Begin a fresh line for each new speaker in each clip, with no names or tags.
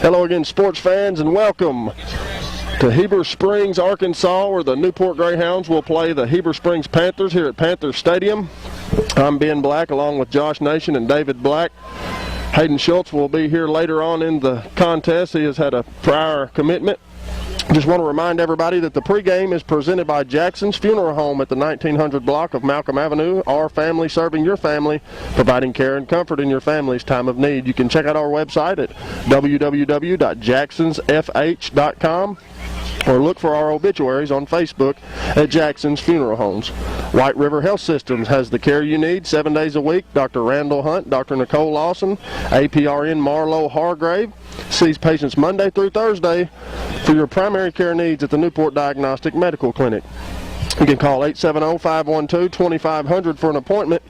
Hello again, sports fans, and welcome to Heber Springs, Arkansas, where the Newport Greyhounds will play the Heber Springs Panthers here at Panther Stadium. I'm Ben Black along with Josh Nation and David Black. Hayden Schultz will be here later on in the contest. He has had a prior commitment. Just want to remind everybody that the pregame is presented by Jackson's Funeral Home at the 1900 block of Malcolm Avenue. Our family serving your family, providing care and comfort in your family's time of need. You can check out our website at www.jacksonsfh.com or look for our obituaries on Facebook at Jackson's Funeral Homes. White River Health Systems has the care you need 7 days a week. Dr. Randall Hunt, Dr. Nicole Lawson, APRN Marlo Hargrave sees patients Monday through Thursday for your primary care needs at the Newport Diagnostic Medical Clinic. You can call 870-512-2500 for an appointment.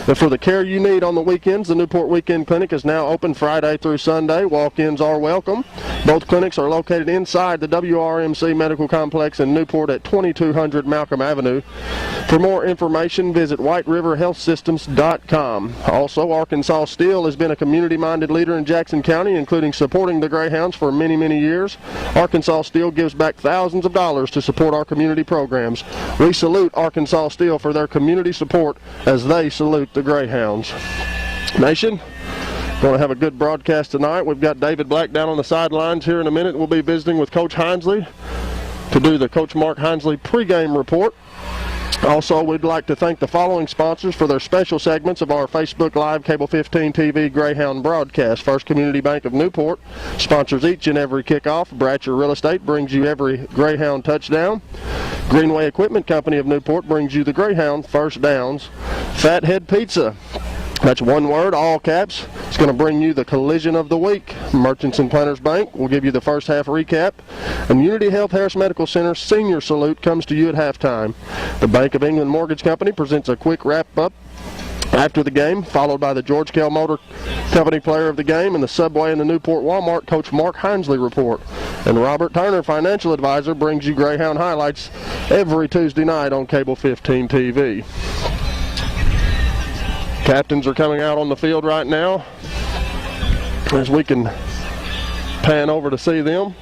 And for the care you need on the weekends, the Newport Weekend Clinic is now open Friday through Sunday. Walk-ins are welcome. Both clinics are located inside the WRMC Medical Complex in Newport at 2200 Malcolm Avenue. For more information, visit whiteriverhealthsystems.com. Also, Arkansas Steel has been a community-minded leader in Jackson County, including supporting the Greyhounds for many, many years. Arkansas Steel gives back thousands of dollars to support our community programs. We salute Arkansas Steel for their community support as they salute the Greyhounds. Nation, going to have a good broadcast tonight. We've got David Black down on the sidelines here in a minute. We'll be visiting with Coach Hinesley to do the Coach Mark Hinesley pregame report. Also, we'd like to thank the following sponsors for their special segments of our Facebook Live Cable 15 TV Greyhound broadcast. First Community Bank of Newport sponsors each and every kickoff. Bratcher Real Estate brings you every Greyhound touchdown. Greenway Equipment Company of Newport brings you the Greyhound first downs. Fathead Pizza, that's one word, all caps. It's going to bring you the collision of the week. Merchants and Planters Bank will give you the first half recap. And Unity Health Harris Medical Center Senior Salute comes to you at halftime. The Bank of England Mortgage Company presents a quick wrap-up after the game, followed by the George Kell Motor Company Player of the Game and the Subway and the Newport Walmart Coach Mark Hinesley Report. And Robert Turner, Financial Advisor, brings you Greyhound highlights every Tuesday night on Cable 15 TV. Captains are coming out on the field right now as we can pan over to see them.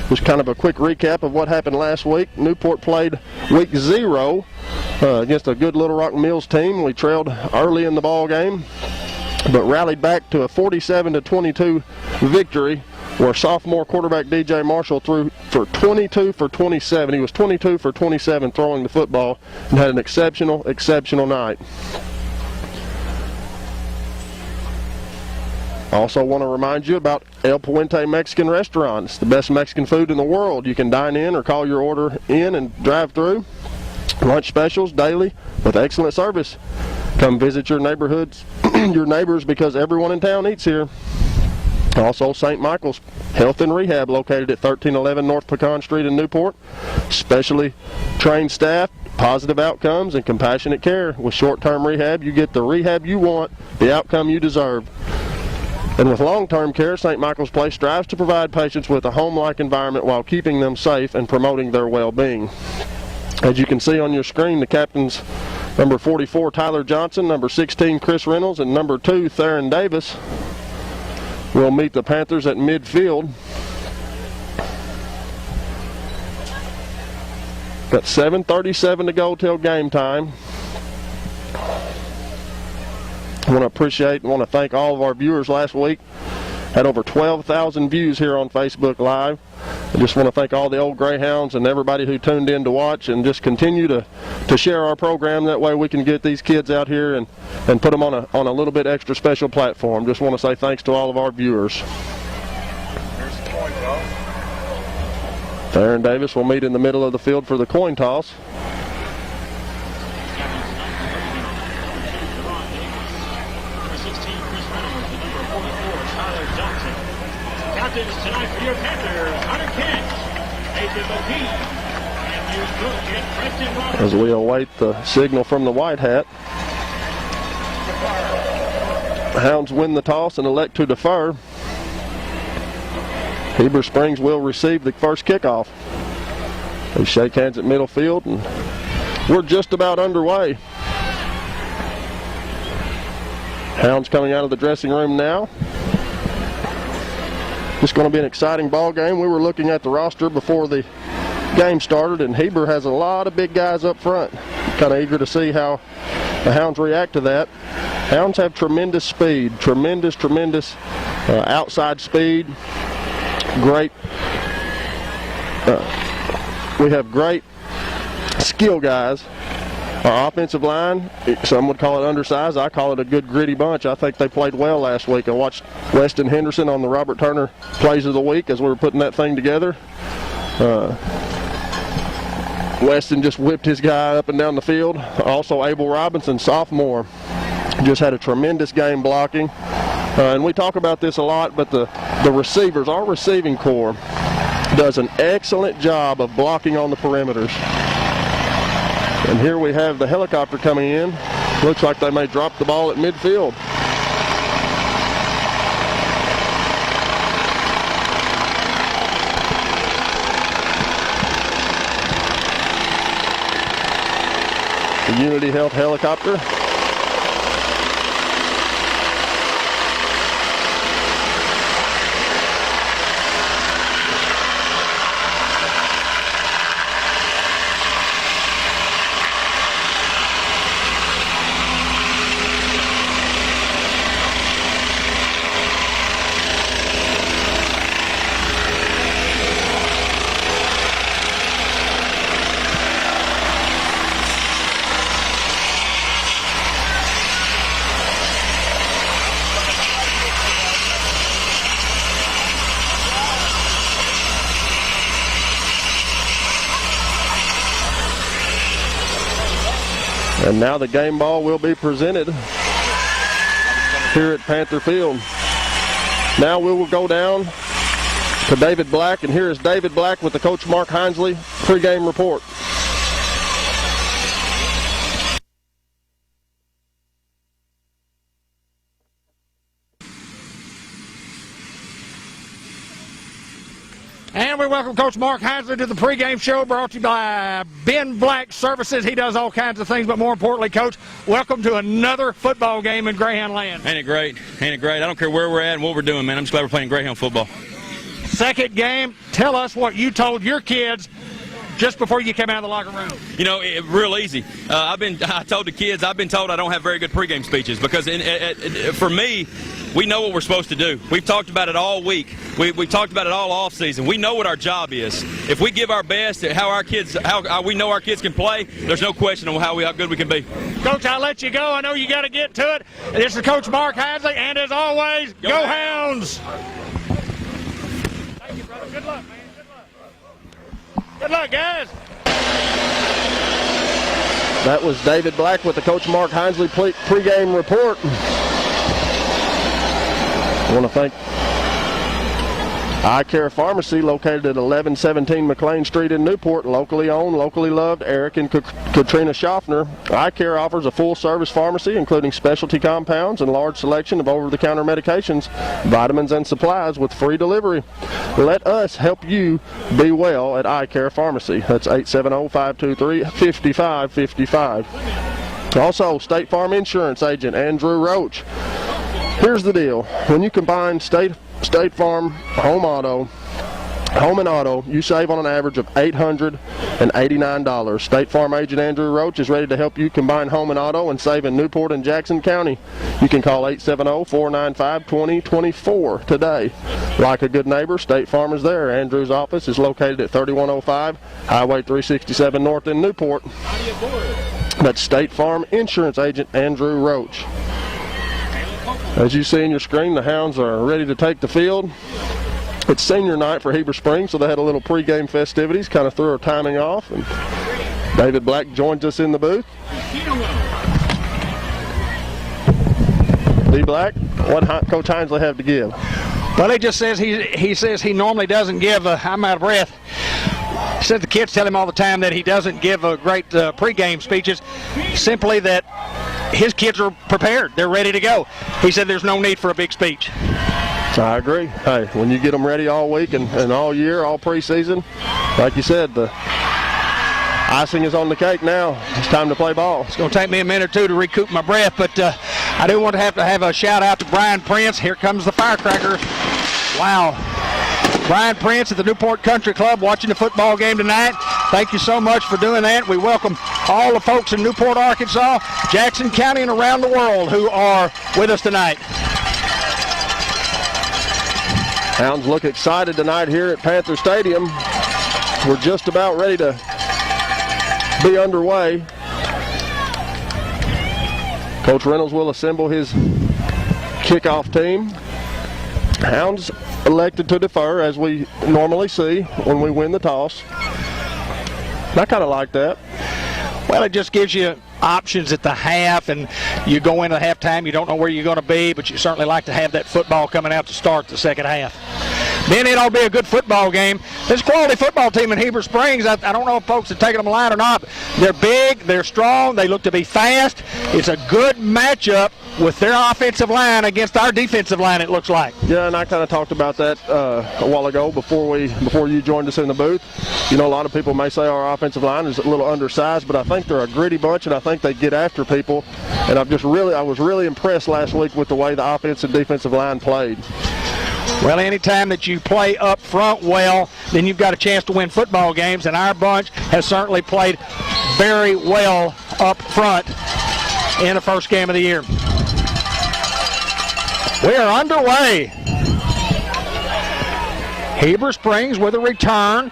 Just kind of a quick recap of what happened last week. Newport played week 0 against a good Little Rock Mills team. We trailed early in the ball game, but rallied back to a 47-22 victory where sophomore quarterback DJ Marshall threw for 22 for 27. He was 22 for 27 throwing the football and had an exceptional night. Also want to remind you about El Puente Mexican Restaurant. It's the best Mexican food in the world. You can dine in or call your order in and drive through. Lunch specials daily with excellent service. Come visit your neighborhoods, your neighbors, because everyone in town eats here. Also, St. Michael's Health and Rehab, located at 1311 North Pecan Street in Newport. Specially trained staff, positive outcomes, and compassionate care. With short-term rehab, you get the rehab you want, the outcome you deserve. And with long-term care, St. Michael's Place strives to provide patients with a home-like environment while keeping them safe and promoting their well-being. As you can see on your screen, the captains, number 44, Tyler Johnson, number 16, Chris Reynolds, and number 2, Theron Davis, will meet the Panthers at midfield. Got 7:37 to go till game time. I want to appreciate and want to thank all of our viewers last week. Had over 12,000 views here on Facebook Live. I just want to thank all the old Greyhounds and everybody who tuned in to watch, and just continue to share our program. That way we can get these kids out here and put them on a little bit extra special platform. Just want to say thanks to all of our viewers. Theron Davis will meet in the middle of the field for the coin toss.
Tonight for your Panthers, Hunter Kent, Nathan McKee, and Preston Roberts.
As we await the signal from the white hat, the Hounds win the toss and elect to defer. Heber Springs will receive the first kickoff. They shake hands at middle field, and we're just about underway. Hounds coming out of the dressing room now. It's going to be an exciting ball game. We were looking at the roster before the game started, and Heber has a lot of big guys up front. Kind of eager to see how the Hounds react to that. Hounds have tremendous speed, tremendous outside speed. Great. We have great skill guys. Our offensive line, some would call it undersized. I call it a good gritty bunch. I think they played well last week. I watched Weston Henderson on the Robert Turner Plays of the Week as we were putting that thing together. Weston just whipped his guy up and down the field. Also, Abel Robinson, sophomore, just had a tremendous game blocking. And we talk about this a lot, but the receivers, our receiving corps, does an excellent job of blocking on the perimeters. And here we have the helicopter coming in. Looks like they may drop the ball at midfield. The Unity Health helicopter. And now the game ball will be presented here at Panther Field. Now we will go down to David Black, and here is David Black with the Coach Mark Hinesley pregame report.
And we welcome Coach Mark Hinesley to the pregame show, brought to you by Ben Black Services. He does all kinds of things, but more importantly, Coach, welcome to another football game in Greyhound land.
Ain't it great? Ain't it great? I don't care where we're at and what we're doing, man. I'm just glad we're playing Greyhound football.
Second game, tell us what you told your kids just before you came out of the locker room.
You know, real easy. I told the kids, I've been told I don't have very good pregame speeches because for me, we know what we're supposed to do. We've talked about it all week. We've talked about it all off season. We know what our job is. If we give our best at how we know our kids can play, there's no question on how good we can be.
Coach, I'll let you go. I know you got to get to it. This is Coach Mark Hinesley, and as always, go Hounds! Thank you, brother. Good luck, man. Good luck, guys.
That was David Black with the Coach Mark Hinesley pregame report. I want to thank Eye Care Pharmacy, located at 1117 McLean Street in Newport, locally owned, locally loved. Eric and Katrina Schaffner. Eye Care offers a full-service pharmacy, including specialty compounds and large selection of over-the-counter medications, vitamins, and supplies with free delivery. Let us help you be well at Eye Care Pharmacy. That's 870-523-5555. Also, State Farm Insurance Agent Andrew Roach. Here's the deal. When you combine State Farm, home and auto, you save on an average of $889. State Farm agent Andrew Roach is ready to help you combine home and auto and save in Newport and Jackson County. You can call 870-495-2024 today. Like a good neighbor, State Farm is there. Andrew's office is located at 3105 Highway 367 North in Newport. That's State Farm Insurance Agent Andrew Roach. As you see on your screen, the Hounds are ready to take the field. It's senior night for Heber Springs, so they had a little pregame festivities, kind of threw our timing off. And David Black joins us in the booth. D. Black, what Coach Hinesley have to give?
Well, he just says he says he normally doesn't give. I'm out of breath. He says the kids tell him all the time that he doesn't give great pregame speeches, simply that his kids are prepared. They're ready to go. He said there's no need for a big speech.
I agree. Hey, when you get them ready all week and all year, all preseason, like you said, the icing is on the cake now. It's time to play ball.
It's going to take me a minute or two to recoup my breath, but I do want to have a shout out to Brian Prince. Here comes the firecracker. Wow. Brian Prince at the Newport Country Club watching the football game tonight. Thank you so much for doing that. We welcome all the folks in Newport, Arkansas, Jackson County, and around the world who are with us tonight.
Hounds look excited tonight here at Panther Stadium. We're just about ready to be underway. Coach Reynolds will assemble his kickoff team. Hounds elected to defer, as we normally see when we win the toss. I kind of like that.
Well, it just gives you options at the half, and you go into halftime, you don't know where you're going to be, but you certainly like to have that football coming out to start the second half. Then it ought to be a good football game. This quality football team in Heber Springs, I don't know if folks are taking them line or not. They're big, they're strong, they look to be fast. It's a good matchup with their offensive line against our defensive line, it looks like.
Yeah, and I kind of talked about that a while ago before you joined us in the booth. You know, a lot of people may say our offensive line is a little undersized, but I think they're a gritty bunch, and I think they get after people. And I was really impressed last week with the way the offensive and defensive line played.
Well, anytime that you play up front well, then you've got a chance to win football games, and our bunch has certainly played very well up front in the first game of the year. We are underway. Heber Springs with a return.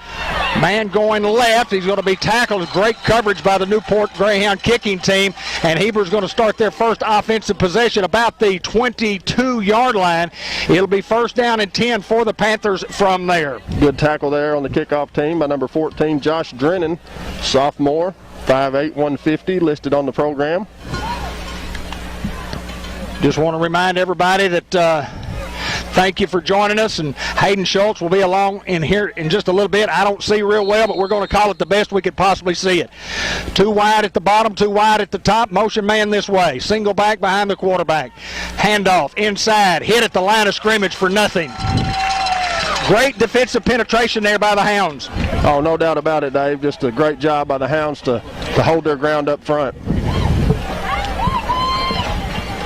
Man going left. He's going to be tackled. Great coverage by the Newport Greyhound kicking team. And Heber's going to start their first offensive possession about the 22-yard line. It'll be first down and 10 for the Panthers from there.
Good tackle there on the kickoff team by number 14, Josh Drennan, sophomore, 5'8", 150, listed on the program.
Just want to remind everybody that thank you for joining us, and Hayden Schultz will be along in here in just a little bit. I don't see real well, but we're going to call it the best we could possibly see it. Too wide at the bottom, too wide at the top. Motion man this way. Single back behind the quarterback. Handoff inside. Hit at the line of scrimmage for nothing. Great defensive penetration there by the Hounds.
Oh, no doubt about it, Dave. Just a great job by the Hounds to hold their ground up front.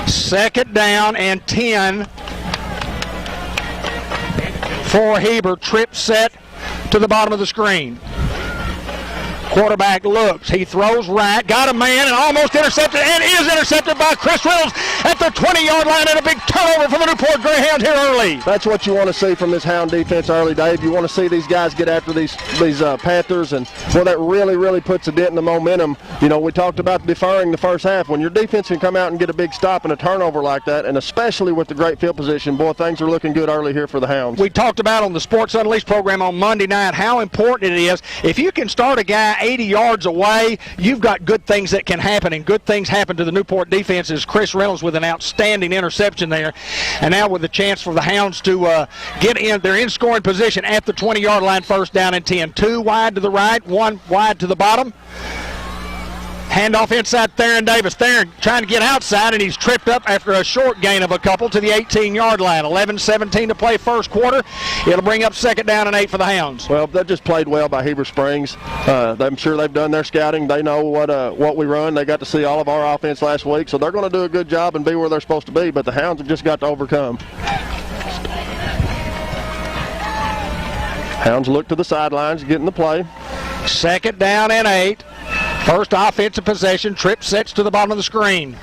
Second down and 10 for Heber. Trip set to the bottom of the screen. Quarterback looks. He throws right. Got a man and almost intercepted, and is intercepted by Chris Reynolds at the 20-yard line, and a big turnover for the Newport Greyhound here early.
That's what you want to see from this Hound defense early, Dave. You want to see these guys get after these Panthers, and well, that really puts a dent in the momentum. You know, we talked about deferring the first half. When your defense can come out and get a big stop and a turnover like that, and especially with the great field position, boy, things are looking good early here for the Hounds.
We talked about on the Sports Unleashed program on Monday night how important it is. If you can start a guy 80 yards away, you've got good things that can happen, and good things happen to the Newport defense. Is Chris Reynolds with an outstanding interception there, and now with the chance for the Hounds to get in. They're in scoring position at the 20-yard line, first down and 10. 2 wide to the right, 1 wide to the bottom. Handoff inside Theron Davis. Theron trying to get outside, and he's tripped up after a short gain of a couple to the 18-yard line. 11-17 to play first quarter. It'll bring up second down and 8 for the Hounds.
Well, they just played well by Heber Springs. I'm sure they've done their scouting. They know what we run. They got to see all of our offense last week, so they're going to do a good job and be where they're supposed to be, but the Hounds have just got to overcome. Hounds look to the sidelines, getting the play.
Second down and 8. First offensive possession. Trip sets to the bottom of the screen.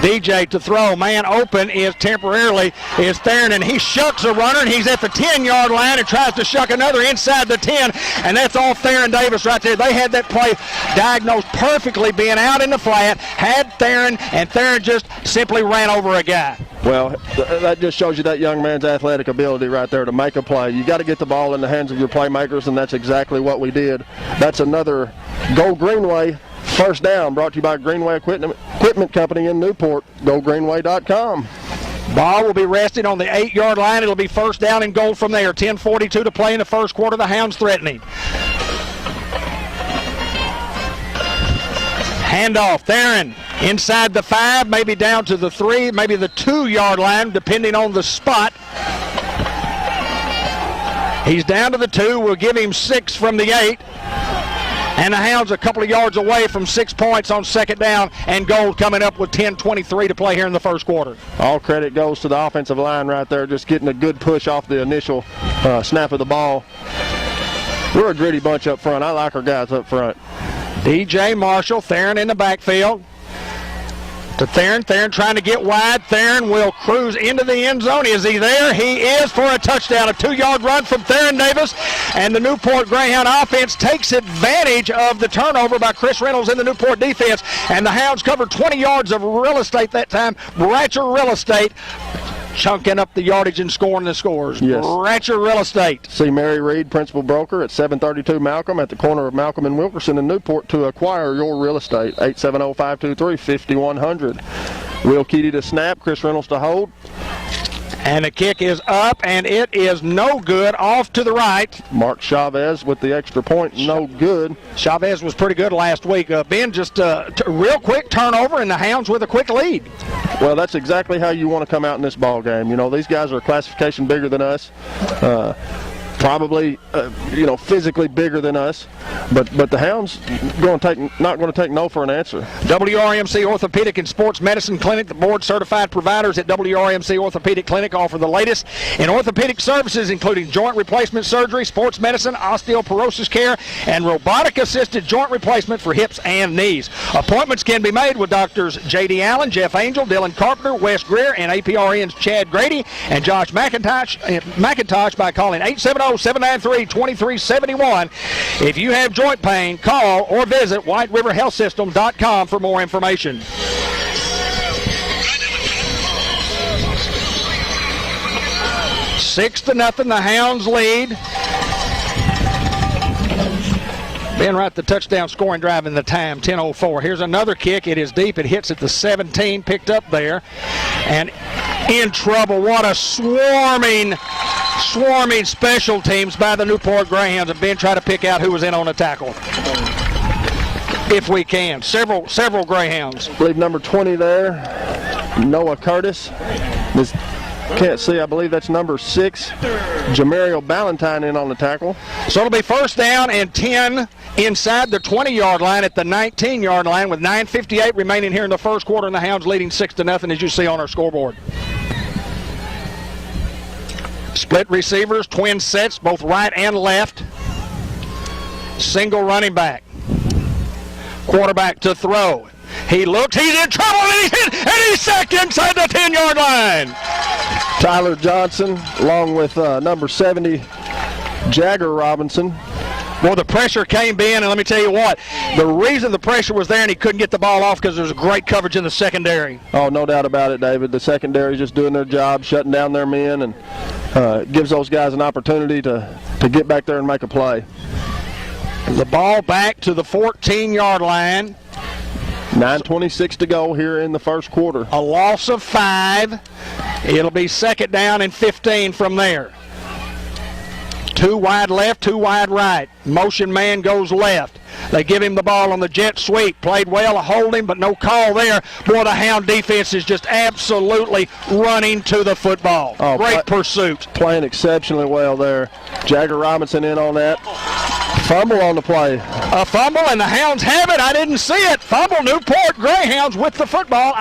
DJ to throw. Man open is temporarily Theron, and he shucks a runner, and he's at the 10-yard line and tries to shuck another inside the 10, and that's all Theron Davis right there. They had that play diagnosed perfectly, being out in the flat, had Theron, and Theron just simply ran over a guy.
Well, that just shows you that young man's athletic ability right there to make a play. You got to get the ball in the hands of your playmakers, and that's exactly what we did. That's another Go Greenway first down, brought to you by Greenway Equipment Company in Newport. GoGreenway.com.
Ball will be resting on the 8-yard line. It'll be first down and goal from there. 10:42 to play in the first quarter. The Hounds threatening. Handoff. Theron inside the 5, maybe down to the 3, maybe the 2-yard line, depending on the spot. He's down to the 2. We'll give him 6 from the 8. And the Hounds a couple of yards away from 6 points on second down, and Gold coming up with 10:23 to play here in the first quarter.
All credit goes to the offensive line right there, just getting a good push off the initial snap of the ball. We're a gritty bunch up front. I like our guys up front.
DJ Marshall, Theron in the backfield. To Theron. Theron trying to get wide. Theron will cruise into the end zone. Is he there? He is for a touchdown. A 2-yard run from Theron Davis. And the Newport Greyhound offense takes advantage of the turnover by Chris Reynolds in the Newport defense. And the Hounds covered 20 yards of real estate that time. Bratcher Real Estate chunking up the yardage and scoring the scores.
Yes.
Bratcher Real Estate.
See Mary Reed, principal broker at 732 Malcolm at the corner of Malcolm and Wilkerson in Newport to acquire your real estate. 870-523-5100. Will Keaty to snap, Chris Reynolds to hold.
And the kick is up, and it is no good, off to the right.
Mark Chavez with the extra point, no good.
Chavez was pretty good last week. Ben, just a real quick turnover, and the Hounds with a quick lead.
Well, that's exactly how you want to come out in this ball game. You know, these guys are a classification bigger than us. Probably, physically bigger than us, but the Hounds not going to take no for an answer.
WRMC Orthopedic and Sports Medicine Clinic, the board-certified providers at WRMC Orthopedic Clinic, offer the latest in orthopedic services, including joint replacement surgery, sports medicine, osteoporosis care, and robotic-assisted joint replacement for hips and knees. Appointments can be made with Doctors J.D. Allen, Jeff Angel, Dylan Carpenter, Wes Greer, and APRN's Chad Grady and Josh McIntosh by calling 870-793-2371. If you have joint pain, call or visit whiteriverhealthsystem.com for more information. Six to nothing, the Hounds lead. Ben Wright, the touchdown scoring drive in the time, 10:04. Here's another kick. It is deep. It hits at the 17, picked up there. And in trouble. What a swarming special teams by the Newport Greyhounds. And Ben try to pick out who was in on the tackle. If we can. Several Greyhounds.
I believe number 20 there, Noah Curtis. Can't see, I believe that's number 6, Jamario Ballantyne in on the tackle.
So it'll be first down and 10 inside the 20-yard line at the 19-yard line with 9:58 remaining here in the first quarter, and the Hounds leading 6-0 as you see on our scoreboard. Split receivers, twin sets, both right and left. Single running back. Quarterback to throw. He looks, he's in trouble, and he's sacked inside the 10-yard line.
Tyler Johnson, along with number 70, Jagger Robinson.
Well, the pressure came in, and let me tell you what, the reason the pressure was there and he couldn't get the ball off because there was great coverage in the secondary.
Oh, no doubt about it, David. The secondary is just doing their job, shutting down their men, and gives those guys an opportunity to get back there and make a play.
The ball back to the 14-yard line.
9:26 to go here in the first quarter.
A loss of 5. It'll be second down and 15 from there. 2 wide left, 2 wide right. Motion man goes left. They give him the ball on the jet sweep. Played well, a holding, but no call there. Boy, the Hound defense is just absolutely running to the football.
Oh,
great pursuit.
Playing exceptionally well there. Jagger Robinson in on that. Fumble on the play.
A fumble, and the Hounds have it. I didn't see it. Fumble, Newport Greyhounds with the football.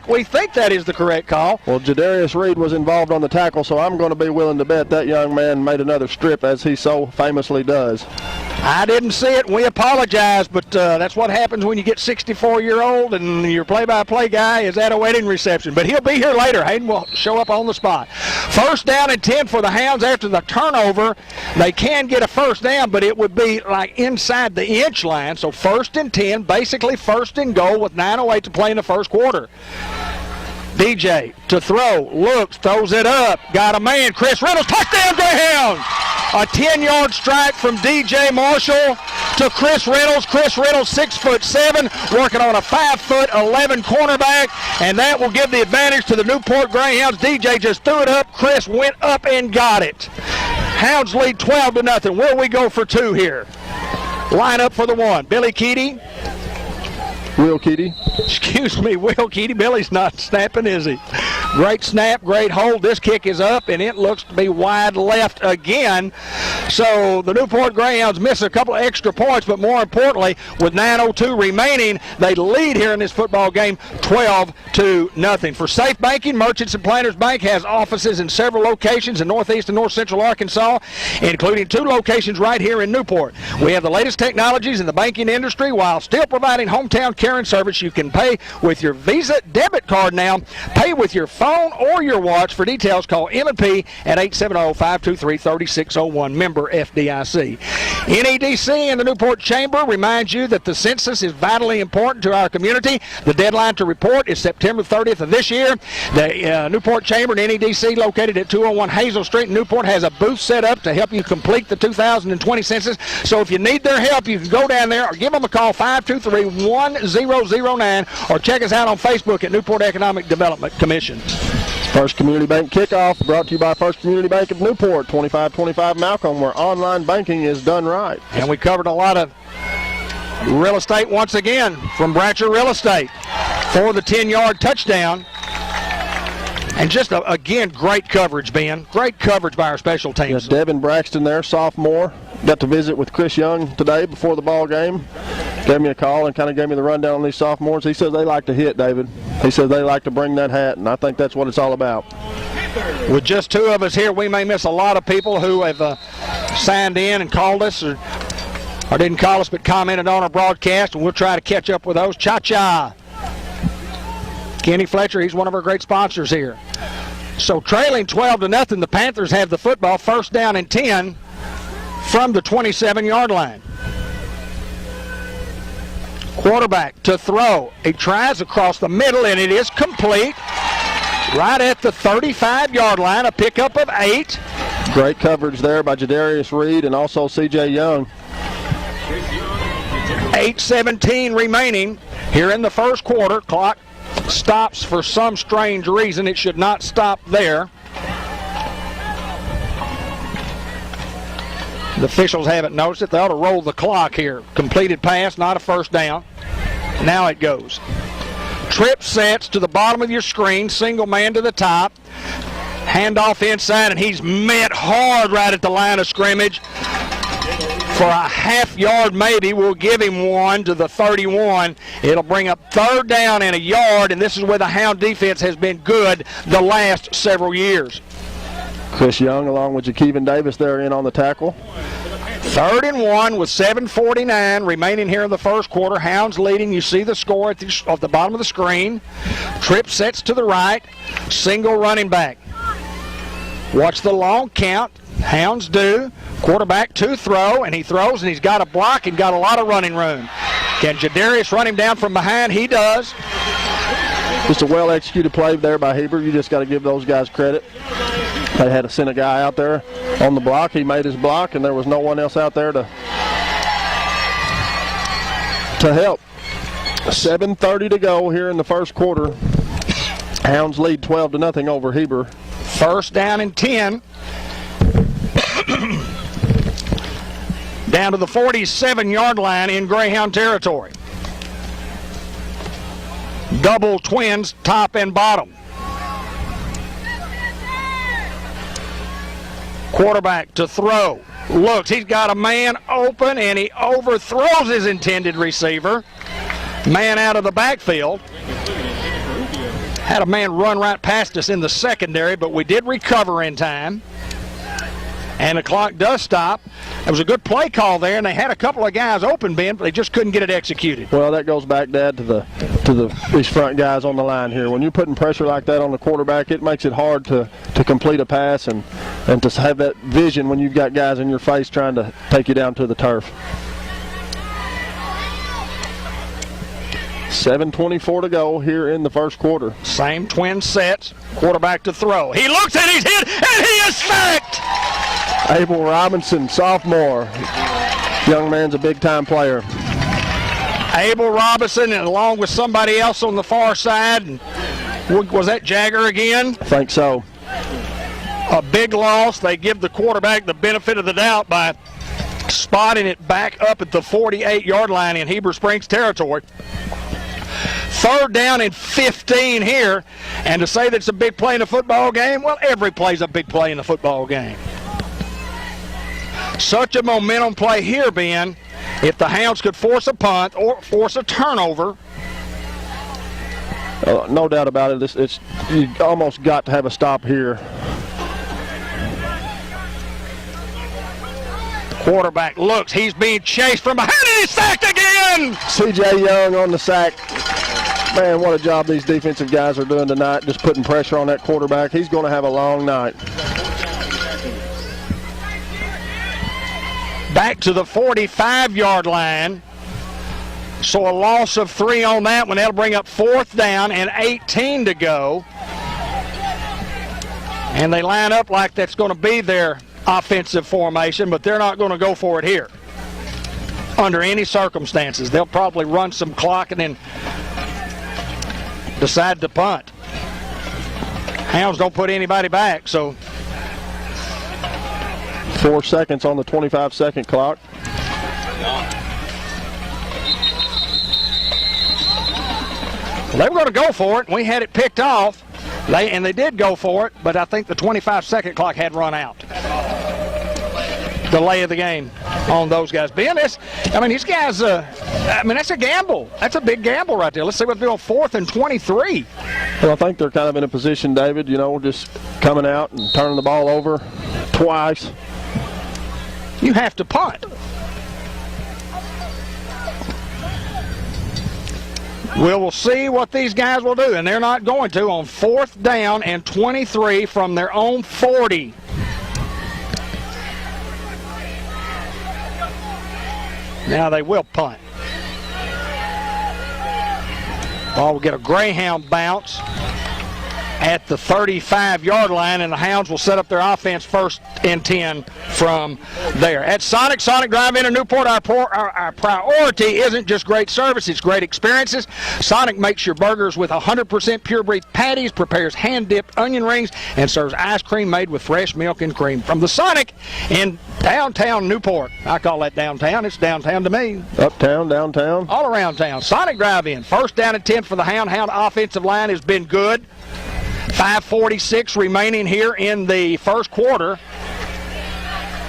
We think that is the correct call.
Well, Jadarius Reed was involved on the tackle, so I'm going to be willing to bet that young man made another strip, as he so famously does.
I didn't see it, and we apologize, but that's what happens when you get 64-year-old and your play-by-play guy is at a wedding reception. But he'll be here later. Hayden will show up on the spot. First down and 10 for the Hounds after the turnover. They can get a first down, but it would be like inside the inch line. So first and 10, basically first and goal with 9:08 to play in the first quarter. DJ to throw, looks, throws it up, got a man, Chris Reynolds, touchdown Greyhound! A 10-yard strike from DJ Marshall to Chris Reynolds. Chris Reynolds, 6'7", working on a 5'11" cornerback, and that will give the advantage to the Newport Greyhounds. DJ just threw it up, Chris went up and got it. Hounds lead 12-0. Where we go for 2 here? Line up for the 1. Billy Keaty.
Will Keaty.
Excuse me, Will Keaty. Billy's not snapping, is he? Great snap, great hold. This kick is up, and it looks to be wide left again. So the Newport Greyhounds miss a couple of extra points, but more importantly, with 9:02 remaining, they lead here in this football game 12-0. For Safe Banking, Merchants and Planters Bank has offices in several locations in northeast and north central Arkansas, including 2 locations right here in Newport. We have the latest technologies in the banking industry while still providing hometown care and service. You can pay with your Visa debit card now. Pay with your phone or your watch. For details, call M&P at 870-523-3601. Member FDIC. NEDC and the Newport Chamber reminds you that the census is vitally important to our community. The deadline to report is September 30th of this year. The Newport Chamber and NEDC, located at 201 Hazel Street in Newport, has a booth set up to help you complete the 2020 census. So if you need their help, you can go down there or give them a call, 523-1009, or check us out on Facebook at Newport Economic Development Commission.
First Community Bank Kickoff brought to you by First Community Bank of Newport, 2525 Malcolm, where online banking is done right.
And we covered a lot of real estate once again from Bratcher Real Estate for the 10-yard touchdown. And just, again, great coverage, Ben. Great coverage by our special teams.
Yes, Devin Braxton there, sophomore. Got to visit with Chris Young today before the ball game. Gave me a call and kind of gave me the rundown on these sophomores. He says they like to hit, David. He says they like to bring that hat, and I think that's what it's all about.
With just 2 of us here, we may miss a lot of people who have signed in and called us or didn't call us but commented on our broadcast, and we'll try to catch up with those. Cha-cha. Kenny Fletcher, he's one of our great sponsors here. So trailing 12-0, the Panthers have the football, first down and 10 from the 27-yard line. Quarterback to throw. He tries across the middle, and it is complete. Right at the 35-yard line, a pickup of 8.
Great coverage there by Jadarius Reed and also C.J. Young.
8:17 remaining here in the first quarter. Clock stops for some strange reason. It should not stop there. The officials haven't noticed it. They ought to roll the clock here. Completed pass, not a first down. Now it goes. Trip sets to the bottom of your screen, single man to the top. Handoff inside, and he's met hard right at the line of scrimmage. For a half yard maybe, we'll give him one to the 31. It'll bring up third down and a yard, and this is where the Hound defense has been good the last several years.
Chris Young along with Jakeevan Davis there in on the tackle.
3rd and 1 with 7:49 remaining here in the first quarter. Hounds leading. You see the score at the bottom of the screen. Trip sets to the right. Single running back. Watch the long count. Hounds do. Quarterback to throw, and he throws, and he's got a block and got a lot of running room. Can Jadarius run him down from behind? He does.
Just a well-executed play there by Heber. You just got to give those guys credit. They had to send a guy out there on the block. He made his block, and there was no one else out there to help. 7:30 to go here in the first quarter. Hounds lead 12-0 over Heber.
First down and 10. Down to the 47-yard line in Greyhound territory. Double twins, top and bottom. Quarterback to throw. Looks, he's got a man open, and he overthrows his intended receiver. Man out of the backfield. Had a man run right past us in the secondary, but we did recover in time. And the clock does stop. It was a good play call there, and they had a couple of guys open, Ben, but they just couldn't get it executed.
Well, that goes back, Dad, to these front guys on the line here. When you're putting pressure like that on the quarterback, it makes it hard to complete a pass and to have that vision when you've got guys in your face trying to take you down to the turf. 7:24 to go here in the first quarter.
Same twin sets. Quarterback to throw. He looks and he's hit, and he is sacked!
Abel Robinson, sophomore. Young man's a big-time player.
Abel Robinson, and along with somebody else on the far side. Was that Jagger again?
I think so.
A big loss. They give the quarterback the benefit of the doubt by spotting it back up at the 48-yard line in Heber Springs territory. 3rd down and 15 here. And to say that it's a big play in a football game, well, every play's a big play in a football game. Such a momentum play here, Ben. If the Hounds could force a punt or force a turnover.
No doubt about it. You almost got to have a stop here.
Quarterback looks. He's being chased from behind, and he's sacked again!
C.J. Young on the sack. Man, what a job these defensive guys are doing tonight, just putting pressure on that quarterback. He's going to have a long night.
Back to the 45-yard line. So a loss of 3 on that one. That'll bring up 4th down and 18 to go. And they line up like that's going to be their offensive formation, but they're not going to go for it here under any circumstances. They'll probably run some clock and then decide to punt. Hounds don't put anybody back, so
4 seconds on the 25-second clock.
They were going to go for it. We had it picked off. They did go for it, but I think the 25-second clock had run out. Delay of the game on those guys. Ben, these guys, that's a gamble. That's a big gamble right there. Let's see what they do on 4th and 23.
Well, I think they're kind of in a position, David, just coming out and turning the ball over twice.
You have to punt. We'll see what these guys will do, and they're not going to on 4th down and 23 from their own 40. Now they will punt. Ball will get a Greyhound bounce at the 35-yard line, and the Hounds will set up their offense 1st and 10 from there. At Sonic Drive-In in Newport, our priority isn't just great service, it's great experiences. Sonic makes your burgers with 100% pure beef patties, prepares hand-dipped onion rings, and serves ice cream made with fresh milk and cream. From the Sonic in downtown Newport. I call that downtown. It's downtown to me.
Uptown, downtown.
All around town. Sonic Drive-In. 1st down and 10 for the Hound. Hound offensive line has been good. 5:46 remaining here in the 1st quarter.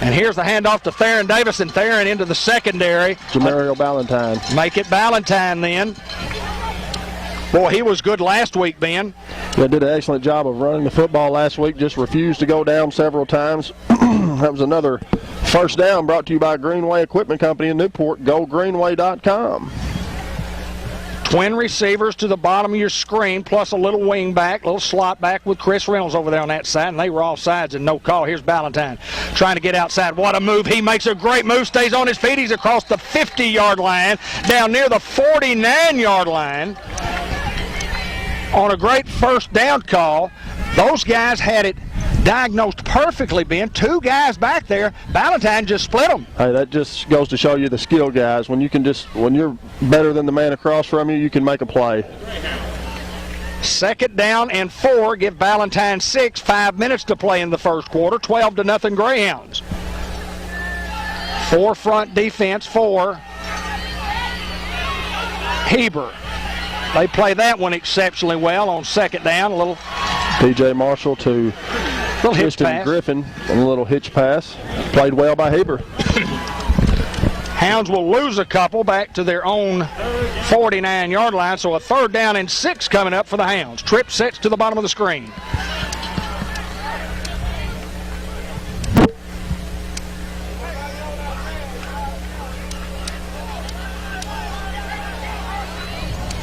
And here's the handoff to Theron Davis, and Theron into the secondary.
Jamario Ballantyne.
Make it Ballantyne then. Boy, he was good last week, Ben.
They did an excellent job of running the football last week, just refused to go down several times. That was another 1st down brought to you by Greenway Equipment Company in Newport. GoGreenway.com.
Twin receivers to the bottom of your screen, plus a little wing back, little slot back with Chris Reynolds over there on that side, and they were all sides and no call. Here's Ballantyne trying to get outside. What a move. He makes a great move, stays on his feet. He's across the 50-yard line, down near the 49-yard line on a great 1st down call. Those guys had it diagnosed perfectly, Ben. 2 guys back there. Ballantyne just split them.
Hey, that just goes to show you the skill, guys. When you're better than the man across from you, you can make a play.
2nd down and 4. Give Ballantyne 6. 5 minutes to play in the 1st quarter. 12-0 Greyhounds. 4 front defense for Heber. They play that one exceptionally well on 2nd down. A little
P.J. Marshall to Tristan Griffin on a little hitch pass. Played well by Heber.
Hounds will lose a couple back to their own 49-yard line, so a 3rd down and 6 coming up for the Hounds. Trip sets to the bottom of the screen.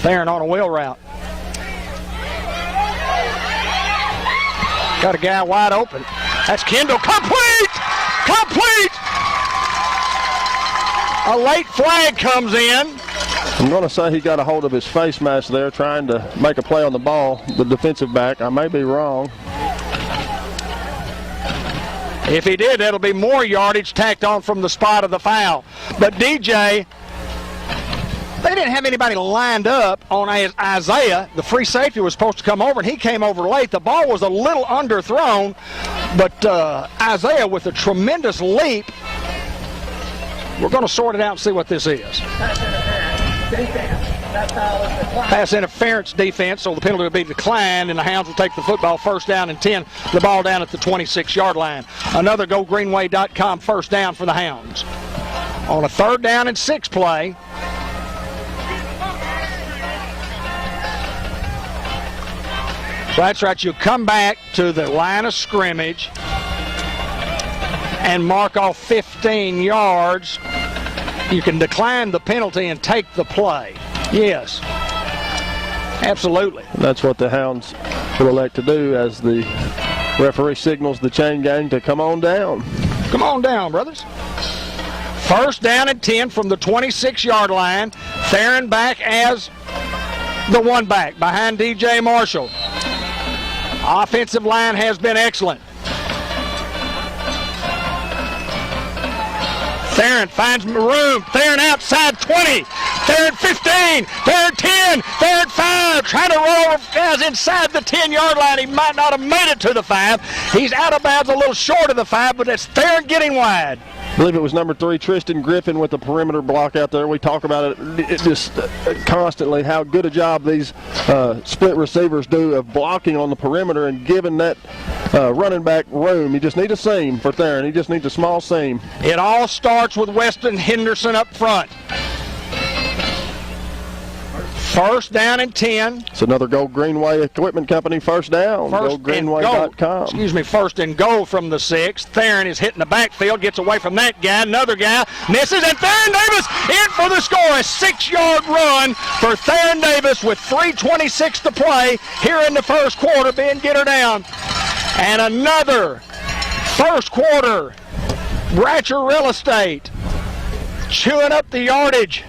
Theron on a wheel route. Got a guy wide open. That's Kendall. Complete! Complete! A late flag comes in.
I'm going to say he got a hold of his face mask there trying to make a play on the ball, the defensive back. I may be wrong.
If he did, that'll be more yardage tacked on from the spot of the foul. But DJ, they didn't have anybody lined up on Isaiah. The free safety was supposed to come over, and he came over late. The ball was a little underthrown, but Isaiah with a tremendous leap. We're going to sort it out and see what this is. pass interference defense, so the penalty will be declined, and the Hounds will take the football, first down and 10, the ball down at the 26-yard line. Another GoGreenway.com first down for the Hounds. On a 3rd down and 6 play, so that's right, you come back to the line of scrimmage and mark off 15 yards. You can decline the penalty and take the play. Yes, absolutely.
That's what the Hounds will elect to do as the referee signals the chain gang to come on down.
Come on down, brothers. First down and 10 from the 26-yard line. Theron back as the one back behind DJ Marshall. Offensive line has been excellent. Theron finds room. Theron outside 20. Theron 15. Theron 10. Theron 5. Trying to roll guys inside the 10-yard line. He might not have made it to the 5. He's out of bounds a little short of the 5, but it's Theron getting wide.
I believe it was number 3, Tristan Griffin, with the perimeter block out there. We talk about it just constantly, how good a job these split receivers do of blocking on the perimeter and giving that running back room. You just need a seam for Theron. He just needs a small seam.
It all starts with Weston Henderson up front. First down and 10.
It's another Go Greenway Equipment Company first down. GoGreenway.com.
First and goal from the 6. Theron is hitting the backfield, gets away from that guy. Another guy misses, and Theron Davis in for the score. A 6-yard run for Theron Davis with 3:26 to play here in the first quarter. Ben, get her down. And another first quarter Bratcher Real Estate chewing up the yardage.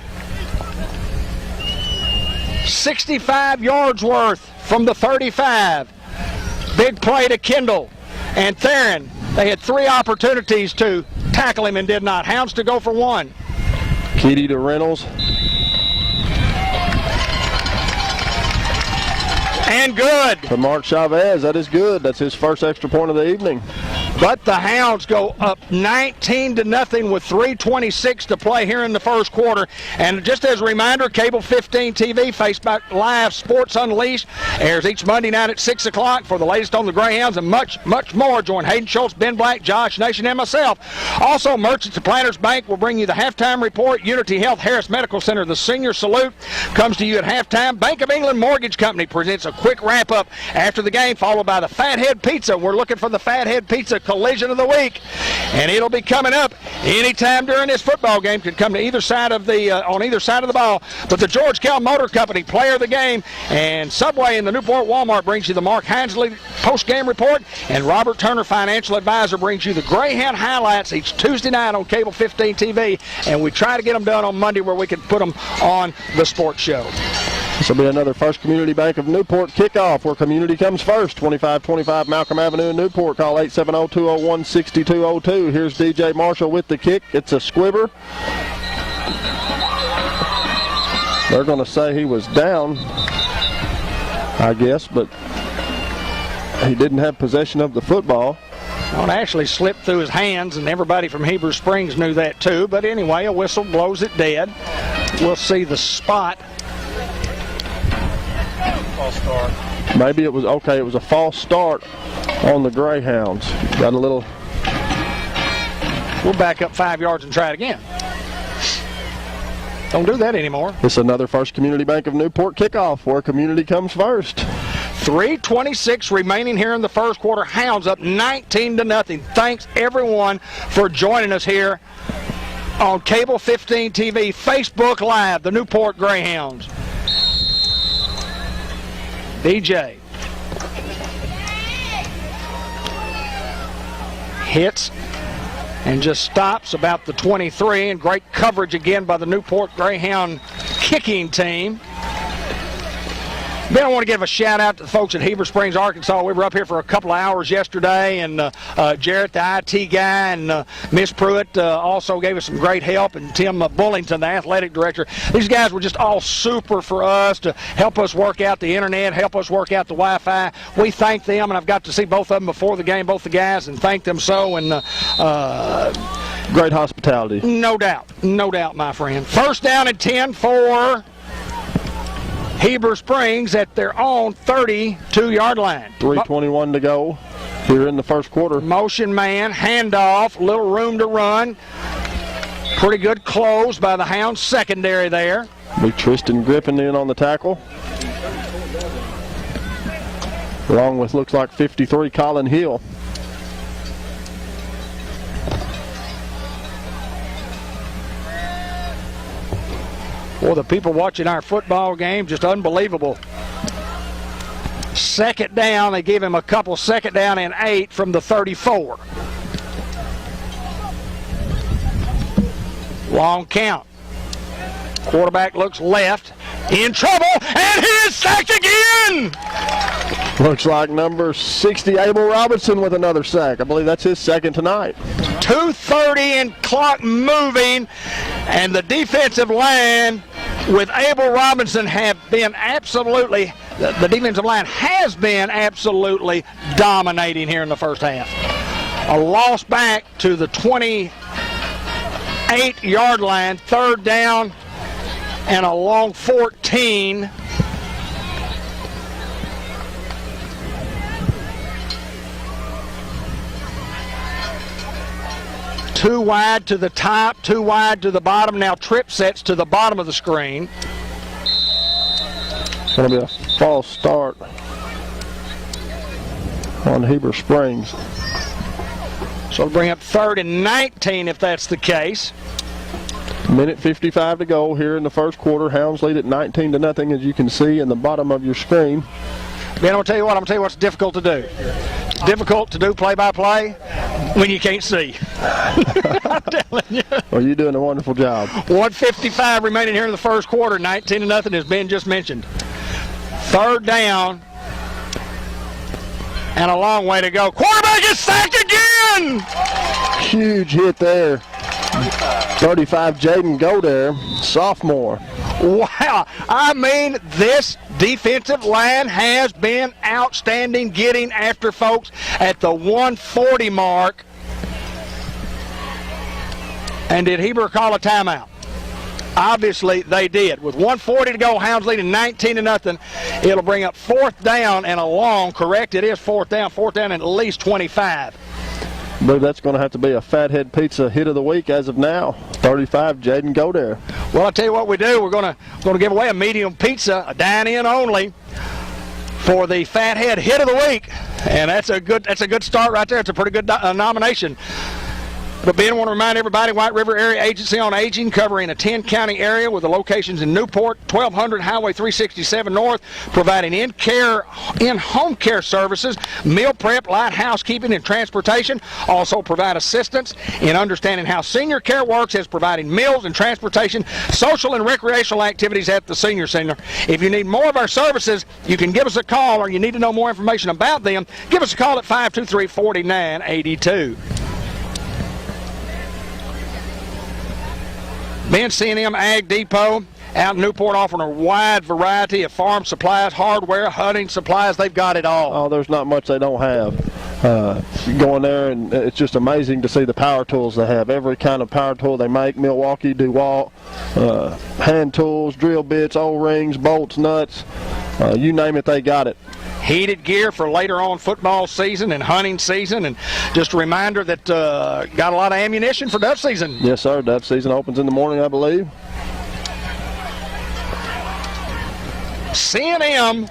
65 yards worth from the 35. Big play to Kendall. And Theron, they had 3 opportunities to tackle him and did not. Hounds to go for 1.
Keedy to Reynolds.
And good.
To Mark Chavez, that is good. That's his first extra point of the evening.
But the Hounds go up 19-0 with 3:26 to play here in the first quarter. And just as a reminder, Cable 15 TV, Facebook Live Sports Unleashed airs each Monday night at 6 o'clock for the latest on the Greyhounds and much, much more. Join Hayden Schultz, Ben Black, Josh Nation, and myself. Also, Merchants and Planters Bank will bring you the halftime report. Unity Health Harris Medical Center, the Senior Salute, comes to you at halftime. Bank of England Mortgage Company presents a quick wrap-up after the game, followed by the Fathead Pizza. We're looking for the Fathead Pizza collision of the week, and it'll be coming up anytime during this football game. Could come to either side of the on either side of the ball. But the George Kell Motor Company player of the game, and Subway in the Newport Walmart brings you the Mark Hansley post-game report, and Robert Turner Financial Advisor brings you the Greyhound highlights each Tuesday night on Cable 15 TV, and we try to get them done on Monday where we can put them on the sports show.
This will be another First Community Bank of Newport kickoff where community comes first. 2525 Malcolm Avenue in Newport. Call 870-201-6202. Here's DJ Marshall with the kick. It's a squibber. They're going to say he was down, I guess, but he didn't have possession of the football.
Well, it actually slipped through his hands, and everybody from Heber Springs knew that too. But anyway, a whistle blows it dead. We'll see the spot.
False start.
Maybe it was okay. It was a false start on the Greyhounds. Got a little.
We'll back up 5 yards and try it again. Don't do that anymore.
It's another First Community Bank of Newport kickoff where community comes first.
3:26 remaining here in the first quarter. Hounds up 19-0. Thanks everyone for joining us here on Cable 15 TV, Facebook Live, the Newport Greyhounds. DJ hits and just stops about the 23, and great coverage again by the Newport Greyhound kicking team. Then I want to give a shout out to the folks at Heber Springs, Arkansas. We were up here for a couple of hours yesterday, and Jarrett, the IT guy, and Miss Pruitt also gave us some great help, and Tim Bullington, the athletic director. These guys were just all super for us to help us work out the internet, help us work out the Wi-Fi. We thank them, and I've got to see both of them before the game, both the guys, and thank them so. And
great hospitality.
No doubt, my friend. First down and 10 for Heber Springs at their own 32-yard line.
3:21 to go here in the first quarter.
Motion man, handoff, little room to run. Pretty good close by the Hounds secondary there.
Big Tristan Griffin in on the tackle. Along with, looks like 53, Colin Hill.
Well, the people watching our football game, just unbelievable. Second down, they gave him a couple, second down and 8 from the 34. Long count. Quarterback looks left, in trouble, and he is sacked again!
Looks like number 60, Abel Robinson, with another sack. I believe that's his second tonight.
2:30 and clock moving, and the defensive line with Abel Robinson have been absolutely, the defensive line has been absolutely dominating here in the first half. A loss back to the 28-yard line, third down and a long 14. Too wide to the top, too wide to the bottom. Now trip sets to the bottom of the screen.
It's going to be a false start on Heber Springs.
So it'll bring up 3rd and 19 if that's the case.
Minute 55 to go here in the first quarter. Hounds lead at 19-0, as you can see in the bottom of your screen.
Ben, I'm going to tell you what's difficult to do. It's difficult to do play-by-play when you can't see. I'm telling you.
Well, you're doing a wonderful job.
1:55 remaining here in the first quarter. 19-0, as Ben just mentioned. Third down and a long way to go. Quarterback is sacked again!
Huge hit there. 35, Jaden Godare, sophomore.
Wow. I mean, this defensive line has been outstanding, getting after folks at the 140 mark. And did Heber call a timeout? Obviously, they did. With 1:40 to go, Hounds leading 19-0. It'll bring up 4th down and a long. Correct, it is 4th down and at least 25.
I believe that's going to have to be a Fathead Pizza hit of the week as of now. 35, Jaden Godare.
Well, I'll tell you what we do. We're going to give away a medium pizza, a dine-in only, for the Fathead hit of the week, and that's a good start right there. It's a pretty good nomination. But Ben, I want to remind everybody, White River Area Agency on Aging, covering a 10-county area with the locations in Newport, 1200 Highway 367 North, providing in-home care services, meal prep, light housekeeping, and transportation. Also provide assistance in understanding how senior care works as providing meals and transportation, social and recreational activities at the senior center. If you need more of our services, you can give us a call, or you need to know more information about them, give us a call at 523-4982. Ben, C&M Ag Depot out in Newport offering a wide variety of farm supplies, hardware, hunting supplies. They've got it all.
Oh, there's not much they don't have. You go in there, and it's just amazing to see the power tools they have. Every kind of power tool they make, Milwaukee, DeWalt, hand tools, drill bits, O-rings, bolts, nuts, you name it, they got it.
Heated gear for later on football season and hunting season, and just a reminder that got a lot of ammunition for dove season.
Yes, sir. Dove season opens in the morning, I believe.
C&M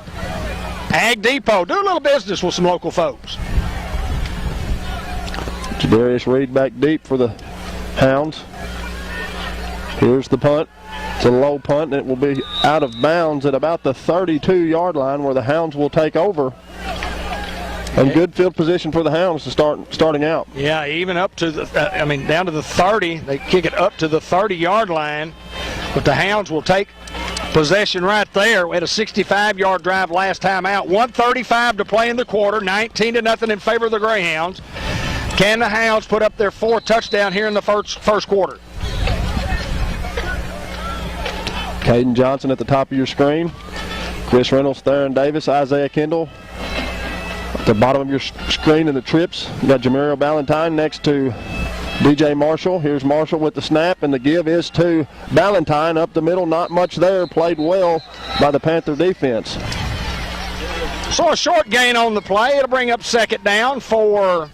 Ag Depot. Do a little business with some local folks.
Jadarius Reed back deep for the Hounds. Here's the punt. It's a low punt, and it will be out of bounds at about the 32-yard line, where the Hounds will take over. And good field position for the Hounds to starting out.
Yeah, even up to the, down to the 30. They kick it up to the 30-yard line, but the Hounds will take possession right there. We had a 65-yard drive last time out. 1:35 to play in the quarter. 19-0 in favor of the Greyhounds. Can the Hounds put up their 4th touchdown here in the first quarter?
Caden Johnson at the top of your screen. Chris Reynolds, Theron Davis, Isaiah Kendall. At the bottom of your screen in the trips, you got Jamario Ballantyne next to DJ Marshall, here's Marshall with the snap, and the give is to Ballantyne up the middle. Not much there, played well by the Panther defense.
So a short gain on the play. It'll bring up second down for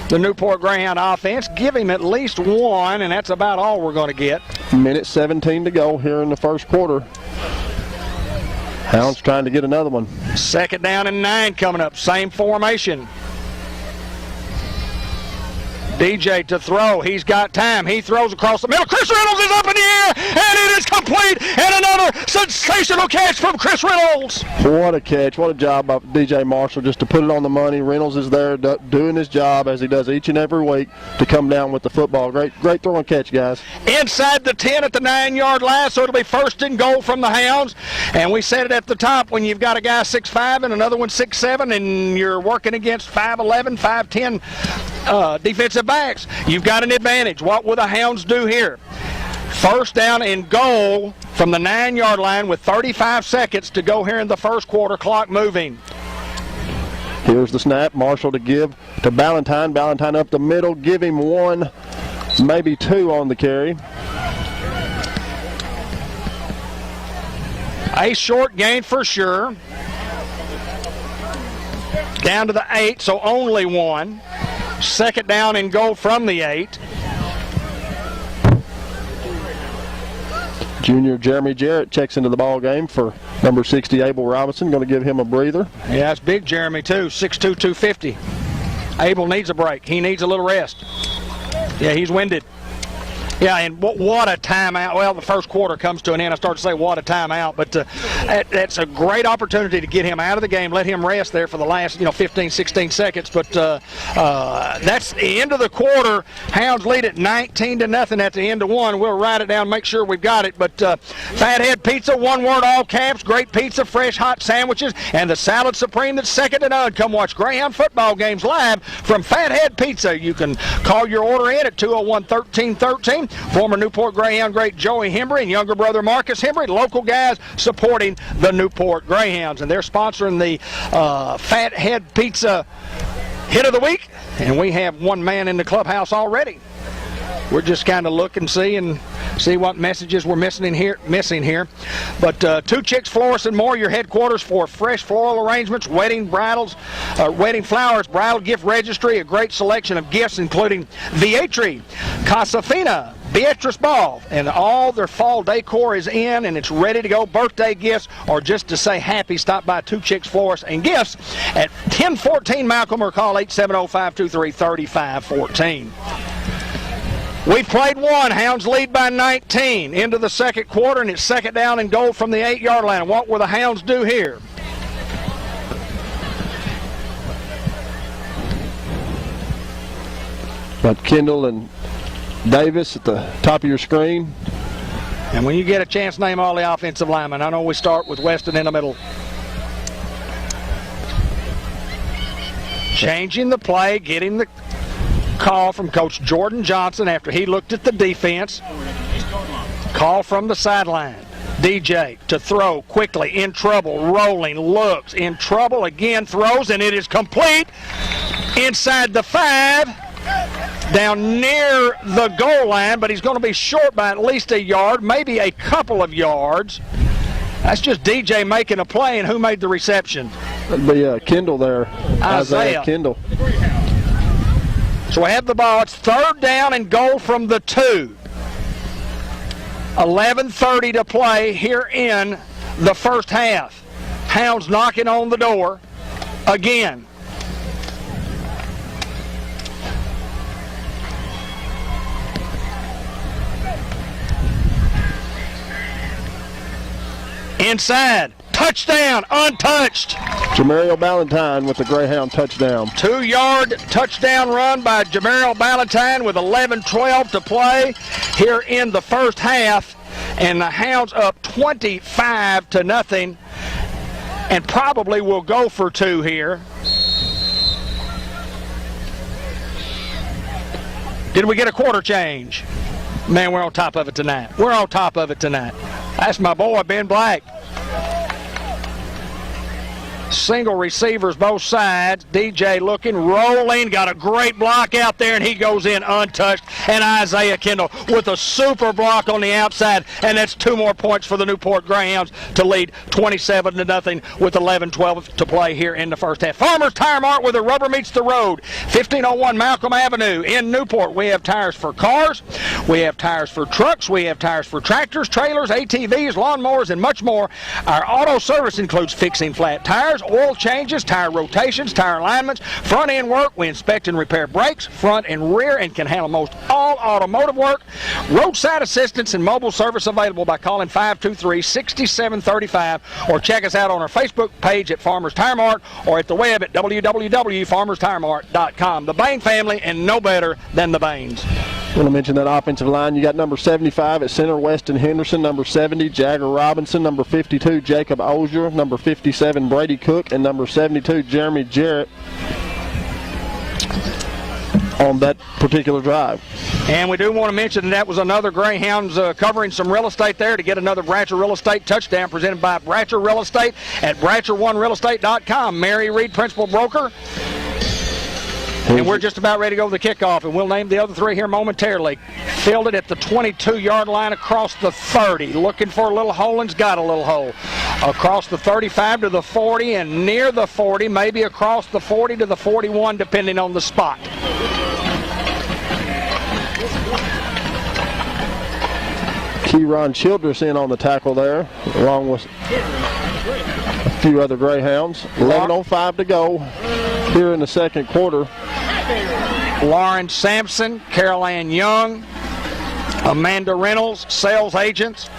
the Newport Greyhound offense. Give him at least one, and that's about all we're going to get.
Minute 17 to go here in the first quarter. Hounds trying to get another one.
Second down and 9 coming up. Same formation. DJ to throw. He's got time. He throws across the middle. Chris Reynolds is up in the air, and it is complete. And another sensational catch from Chris Reynolds.
What a catch. What a job by DJ Marshall just to put it on the money. Reynolds is there doing his job as he does each and every week to come down with the football. Great throw and catch, guys.
Inside the 10 at the 9-yard line, so it'll be first and goal from the Hounds. And we said it at the top, when you've got a guy 6'5" and another one 6'7", and you're working against 5'11", 5'10", defensive backs, you've got an advantage. What will the Hounds do here? First down and goal from the 9-yard line with 35 seconds to go here in the first quarter, clock moving.
Here's the snap. Marshall to give to Ballantyne. Ballantyne up the middle. Give him one, maybe two on the carry.
A short gain for sure. Down to the 8, so only one. Second down and goal from the 8.
Junior Jeremy Jarrett checks into the ball game for number 60, Abel Robinson. Going to give him a breather.
Yeah, it's big Jeremy, too. 6'2", 250. Abel needs a break. He needs a little rest. Yeah, he's winded. Yeah, and what a timeout. Well, the first quarter comes to an end. I start to say what a timeout, but that's a great opportunity to get him out of the game, let him rest there for the last 15, 16 seconds. But that's the end of the quarter. Hounds lead at 19-0 at the end of one. We'll write it down, make sure we've got it. But Fathead Pizza, one word, all caps, great pizza, fresh hot sandwiches, and the salad supreme that's second to none. Come watch Greyhound football games live from Fathead Pizza. You can call your order in at 201-1313. Former Newport Greyhound great Joey Hembry and younger brother Marcus Hembry, local guys supporting the Newport Greyhounds. And they're sponsoring the Fathead Pizza Hit of the Week. And we have one man in the clubhouse already. We're just kind of looking, see what messages we're missing here. But Two Chicks Florists and More, your headquarters for fresh floral arrangements, wedding flowers, bridal gift registry, a great selection of gifts including Vietri, Casafina, Beatrice Ball, and all their fall decor is in and it's ready to go. Birthday gifts or just to say happy, stop by Two Chicks Florists and Gifts at 1014 Malcolm or call 870-523-3514. We've played one. Hounds lead by 19 into the second quarter, and it's second down and goal from the 8-yard line. What will the Hounds do here?
Got Kendall and Davis at the top of your screen.
And when you get a chance, name all the offensive linemen. I know we start with Weston in the middle. Changing the play, getting the call from Coach Jordan Johnson after he looked at the defense. Call from the sideline. DJ to throw quickly, in trouble, rolling, looks, in trouble again, throws, and it is complete inside the 5, down near the goal line, but he's going to be short by at least a yard, maybe a couple of yards. That's just DJ making a play, and who made the reception?
Kendall there. Isaiah Kendall.
So we have the ball. It's third down and goal from the 2. 11:30 to play here in the first half. Hounds knocking on the door again. Inside. Touchdown, untouched.
Jamario Ballantyne with the Greyhound touchdown.
2-yard touchdown run by Jamario Ballantyne with 11:12 to play here in the first half. And the Hounds up 25-0 and probably will go for 2 here. Did we get a quarter change? Man, we're on top of it tonight. That's my boy, Ben Black. Single receivers both sides. DJ looking, rolling, got a great block out there, and he goes in untouched. And Isaiah Kendall with a super block on the outside, and that's 2 more points for the Newport Greyhounds to lead 27-0 with 11-12 to play here in the first half. Farmers Tire Mart, where the rubber meets the road. 1501 Malcolm Avenue in Newport. We have tires for cars, we have tires for trucks, we have tires for tractors, trailers, ATVs, lawnmowers, and much more. Our auto service includes fixing flat tires, oil changes, tire rotations, tire alignments, front end work. We inspect and repair brakes, front and rear, and can handle most all automotive work. Roadside assistance and mobile service available by calling 523-6735 or check us out on our Facebook page at Farmers Tire Mart or at the web at www.farmerstiremart.com. The Bain family, and no better than the Bains.
I want to mention that offensive line. You got number 75 at center, Weston Henderson, number 70, Jagger Robinson, number 52, Jacob Ozier, number 57, Brady Cook, and number 72, Jeremy Jarrett on that particular drive.
And we do want to mention that was another Greyhounds covering some real estate there to get another Bratcher Real Estate touchdown presented by Bratcher Real Estate at BratcherOneRealEstate.com. Mary Reed, principal broker. And we're just about ready to go to the kickoff, and we'll name the other 3 here momentarily. Fielded at the 22-yard line across the 30. Looking for a little hole, and's got a little hole. Across the 35 to the 40, and near the 40, maybe across the 40 to the 41, depending on the spot.
Keyron Childress in on the tackle there, along with a few other Greyhounds. 11:05 to go here in the second quarter.
Lauren Sampson, Carol Ann Young, Amanda Reynolds, sales agents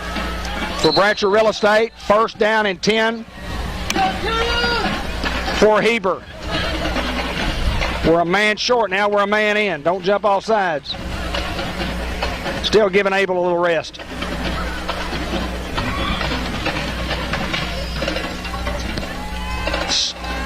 for Bratcher Real Estate. First down and 10 for Heber. We're a man short, now we're a man in. Don't jump off sides. Still giving Abel a little rest.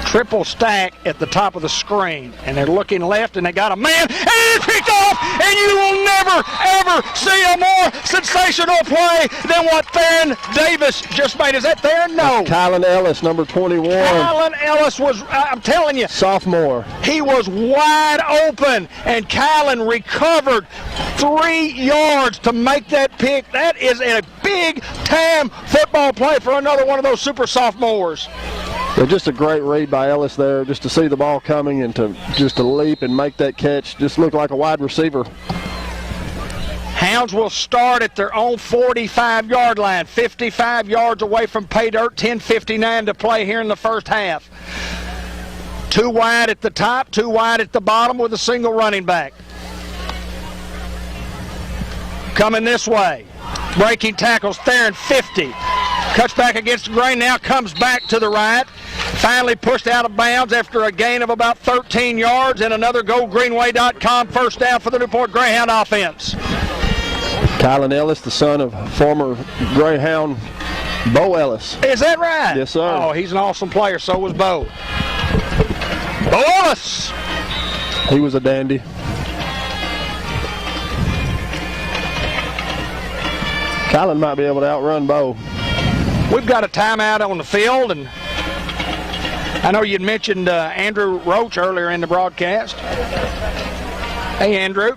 Triple stack at the top of the screen, and they're looking left, and they got a man, and it's picked off, and you will never, ever see a more sensational play than what Theron Davis just made. Is that Theron? No.
Kylan Ellis, number 21.
Kylan Ellis was, I'm telling you,
sophomore.
He was wide open, and Kylan recovered 3 yards to make that pick. That is a big-time football play for another one of those super sophomores.
Yeah, just a great read by Ellis there, just to see the ball coming and to leap and make that catch. Just looked like a wide receiver.
Hounds will start at their own 45-yard line, 55 yards away from pay dirt, 10:59 to play here in the first half. 2 wide at the top, 2 wide at the bottom with a single running back. Coming this way. Breaking tackles, Theron 50. Cuts back against the grain, now comes back to the right. Finally pushed out of bounds after a gain of about 13 yards, and another GoGreenway.com first down for the Newport Greyhound offense.
Kylan Ellis, the son of former Greyhound Bo Ellis.
Is that right?
Yes, sir.
Oh, he's an awesome player. So was Bo. Bo Ellis.
He was a dandy. Kylan might be able to outrun Bo.
We've got a timeout on the field, and I know you'd mentioned Andrew Roach earlier in the broadcast. Hey, Andrew.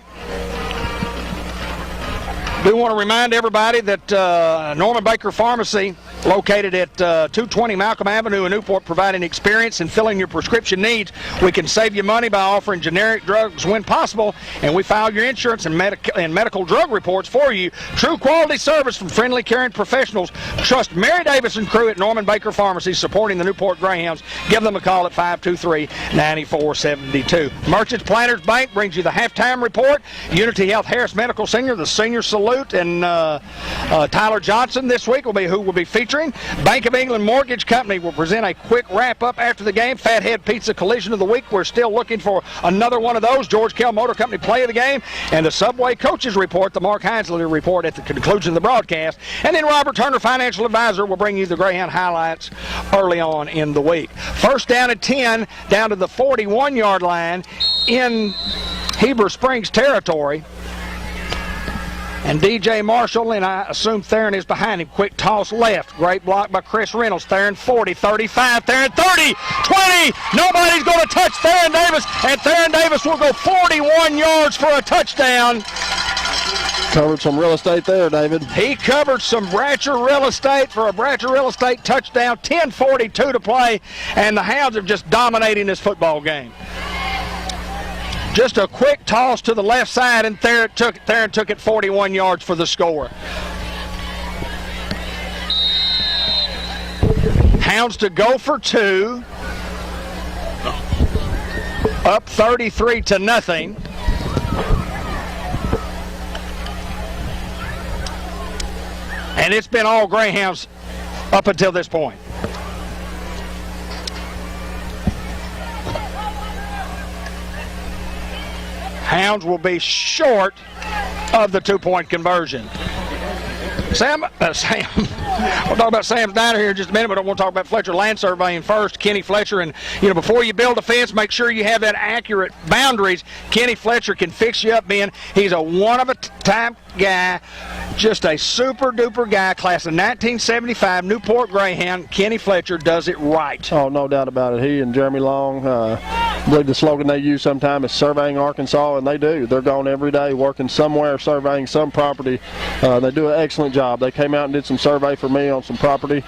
We want to remind everybody that Norman Baker Pharmacy, located at 220 Malcolm Avenue in Newport, providing experience in filling your prescription needs. We can save you money by offering generic drugs when possible, and we file your insurance and medical drug reports for you. True quality service from friendly, caring professionals. Trust Mary Davis and crew at Norman Baker Pharmacy, supporting the Newport Greyhounds. Give them a call at 523-9472. Merchants Planters Bank brings you the halftime report. Unity Health Harris Medical Senior, the Senior Salute, and Tyler Johnson this week will be who will be featured. Bank of England Mortgage Company will present a quick wrap-up after the game. Fathead Pizza Collision of the Week. We're still looking for another one of those. George Kell Motor Company Play of the Game. And the Subway Coaches Report, the Mark Hinesley Report at the conclusion of the broadcast. And then Robert Turner, Financial Advisor, will bring you the Greyhound highlights early on in the week. First down at 10, down to the 41-yard line in Heber Springs territory. And DJ Marshall, and I assume Theron is behind him. Quick toss left. Great block by Chris Reynolds. Theron 40, 35, Theron 30, 20. Nobody's going to touch Theron Davis, and Theron Davis will go 41 yards for a touchdown.
Covered some real estate there, David.
He covered some Bratcher real estate for a Bratcher real estate touchdown. 10:42 to play, and the Hounds are just dominating this football game. Just a quick toss to the left side, and Theron took it 41 yards for the score. Hounds to go for 2. Up 33-0. And it's been all Greyhounds up until this point. Hounds will be short of the 2-point conversion. Sam, we'll talk about Sam Snyder here in just a minute, but I want to talk about Fletcher land surveying first. Kenny Fletcher, and before you build a fence, make sure you have that accurate boundaries. Kenny Fletcher can fix you up, Ben. He's a one-of-a-type guy, just a super-duper guy, class of 1975, Newport Greyhound. Kenny Fletcher does it right.
Oh, no doubt about it. He and Jeremy Long, I believe the slogan they use sometimes is surveying Arkansas, and they do. They're gone every day working somewhere, surveying some property. They do an excellent job. They came out and did some survey for me on some property,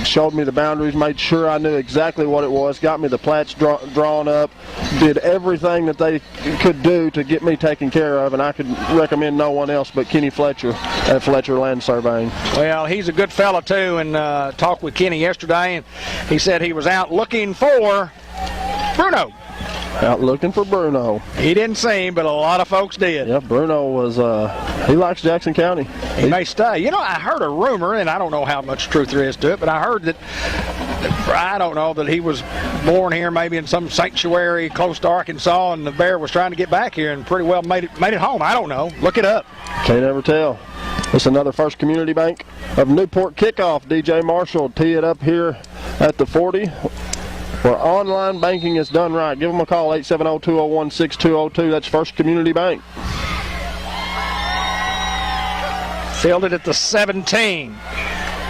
showed me the boundaries, made sure I knew exactly what it was, got me the plats drawn up, did everything that they could do to get me taken care of, and I could recommend no one else but Kenny Fletcher at Fletcher Land Surveying.
Well, he's a good fella too, and talked with Kenny yesterday, and he said he was out looking for Bruno.
Out looking for Bruno.
He didn't see him, but a lot of folks did.
Yeah, Bruno was, he likes Jackson County.
He may stay. I heard a rumor, and I don't know how much truth there is to it, but I heard that, that he was born here maybe in some sanctuary close to Arkansas, and the Bear was trying to get back here and pretty well made it home. I don't know. Look it up.
Can't ever tell. It's another First Community Bank of Newport kickoff. DJ Marshall tee it up here at the 40. Where online banking is done right. Give them a call, 870-201-6202. That's First Community Bank.
Fielded at the 17.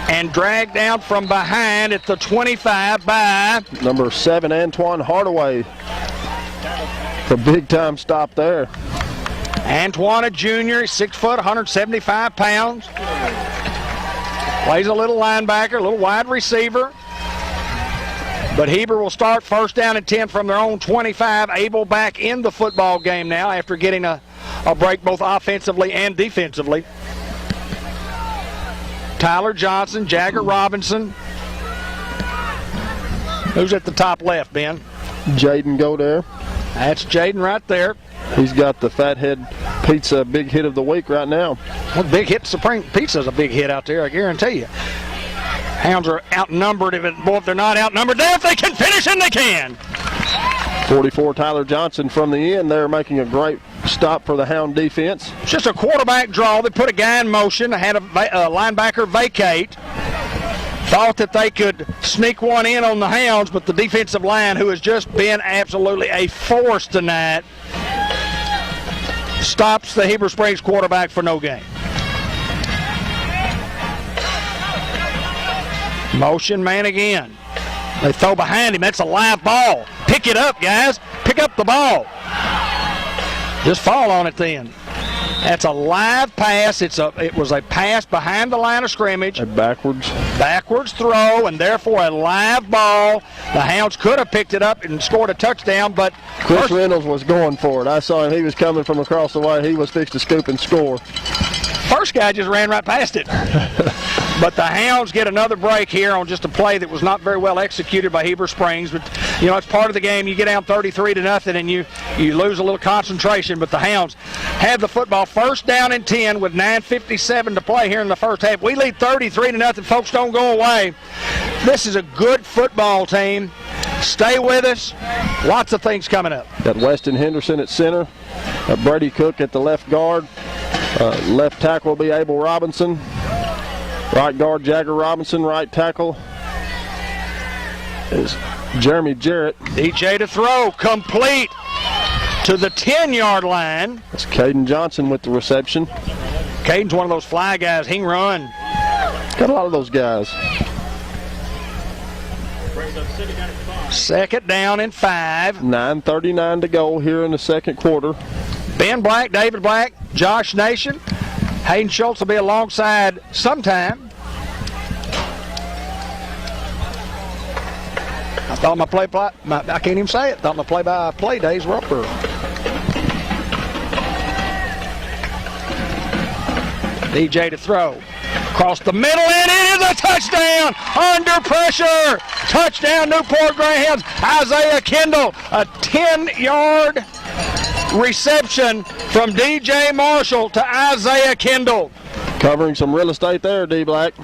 And dragged down from behind at the 25 by
number 7, Antoine Hardaway. The big-time stop there.
Antoine, a junior, 6 foot, 175 pounds. Plays a little linebacker, a little wide receiver. But Heber will start first down and 10 from their own 25. Abel back in the football game now after getting a break both offensively and defensively. Tyler Johnson, Jagger Robinson. Who's at the top left, Ben?
Jaden Godare.
That's Jaden right there.
He's got the Fathead Pizza big hit of the week right now.
Well, big hit, Supreme Pizza's a big hit out there, I guarantee you. Hounds are outnumbered. If they're not outnumbered, if they can finish, and they can.
44, Tyler Johnson from the end there, making a great stop for the Hound defense.
It's just a quarterback draw. They put a guy in motion. They had a linebacker vacate. Thought that they could sneak one in on the Hounds, but the defensive line, who has just been absolutely a force tonight, stops the Heber Springs quarterback for no gain. Motion man again. They throw behind him. That's a live ball. Pick it up, guys. Pick up the ball. Just fall on it then. That's a live pass. It was a pass behind the line of scrimmage.
A backwards
throw, and therefore a live ball. The Hounds could have picked it up and scored a touchdown, but
Chris Reynolds was going for it. I saw him. He was coming from across the way. He was fixed to scoop and score.
First guy just ran right past it. But the Hounds get another break here on just a play that was not very well executed by Heber Springs. But, it's part of the game. You get down 33-0 and you lose a little concentration. But the Hounds have the football first down and 10 with 9:57 to play here in the first half. We lead 33-0. Folks, don't go away. This is a good football team. Stay with us. Lots of things coming up.
Got Weston Henderson at center. Brady Cook at the left guard. Left tackle will be Abel Robinson. Right guard, Jagger Robinson. Right tackle is Jeremy Jarrett.
DJ to throw, complete to the 10-yard line.
That's Caden Johnson with the reception.
Caden's one of those fly guys. He can run.
Got a lot of those guys.
Brings up second down at 5.
Second down and 5.
9:39 to go here in the second quarter.
Ben Black, David Black, Josh Nation. Hayden Schultz will be alongside sometime. I thought my I can't even say it. Thought my play-by-play days were over. DJ to throw. Across the middle, and it is a touchdown! Under pressure! Touchdown, Newport Greyhounds. Isaiah Kendall, a 10-yard reception from DJ Marshall to Isaiah Kendall.
Covering some real estate there, D. Black.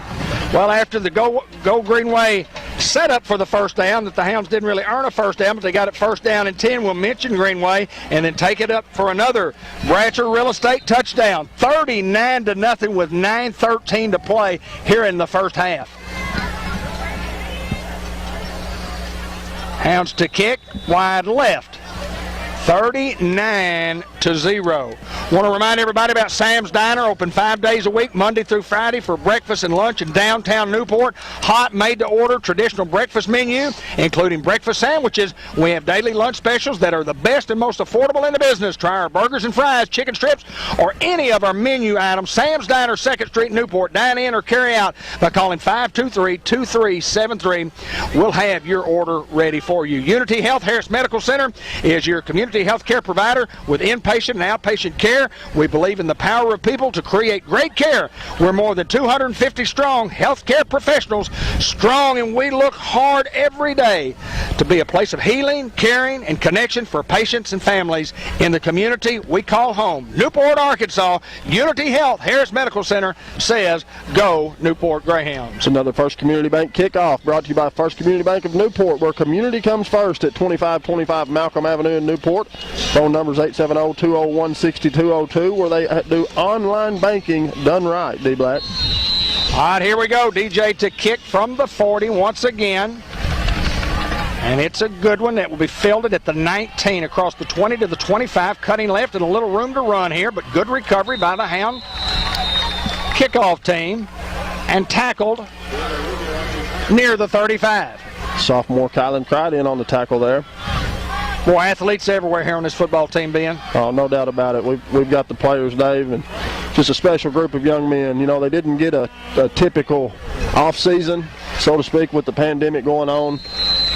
Well, after the Go Greenway setup for the first down, that the Hounds didn't really earn a first down, but they got it first down and 10. We'll mention Greenway and then take it up for another Bratcher Real Estate touchdown. 39-0 with 9:13 to play here in the first half. Hounds to kick, wide left. 39-0. Want to remind everybody about Sam's Diner, open 5 days a week, Monday through Friday for breakfast and lunch in downtown Newport. Hot, made-to-order, traditional breakfast menu, including breakfast sandwiches. We have daily lunch specials that are the best and most affordable in the business. Try our burgers and fries, chicken strips, or any of our menu items. Sam's Diner, 2nd Street, Newport. Dine in or carry out by calling 523-2373. We'll have your order ready for you. Unity Health Harris Medical Center is your community health care provider with inpatient and outpatient care. We believe in the power of people to create great care. We're more than 250 strong healthcare professionals, strong, and we look hard every day to be a place of healing, caring, and connection for patients and families in the community we call home. Newport, Arkansas, Unity Health Harris Medical Center says, go Newport Greyhounds.
It's another First Community Bank kickoff brought to you by First Community Bank of Newport, where community comes first at 2525 Malcolm Avenue in Newport. Phone number is 870-201-6202, where they do online banking done right, D. Black.
All right, here we go. DJ to kick from the 40 once again. And it's a good one that will be fielded at the 19, across the 20 to the 25, cutting left and a little room to run here, but good recovery by the Hound kickoff team and tackled near the 35.
Sophomore Kylan Crichton on the tackle there.
Boy, athletes everywhere here on this football team, Ben.
Oh, no doubt about it. We've got the players, Dave, and just a special group of young men. You know, they didn't get a typical off-season, so to speak, with the pandemic going on.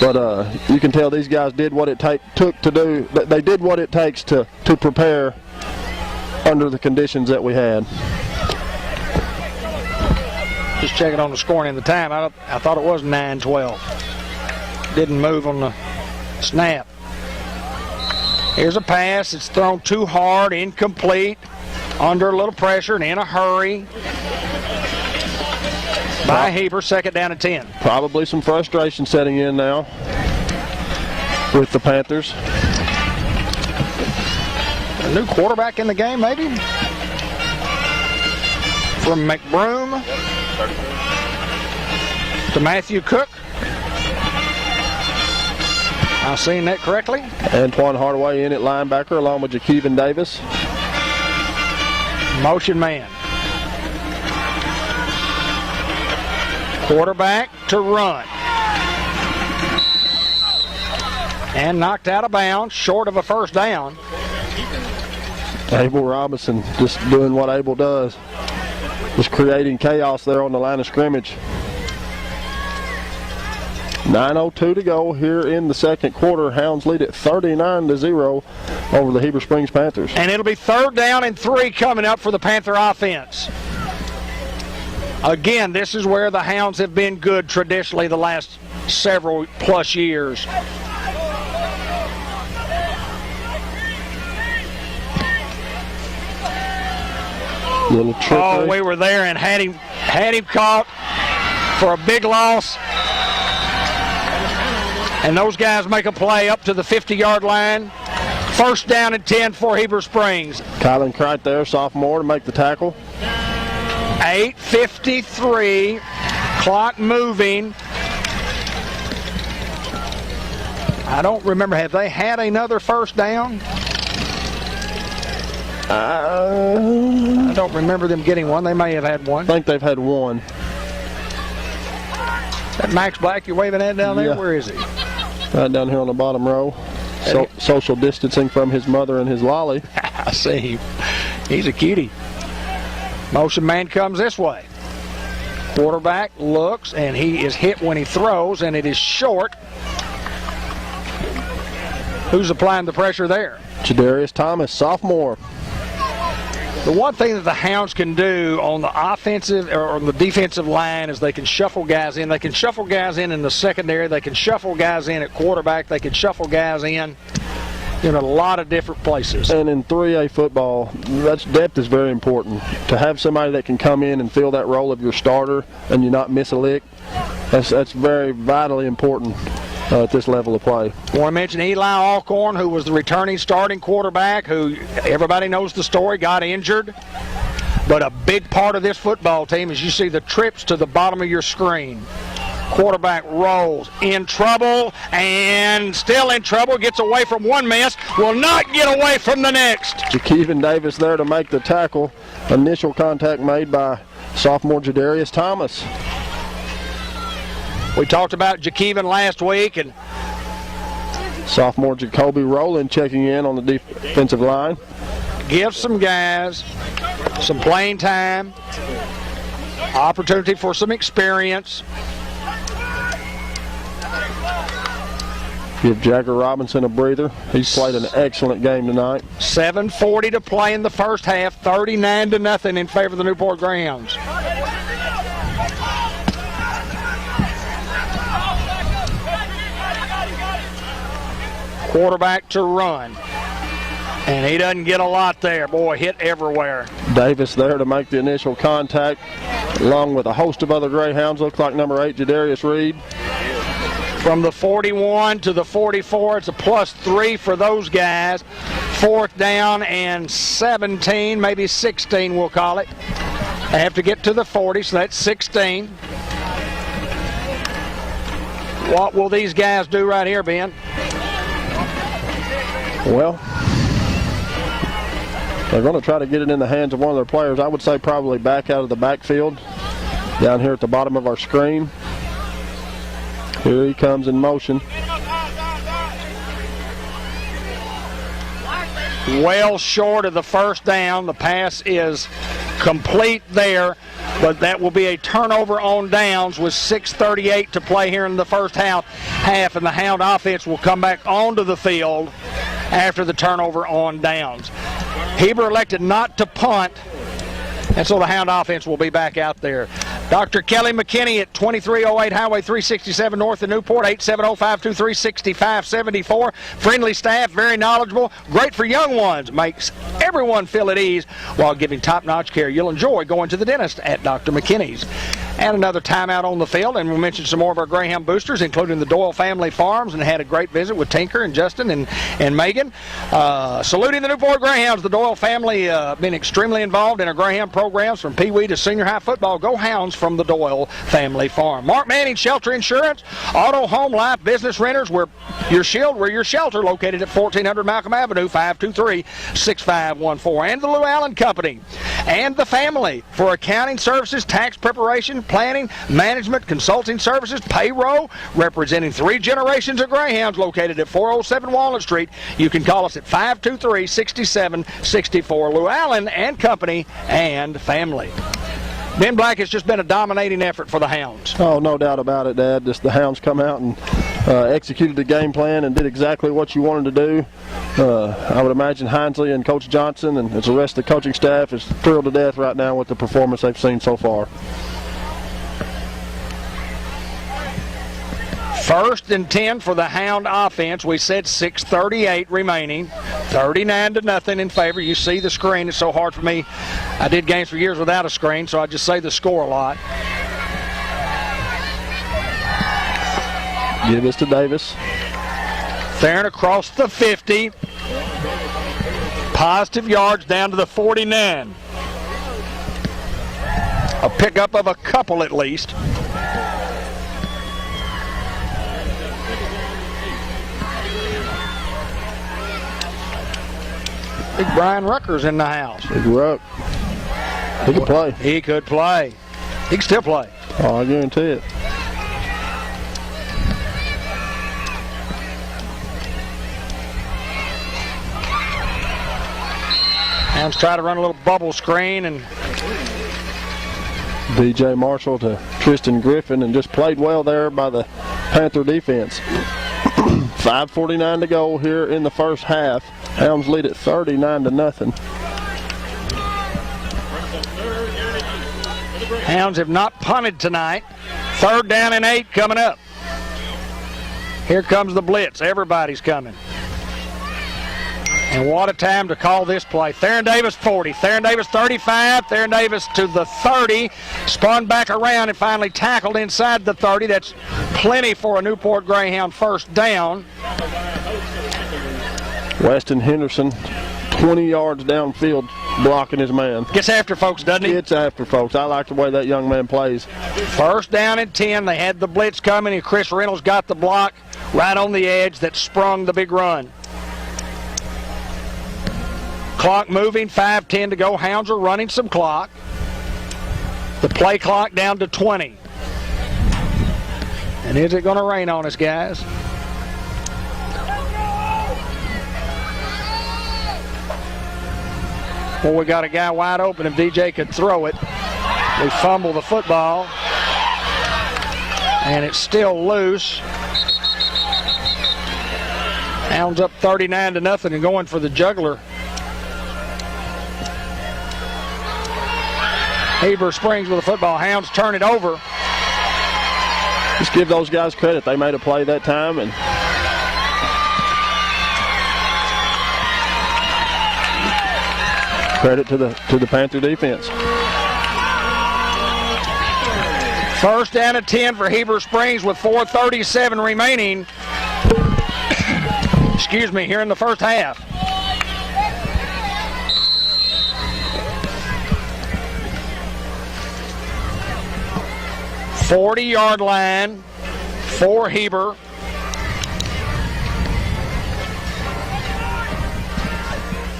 But you can tell these guys did what it took to do. They did what it takes to prepare under the conditions that we had.
Just checking on the scoring in the time. I thought it was 9-12. Didn't move on the snap. Here's a pass. It's thrown too hard, incomplete, under a little pressure and in a hurry by Heber. 2nd down and 10.
Probably some frustration setting in now with the Panthers.
A new quarterback in the game, maybe? From McBroom to Matthew Cook. I've seen that correctly.
Antoine Hardaway in at linebacker along with Jakeevan Davis.
Motion man. Quarterback to run. And knocked out of bounds, short of a first down.
Abel Robinson just doing what Abel does. Just creating chaos there on the line of scrimmage. 9:02 to go here in the second quarter. Hounds lead at 39-0 over the Heber Springs Panthers.
And it'll be 3rd down and 3 coming up for the Panther offense. Again, this is where the Hounds have been good traditionally the last several plus years.
Little trickery.
Oh, we were there and had him caught for a big loss. And those guys make a play up to the 50-yard line. 1st down and 10 for Heber Springs.
Kylan Crichton there, sophomore, to make the tackle.
8:53, clock moving. I don't remember, have they had another first down? I don't remember them getting one. They may have had one.
I think they've had one.
That Max Black you're waving at down there?
Yeah.
Where is he?
Right down here on the bottom row. Social distancing from his mother and his lolly.
I see. He's a cutie. Motion man comes this way. Quarterback looks, and he is hit when he throws, and it is short. Who's applying the pressure there?
Jadarius Thomas, sophomore.
The one thing that the Hounds can do on the offensive or on the defensive line is they can shuffle guys in. They can shuffle guys in the secondary. They can shuffle guys in at quarterback. They can shuffle guys in a lot of different places.
And in 3A football, depth is very important. To have somebody that can come in and fill that role of your starter and you not miss a lick, that's very vitally important at this level of play.
I want to mention Eli Alcorn, who was the returning starting quarterback, who everybody knows the story, got injured. But a big part of this football team is you see the trips to the bottom of your screen. Quarterback rolls, in trouble, and still in trouble, gets away from one miss, will not get away from the next.
Jakeevan Davis there to make the tackle. Initial contact made by sophomore Jadarius Thomas.
We talked about Jakeevan last week, and
sophomore Jacoby Rowland checking in on the defensive line.
Give some guys some playing time, opportunity for some experience.
Give Jagger Robinson a breather. He's played an excellent game tonight.
7:40 to play in the first half, 39-0 in favor of the Newport Greyhounds. Quarterback to run. And he doesn't get a lot there. Boy, hit everywhere.
Davis there to make the initial contact, along with a host of other Greyhounds. Looks like number 8, Jadarius Reed.
From the 41 to the 44, it's a +3 for those guys. 4th down and 17, maybe 16 we'll call it. They have to get to the 40, so that's 16. What will these guys do right here, Ben?
Well, they're going to try to get it in the hands of one of their players. I would say probably back out of the backfield, down here at the bottom of our screen. Here he comes in motion.
Well short of the first down. The pass is complete there, but that will be a turnover on downs with 6:38 to play here in the first half, and the Hound offense will come back onto the field after the turnover on downs. Heber elected not to punt, and so the Hound offense will be back out there. Dr. Kelly McKinney at 2308 Highway 367 north of Newport, 870-523-6574. Friendly staff, very knowledgeable, great for young ones, makes everyone feel at ease while giving top-notch care. You'll enjoy going to the dentist at Dr. McKinney's. And another timeout on the field, and we'll mention some more of our Greyhound boosters, including the Doyle family farms, and had a great visit with Tinker and Justin and Megan. Saluting the Newport Greyhounds, the Doyle family been extremely involved in our Greyhound programs from Pee Wee to senior high football. Go Hounds from the Doyle family farm. Mark Manning Shelter Insurance, auto, home, life, business renters, we're your shelter, located at 1400 Malcolm Avenue, 523-6514. And the Lou Allen Company and the family for accounting services, tax preparation, planning, management, consulting services, payroll, representing 3 generations of Greyhounds, located at 407 Walnut Street. You can call us at 523-6764. Lou Allen and Company and family. Ben Black, has just been a dominating effort for the Hounds.
Oh, no doubt about it, Dad. Just the Hounds come out and executed the game plan and did exactly what you wanted to do. I would imagine Hinesley and Coach Johnson and the rest of the coaching staff is thrilled to death right now with the performance they've seen so far.
1st and 10 for the Hound offense. We said 6:38 remaining. 39-0 in favor. You see the screen. It's so hard for me. I did games for years without a screen, so I just say the score a lot.
Give this to Davis.
Theron across the 50. Positive yards down to the 49. A pickup of a couple at least. Big Brian Rucker's in the house.
Big Ruck. He could play.
He could play. He can still play.
Oh, I guarantee it.
Hounds try to run a little bubble screen, and
DJ Marshall to Tristan Griffin, and just played well there by the Panther defense. 5:49 to go here in the first half. Hounds lead at 39-0.
Hounds have not punted tonight. 3rd down and 8 coming up. Here comes the blitz. Everybody's coming. And what a time to call this play. Theron Davis 40, Theron Davis 35, Theron Davis to the 30, spun back around and finally tackled inside the 30. That's plenty for a Newport Greyhound first down.
Weston Henderson, 20 yards downfield, blocking his man.
Gets after folks, doesn't he?
Gets after folks. I like the way that young man plays.
1st down and 10. They had the blitz coming, and Chris Reynolds got the block right on the edge that sprung the big run. Clock moving, 5:10 to go. Hounds are running some clock. The play clock down to 20. And is it going to rain on us, guys? Well, we got a guy wide open. If DJ could throw it, we fumble the football. And it's still loose. Hounds up 39-0 and going for the juggler. Heber Springs with the football. Hounds turn it over.
Just give those guys credit. They made a play that time, and credit to the Panther defense.
1st down and 10 for Heber Springs with 4:37 remaining. Excuse me, here in the first half. $40-yard line for Heber.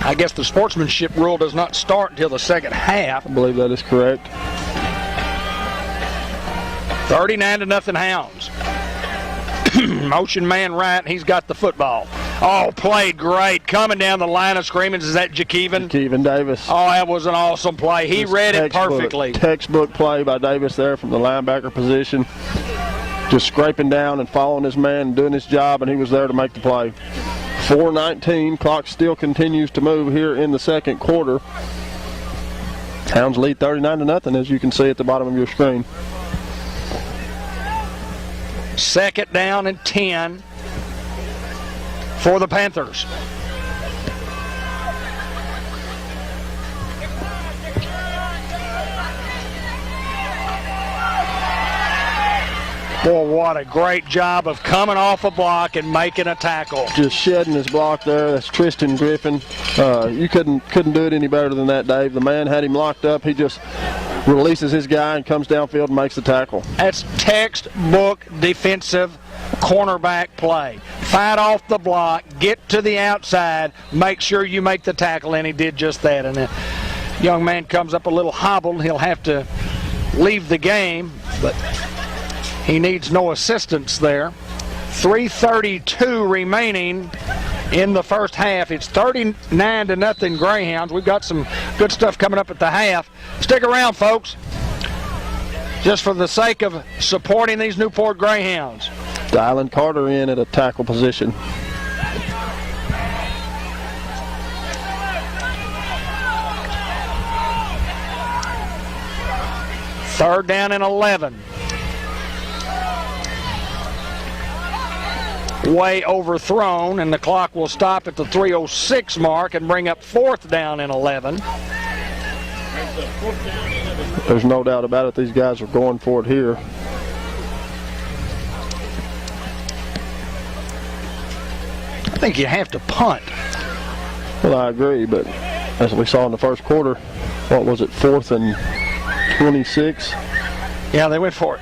I guess the sportsmanship rule does not start until the second half.
I believe that is correct.
39-0 Hounds. Motion man right, he's got the football. Oh, played great. Coming down the line of scrimmage, is that Jakeevan?
Jakeevan Davis.
Oh, that was an awesome play. He read it perfectly.
Textbook play by Davis there from the linebacker position. Just scraping down and following his man and doing his job, and he was there to make the play. 4:19, clock still continues to move here in the second quarter. Hounds lead 39-0, as you can see at the bottom of your screen.
2nd down and 10 for the Panthers. Boy, what a great job of coming off a block and making a tackle.
Just shedding his block there. That's Tristan Griffin. You couldn't do it any better than that, Dave. The man had him locked up. He just releases his guy and comes downfield and makes the tackle.
That's textbook defensive cornerback play. Fight off the block, get to the outside, make sure you make the tackle, and he did just that. And the young man comes up a little hobbled. He'll have to leave the game, but he needs no assistance there. 3:32 remaining in the first half. It's 39-0 Greyhounds. We've got some good stuff coming up at the half. Stick around, folks, just for the sake of supporting these Newport Greyhounds.
Dylan Carter in at a tackle position.
Third down and 11. Way overthrown, and the clock will stop at the 3:06 mark and bring up 4th down and 11.
There's no doubt about it. These guys are going for it here.
I think you have to punt.
Well, I agree, but as we saw in the first quarter, what was it, 4th and 26?
Yeah, they went for it.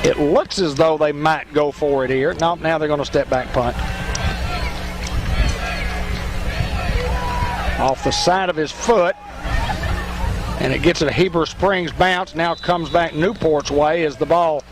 It looks as though they might go for it here. No, now they're going to step back punt. off the side of his foot. And it gets a Heber Springs bounce. Now it comes back Newport's way as the ball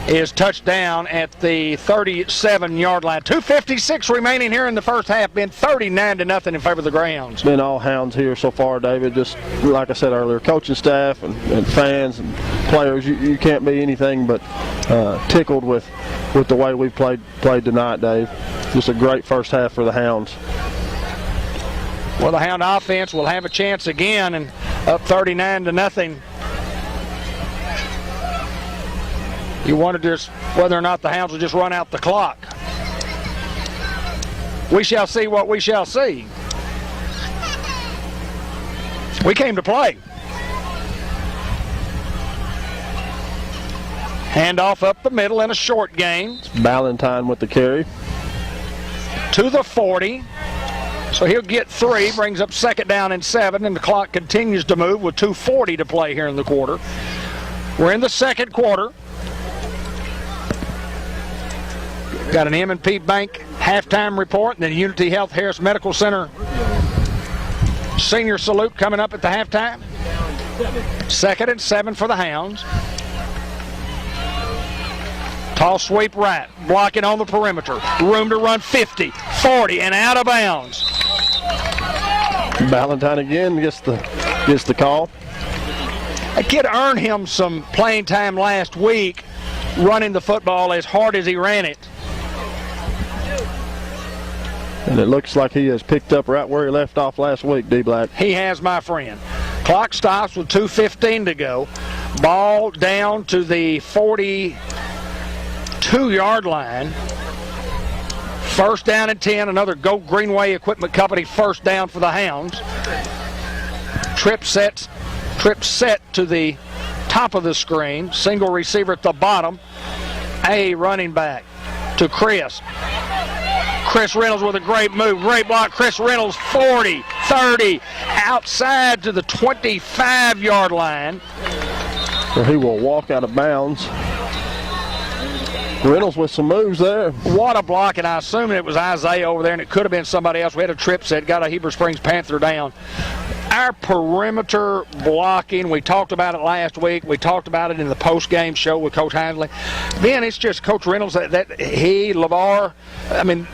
is touched down at the 37-yard line. 2:56 remaining here in the first half. Been 39-0 in favor of the Greyhounds.
Been all Hounds here so far, David. Just like I said earlier, coaching staff and fans and players, you can't be anything but tickled with the way we played tonight, Dave. Just a great first half for the Hounds.
Well, the Hound offense will have a chance again, and up 39-0. You wonder just whether or not the Hounds will just run out the clock. We shall see what we shall see. We came to play. Handoff up the middle in a short gain.
Ballantyne with the carry.
To the 40. So he'll get 3, brings up 2nd down and 7, and the clock continues to move with 2:40 to play here in the quarter. We're in the second quarter. Got an M&P Bank halftime report, and then Unity Health Harris Medical Center senior salute coming up at the halftime. 2nd and 7 for the Hounds. Tall sweep right, blocking on the perimeter. Room to run 50, 40, and out of bounds.
Ballantyne again gets the call.
A kid earned him some playing time last week running the football as hard as he ran it.
And it looks like he has picked up right where he left off last week, D-Black.
He has, my friend. Clock stops with 2:15 to go. Ball down to the 42-yard line. 1st down and 10, another Go Greenway Equipment Company 1st down for the Hounds. Trip set to the top of the screen. Single receiver at the bottom. A running back to Chris. Chris Reynolds with a great move, great block. Chris Reynolds 40, 30, outside to the 25-yard line.
Where he will walk out of bounds. Reynolds with some moves there.
What a block, and I assume it was Isaiah over there, and it could have been somebody else. We had a trip set, got a Heber Springs Panther down. Our perimeter blocking, we talked about it last week. We talked about it in the post-game show with Coach Handley. Then it's just Coach Reynolds, LeVar. I mean,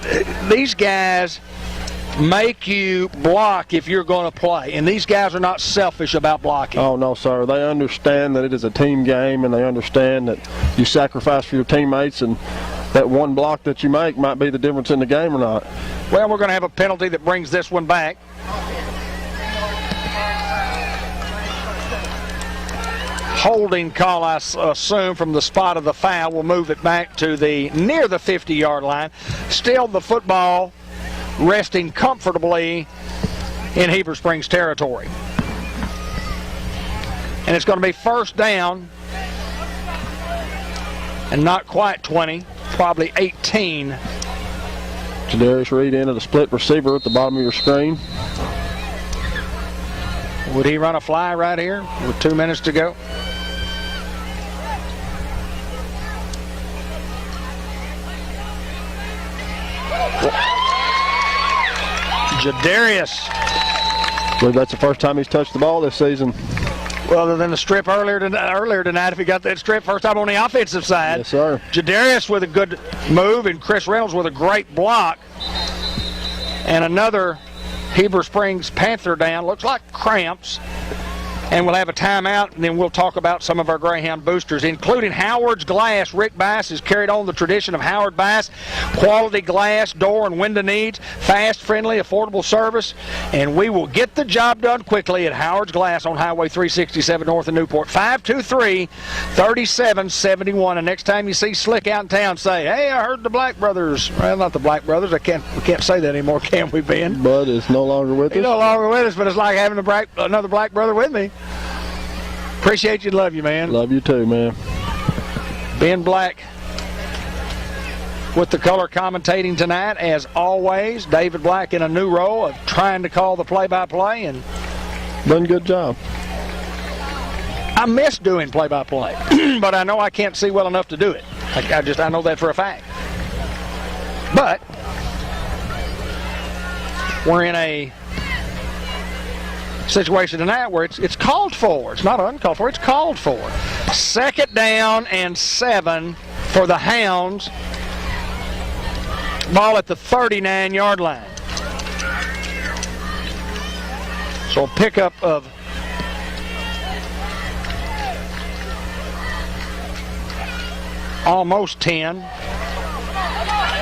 these guys make you block if you're going to play. And these guys are not selfish about blocking.
Oh, no, sir. They understand that it is a team game, and they understand that you sacrifice for your teammates, and that one block that you make might be the difference in the game or not.
Well, we're going to have a penalty that brings this one back. Holding call, I assume, from the spot of the foul. We'll move it back to near the 50-yard line. Still the football resting comfortably in Heber Springs territory. And it's going to be 1st down, and not quite 20, probably 18.
Jadarius Reed into the split receiver at the bottom of your screen.
Would he run a fly right here with 2 minutes to go? Jadarius.
I believe that's the first time he's touched the ball this season.
Well, other than the strip earlier tonight, if he got that strip first time on the offensive side.
Yes, sir.
Jadarius with a good move, and Chris Reynolds with a great block. And another Heber Springs Panther down. Looks like cramps. And we'll have a timeout, and then we'll talk about some of our Greyhound boosters, including Howard's Glass. Rick Bass has carried on the tradition of Howard Bass. Quality glass, door, and window needs. Fast, friendly, affordable service. And we will get the job done quickly at Howard's Glass on Highway 367 north of Newport. 523-3771. And next time you see Slick out in town, say, hey, I heard the Black Brothers. Well, not the Black Brothers. We can't say that anymore, can we, Ben?
Bud is no longer with us.
He's no longer with us, but it's like having another Black brother with me. Appreciate you, love you, man.
Love you too, man.
Ben Black with the color commentating tonight, as always. David Black in a new role of trying to call the play-by-play, and
done a good job.
I miss doing play-by-play, but I know I can't see well enough to do it. I know that for a fact. But we're in a situation tonight where it's called for. It's not uncalled for, it's called for. 2nd down and 7 for the Hounds. Ball at the 39-yard line. So a pickup of almost 10.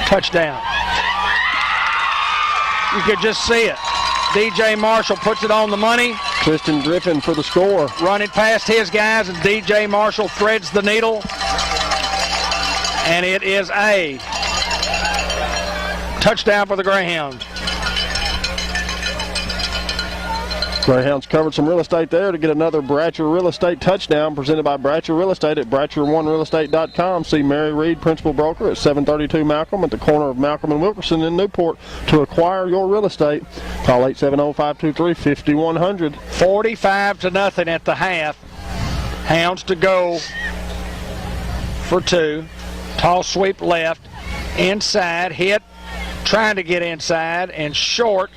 Touchdown. You could just see it. DJ Marshall puts it on the money.
Tristan Griffin for the score.
Running past his guys, and DJ Marshall threads the needle. And it is a touchdown for the Greyhounds.
Greyhounds covered some real estate there to get another Bratcher Real Estate touchdown presented by Bratcher Real Estate at BratcherOneRealEstate.com. See Mary Reed, Principal Broker at 732 Malcolm at the corner of Malcolm and Wilkerson in Newport to acquire your real estate. Call 870-523-5100.
45-0 at the half. Hounds to go for 2. Tall sweep left. Inside, hit, trying to get inside, and short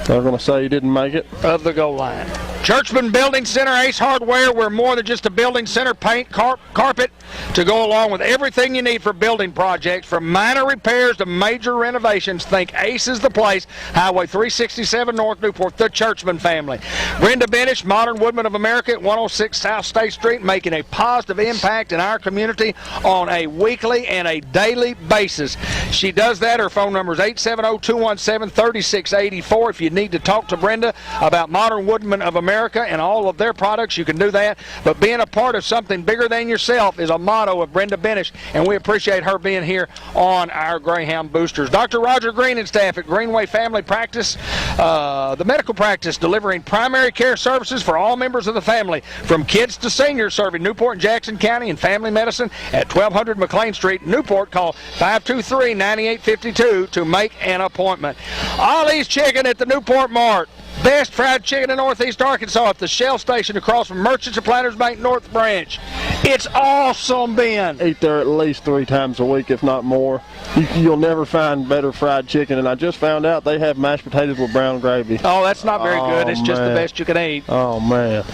They're going to say he didn't make it.
Of the goal line. Churchman Building Center, Ace Hardware. We're more than just a building center. Paint, carpet to go along with everything you need for building projects. From minor repairs to major renovations, think Ace is the place. Highway 367 North Newport, the Churchman family. Brenda Benish, Modern Woodman of America at 106 South State Street, making a positive impact in our community on a weekly and a daily basis. She does that. Her phone number is 870-217-3684. If you need to talk to Brenda about Modern Woodman of America and all of their products, you can do that. But being a part of something bigger than yourself is a motto of Brenda Benish, and we appreciate her being here on our Greyhound Boosters. Dr. Roger Green and staff at Greenway Family Practice, the medical practice delivering primary care services for all members of the family, from kids to seniors, serving Newport and Jackson County and family medicine at 1200 McLean Street, Newport. Call 523-9852 to make an appointment. Ollie's Chicken at the Newport Mart. Best fried chicken in Northeast Arkansas at the Shell Station across from Merchants and Planters Bank North Branch. It's awesome, Ben.
Eat there at least 3 times a week, if not more. You'll never find better fried chicken, and I just found out they have mashed potatoes with brown gravy.
Oh, that's not very good. It's just the best you can eat.
Oh, man.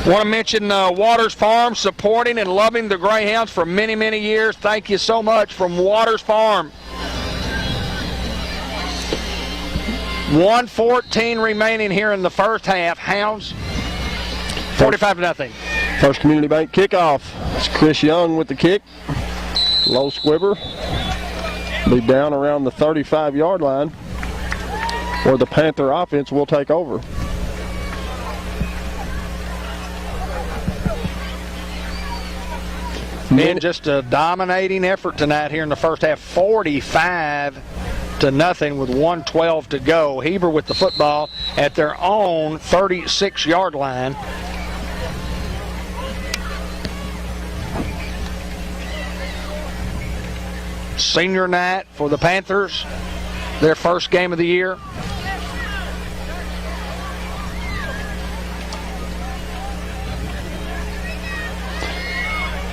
Want to mention Waters Farm, supporting and loving the Greyhounds for many, many years. Thank you so much from Waters Farm. 1:14 remaining here in the first half. Hounds 45-0.
First Community Bank kickoff. It's Chris Young with the kick. Low squibber. Be down around the 35-yard line, where the Panther offense will take over.
And just a dominating effort tonight here in the first half. 45-0 with 1:12 to go. Heber with the football at their own 36-yard line. Senior night for the Panthers, their first game of the year.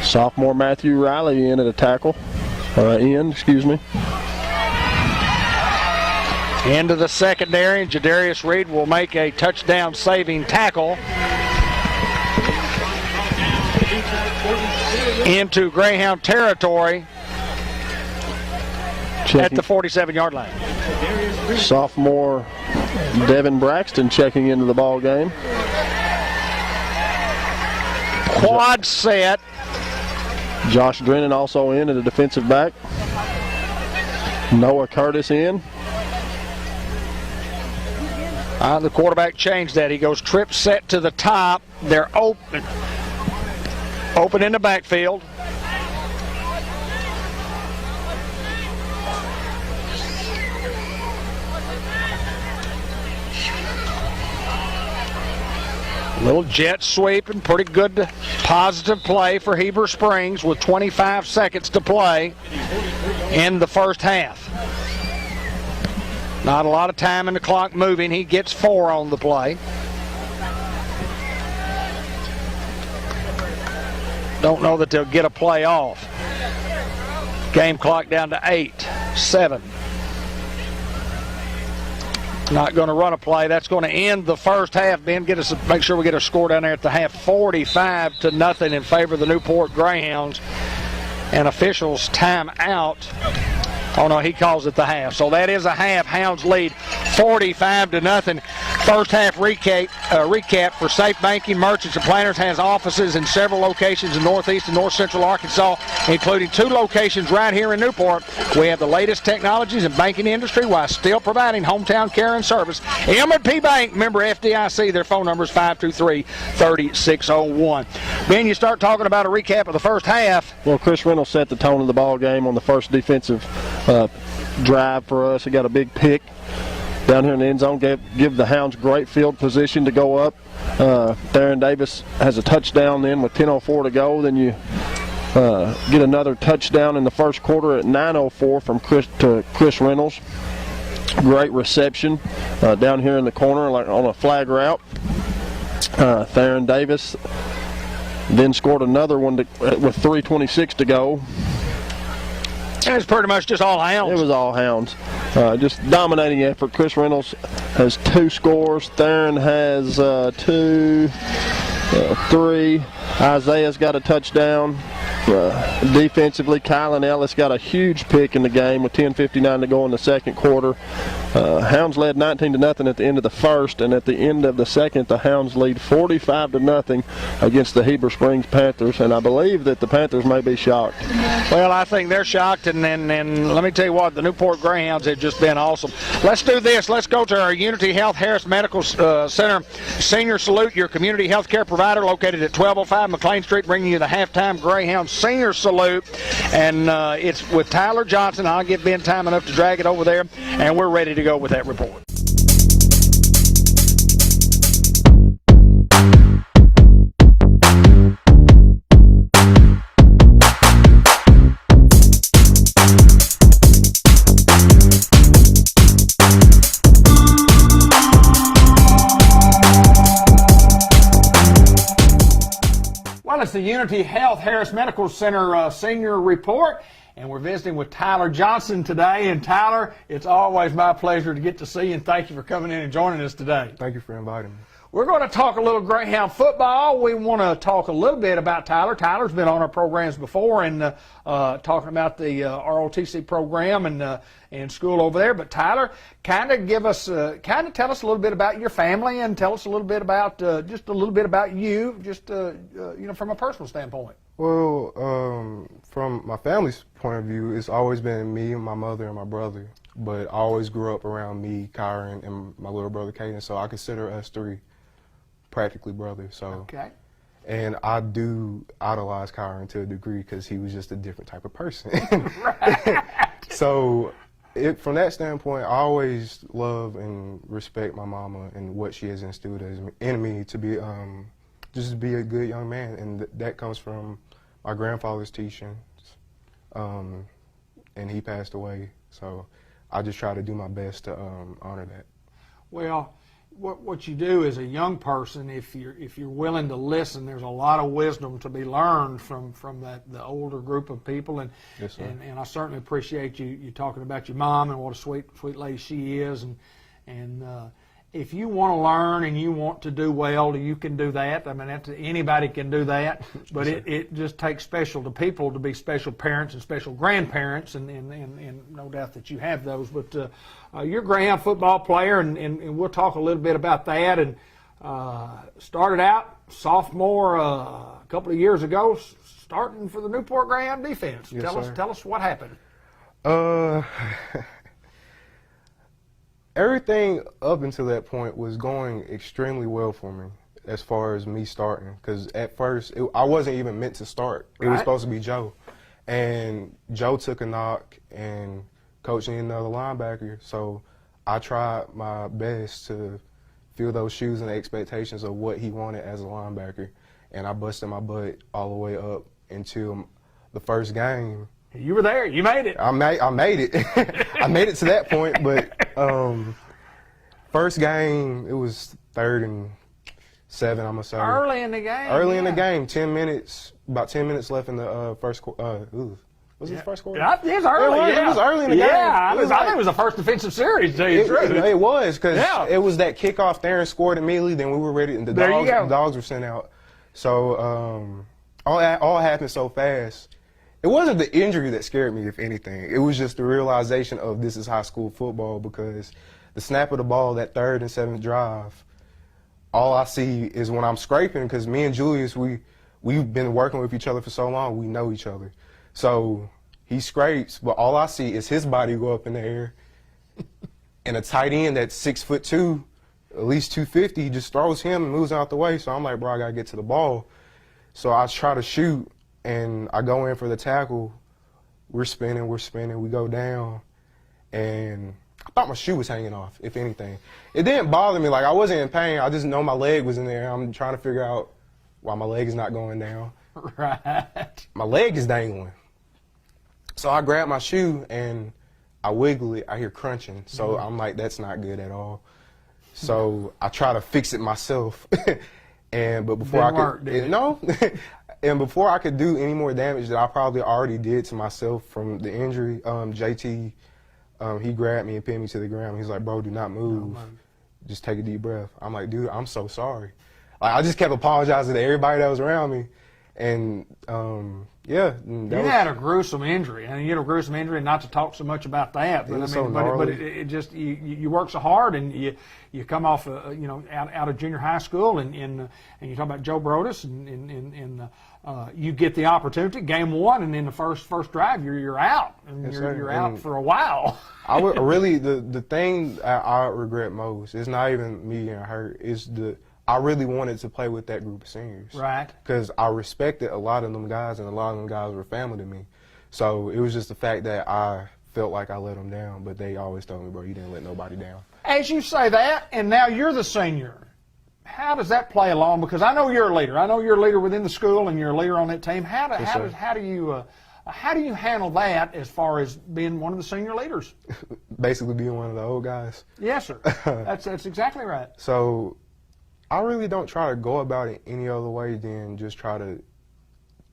Sophomore Matthew Riley in at a tackle. Excuse me.
Into the secondary, and Jadarius Reed will make a touchdown-saving tackle into Greyhound territory at the 47-yard line.
Sophomore Devin Braxton checking into the ball game.
Quad set.
Josh Drennan also in at a defensive back. Noah Curtis in.
The quarterback changed that. He goes trip set to the top. They're open. Open in the backfield. Little jet sweep and pretty good positive play for Heber Springs with 25 seconds to play in the first half. Not a lot of time in the clock moving. He gets 4 on the play. Don't know that they'll get a play off. Game clock down to 8, 7. Not going to run a play. That's going to end the first half. Ben, make sure we get a score down there at the half. 45-0 in favor of the Newport Greyhounds. And officials timeout. Oh, no, he calls it the half. So that is a half. Hounds lead 45-0. First half recap for Safe Banking Merchants and Planners has offices in several locations in northeast and north central Arkansas, including 2 locations right here in Newport. We have the latest technologies in banking industry while still providing hometown care and service. M&P Bank, member FDIC. Their phone number is 523-3601. Ben, you start talking about a recap of the first half.
Well, Chris Reynolds set the tone of the ball game on the first defensive drive for us. He got a big pick down here in the end zone, give the Hounds great field position to go up. Theron Davis has a touchdown then with 10:04 to go. Then you get another touchdown in the first quarter at 9:04 from Chris Reynolds. Great reception down here in the corner, like on a flag route. Theron Davis then scored another one with 3:26 to go.
And it's pretty much just all Hounds.
It was all Hounds. Just dominating effort. Chris Reynolds has 2 scores. Theron has 2, 3. Isaiah's got a touchdown. Defensively, Kylan Ellis got a huge pick in the game with 10:59 to go in the second quarter. Hounds led 19-0 at the end of the first, and at the end of the second, the Hounds lead 45-0 against the Heber Springs Panthers, and I believe that the Panthers may be shocked.
Well, I think they're shocked, and let me tell you what, the Newport Greyhounds have just been awesome. Let's do this. Let's go to our Unity Health Harris Medical Center Senior Salute, your community health care provider located at 1205 McLean Street, bringing you the halftime Greyhound Senior Salute, and it's with Tyler Johnson. I'll give Ben time enough to drag it over there, and we're ready to go with that report. Well, it's the Unity Health Harris Medical Center Senior Report, and we're visiting with Tyler Johnson today. And Tyler, it's always my pleasure to get to see you, and thank you for coming in and joining us today.
Thank you for inviting me.
We're going to talk a little Greyhound football. We want to talk a little bit about Tyler. Tyler's been on our programs before and talking about the ROTC program and school over there. But Tyler, kind of tell us a little bit about your family and tell us a little bit about you, from a personal standpoint.
Well, from my family's point of view, it's always been me and my mother and my brother. But I always grew up around me, Kyron, and my little brother Caden. So I consider us 3 practically brothers. So. Okay. And I do idolize Kyron to a degree because he was just a different type of person. Right. So from that standpoint, I always love and respect my mama and what she has instilled in me to be just to be a good young man. And that comes from my grandfather's teachings. And he passed away. So I just try to do my best to honor that. Well, what you do as a young person, if you're willing to listen, there's a lot of wisdom to be learned from the older group of people, and yes, sir. And I certainly appreciate you talking about your mom and what a sweet lady she is, and if you want to learn and you want to do well, you can do that. I mean, anybody can do that, but it just takes special to people to be special parents and special grandparents, and no doubt that you have those. But you're a Greyhound football player, and we'll talk a little bit about that. And started out sophomore a couple of years ago, starting for the Newport Greyhound defense.
Yes,
tell us what happened.
Everything up until that point was going extremely well for me as far as me starting, because at first I wasn't even meant to start. It was supposed to be Joe, and Joe took a knock and coached me another linebacker, so I tried my best to fill those shoes and the expectations of what he wanted as a linebacker, and I busted my butt all the way up until the first game.
You were there. You made it.
I made it. I made it to that point, but first game, it was 3rd and 7, I'm going to say.
Early in the game.
Early in the game, 10 minutes, about 10 minutes left in the first quarter.
Was his first quarter?
It was early.
It was early in the game.
Yeah, I think it was the first defensive series. To tell you the truth.
It was because
Yeah.
it was that kickoff there and scored immediately. Then we were ready, and the dogs were sent out. So all happened so fast. It wasn't the injury that scared me, if anything. It was just the realization of this is high school football, because the snap of the ball, that 3rd and 7th drive, all I see is when I'm scraping, because me and Julius, we've been working with each other for so long, we know each other. So he scrapes, but all I see is his body go up in the air, and a tight end that's 6'2", at least 250, he just throws him and moves out the way. So I'm like, bro, I gotta get to the ball. So I try to shoot, and I go in for the tackle. We're spinning, we go down, and I thought my shoe was hanging off, if anything. It didn't bother me. Like, I wasn't in pain. I just know my leg was in there. I'm trying to figure out why my leg is not going down.
Right.
My leg is dangling. So I grab my shoe, and I wiggle it. I hear crunching. So I'm like, that's not good at all. So I try to fix it myself. But before and before I could do any more damage that I probably already did to myself from the injury, JT, he grabbed me and pinned me to the ground. He's like, bro, do not move. Just take a deep breath. I'm like, dude, I'm so sorry. Like, I just kept apologizing to everybody that was around me. And, yeah.
You had a gruesome injury. And you had a gruesome injury, and not to talk so much about that. But, but it just, you work so hard, and you come off, out of junior high school, and you talk about Joe Brodus, and you get the opportunity, game 1, and in the first drive, you're out. And you're out for a while.
I would really, the thing I regret most is not even me getting hurt, is I really wanted to play with that group of seniors.
Right.
Because I respected a lot of them guys, and a lot of them guys were family to me. So it was just the fact that I felt like I let them down, but they always told me, bro, you didn't let nobody down.
As you say that, and now you're the senior, how does that play along? Because I know you're a leader. I know you're a leader within the school, and you're a leader on that team. How do you handle that as far as being one of the senior leaders?
Basically being one of the old guys.
Yes, sir. That's exactly right.
So I really don't try to go about it any other way than just try to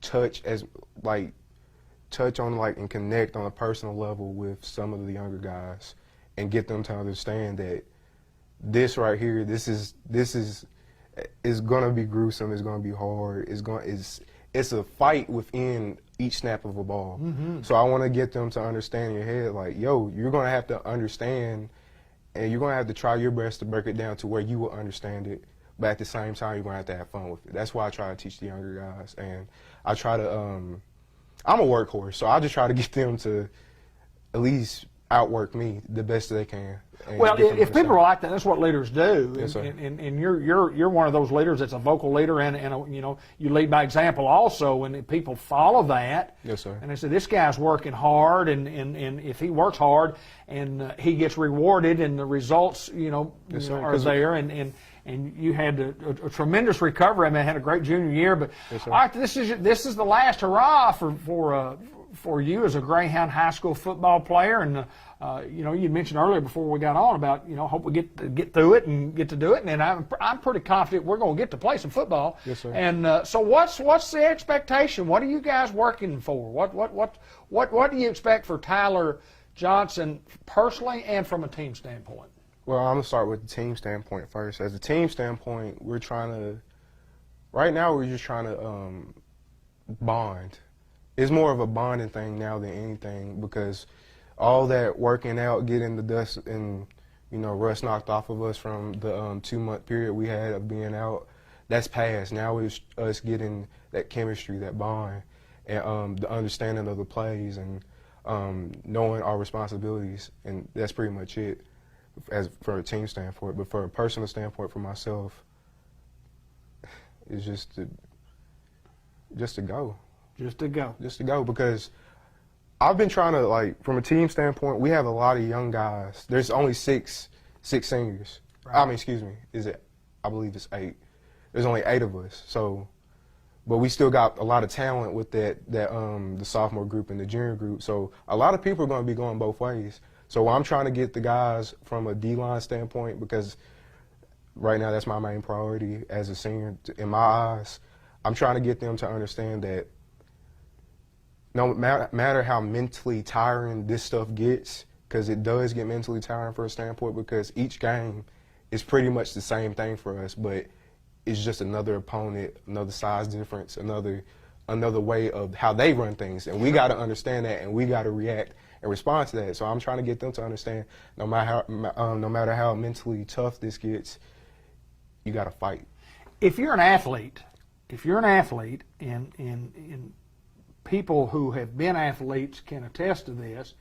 touch on and connect on a personal level with some of the younger guys and get them to understand that this right here, this is gonna be gruesome, it's gonna be hard, it's a fight within each snap of a ball. Mm-hmm. So I want to get them to understand in your head, like, yo, you're gonna have to understand, and you're gonna have to try your best to break it down to where you will understand it. But at the same time, you're going to have fun with it. That's why I try to teach the younger guys. And I try to, I'm a workhorse, so I just try to get them to at least outwork me the best they can.
Well, if people are like that, that's what leaders do.
Yes, sir.
And you're one of those leaders that's a vocal leader, and you lead by example also, and people follow that.
Yes, sir.
And they say, this guy's working hard, and if he works hard and he gets rewarded, and the results
Yes, sir.
are there, and you had a tremendous recovery. I mean, I had a great junior year, but
yes, sir.
all right, this is the last hurrah for you as a Greyhound high school football player, and you mentioned earlier before we got on about hope we get through it and get to do it, and I'm pretty confident we're going to get to play some football.
Yes, sir.
And so what's the expectation? What are you guys working for? What do you expect for Tyler Johnson personally and from a team standpoint?
Well, I'm going to start with the team standpoint first. As a team standpoint, right now we're just trying to bond. It's more of a bonding thing now than anything, because all that working out, getting the dust and rust knocked off of us from the 2-month period we had of being out, that's past. Now it's us getting that chemistry, that bond, and the understanding of the plays, and knowing our responsibilities, and that's pretty much it. As for a team standpoint, but for a personal standpoint for myself, it's just to go.
Just to go, because I've been trying to, from a team standpoint, we have a lot of young guys. There's only six seniors. Right. I mean, excuse me, I believe it's 8. There's only 8 of us. So, but we still got a lot of talent with the sophomore group and the junior group. So a lot of people are going to be going both ways. So I'm trying to get the guys from a D-line standpoint, because right now that's my main priority as a senior. In my eyes, I'm trying to get them to understand that
no matter how mentally tiring this stuff gets, because it does get mentally tiring for a standpoint, because each game is pretty much the same thing for us, but it's just another opponent, another size difference, another way of how they run things, and we got to understand that, and we got to react and respond to that. So I'm trying to get them to understand, no matter how mentally tough this gets, you got to fight.
If you're an athlete, and people who have been athletes can attest to this,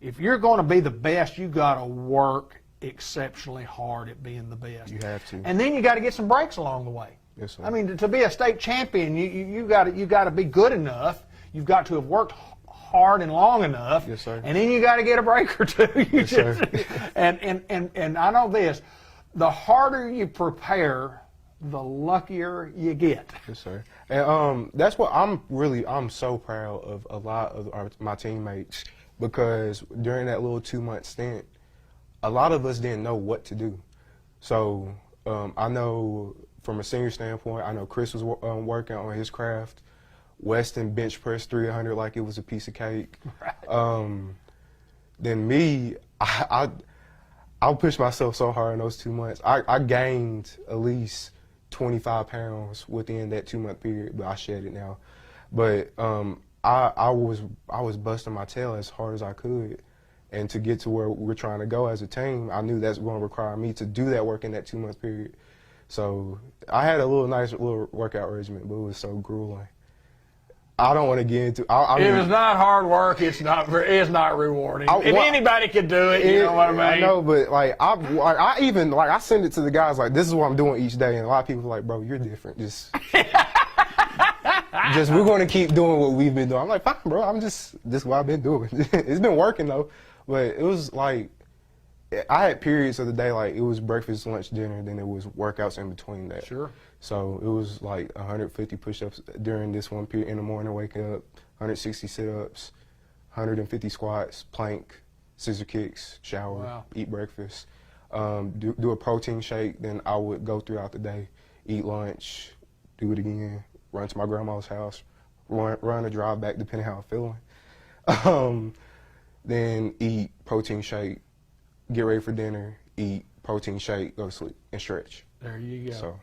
if you're going to be the best, you got to work exceptionally hard at being the best.
You have to.
And then you got to get some breaks along the way.
Yes, sir.
I mean, to be a state champion, you got to be good enough. You've got to have worked hard and long enough.
Yes, sir.
And then you got to get a break or two.
Yes, sir.
And I know this: the harder you prepare, the luckier you get.
Yes, sir. And that's what I'm so proud of a lot of my teammates, because during that little 2-month stint, a lot of us didn't know what to do. So I know from a senior standpoint, I know Chris was working on his craft. Weston bench pressed 300 like it was a piece of cake. Right. Then me, I pushed myself so hard in those 2 months. I gained at least 25 pounds within that 2-month period, but I shed it now. But I was busting my tail as hard as I could. And to get to where we're trying to go as a team, I knew that's going to require me to do that work in that 2-month period. So I had a nice little workout regimen, but it was so grueling. I don't want to get into.
It was not hard work. It's not rewarding. If anybody could do it, you know what I mean.
I know, but I send it to the guys like, this is what I'm doing each day, and a lot of people are like, bro, you're different. Just we're going to keep doing what we've been doing. I'm like, fine, bro. This is what I've been doing. It's been working though, but it was like, I had periods of the day, like it was breakfast, lunch, dinner, then it was workouts in between that.
Sure.
So it was like 150 push-ups during this one period in the morning, waking up, 160 sit-ups, 150 squats, plank, scissor kicks, shower, eat breakfast, do a protein shake. Then I would go throughout the day, eat lunch, do it again, run to my grandma's house, run or drive back depending how I'm feeling. Then eat protein shake, get ready for dinner, eat protein shake, go to sleep, and stretch.
There you go.
So,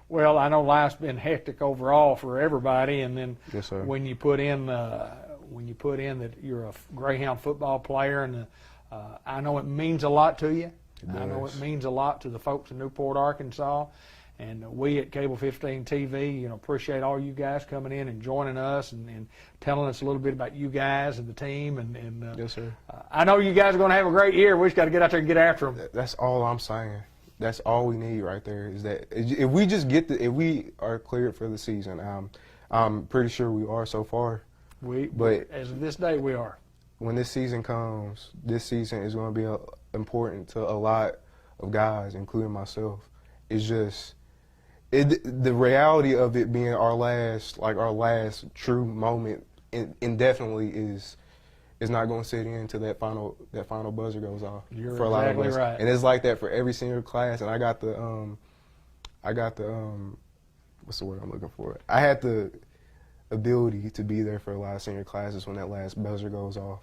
well, I know life's been hectic overall for everybody, and then
yes, sir.
when you put in that you're a Greyhound football player, and I know it means a lot to you. I know it means a lot to the folks in Newport, Arkansas. And we at Cable 15 TV, appreciate all you guys coming in and joining us and telling us a little bit about you guys and the team. And
yes, sir.
I know you guys are going to have a great year. We just got to get out there and get after them.
That's all I'm saying. That's all we need right there. Is that if we just if we are cleared for the season, I'm pretty sure we are so far. But
as of this day, we are.
When this season comes, this season is going to be important to a lot of guys, including myself. It's just. The reality of it being our last true moment indefinitely is not going to sit in until that final buzzer goes off.
You're
for a lot of
exactly
us.
right.
And it's like that for every senior class. And I got the what's the word I'm looking for? I had the ability to be there for a lot of senior classes when that last buzzer goes off.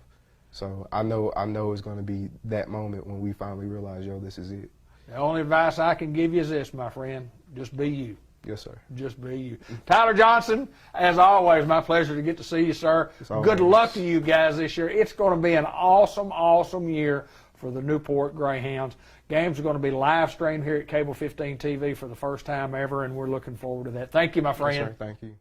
So I know it's going to be that moment when we finally realize, yo, this is it.
The only advice I can give you is this, my friend. Just be you.
Yes, sir.
Just be you. Tyler Johnson, as always, my pleasure to get to see you, sir. Good luck to you guys this year. It's going to be an awesome, awesome year for the Newport Greyhounds. Games are going to be live streamed here at Cable 15 TV for the first time ever, and we're looking forward to that. Thank you, my friend.
Yes, sir. Thank you.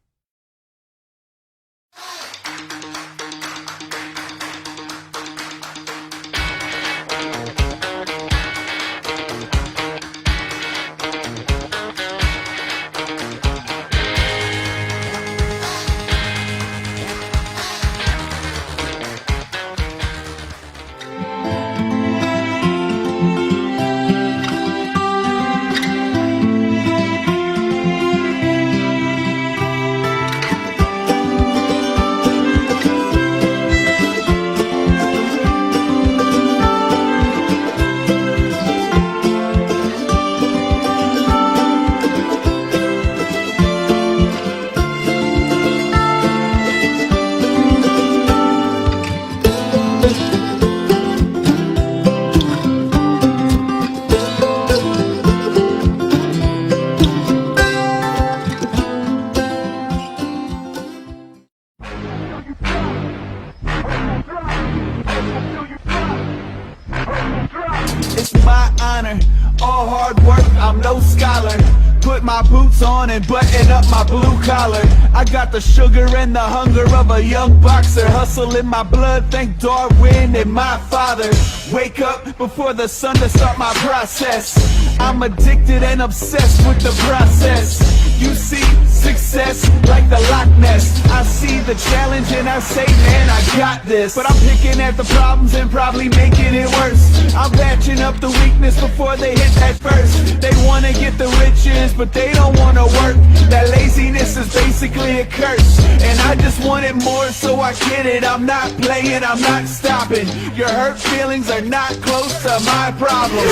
honor, all hard work, I'm no scholar. Put my boots on and button up my blue collar. I got the sugar and the hunger of a young boxer. Hustle in my blood, thank Darwin and my father. Wake up before the sun to start my process. I'm addicted and obsessed with the process. You see success like the Loch Ness. I see the challenge and I say, man, I got this. But I'm picking at the problems and probably making it worse. I'm patching up the weakness before they hit that first. They wanna get the riches, but they don't wanna work. That laziness is basically a curse, and I just want it more, so I get it. I'm not playing, I'm not stopping. Your hurt feelings are not close to my problem.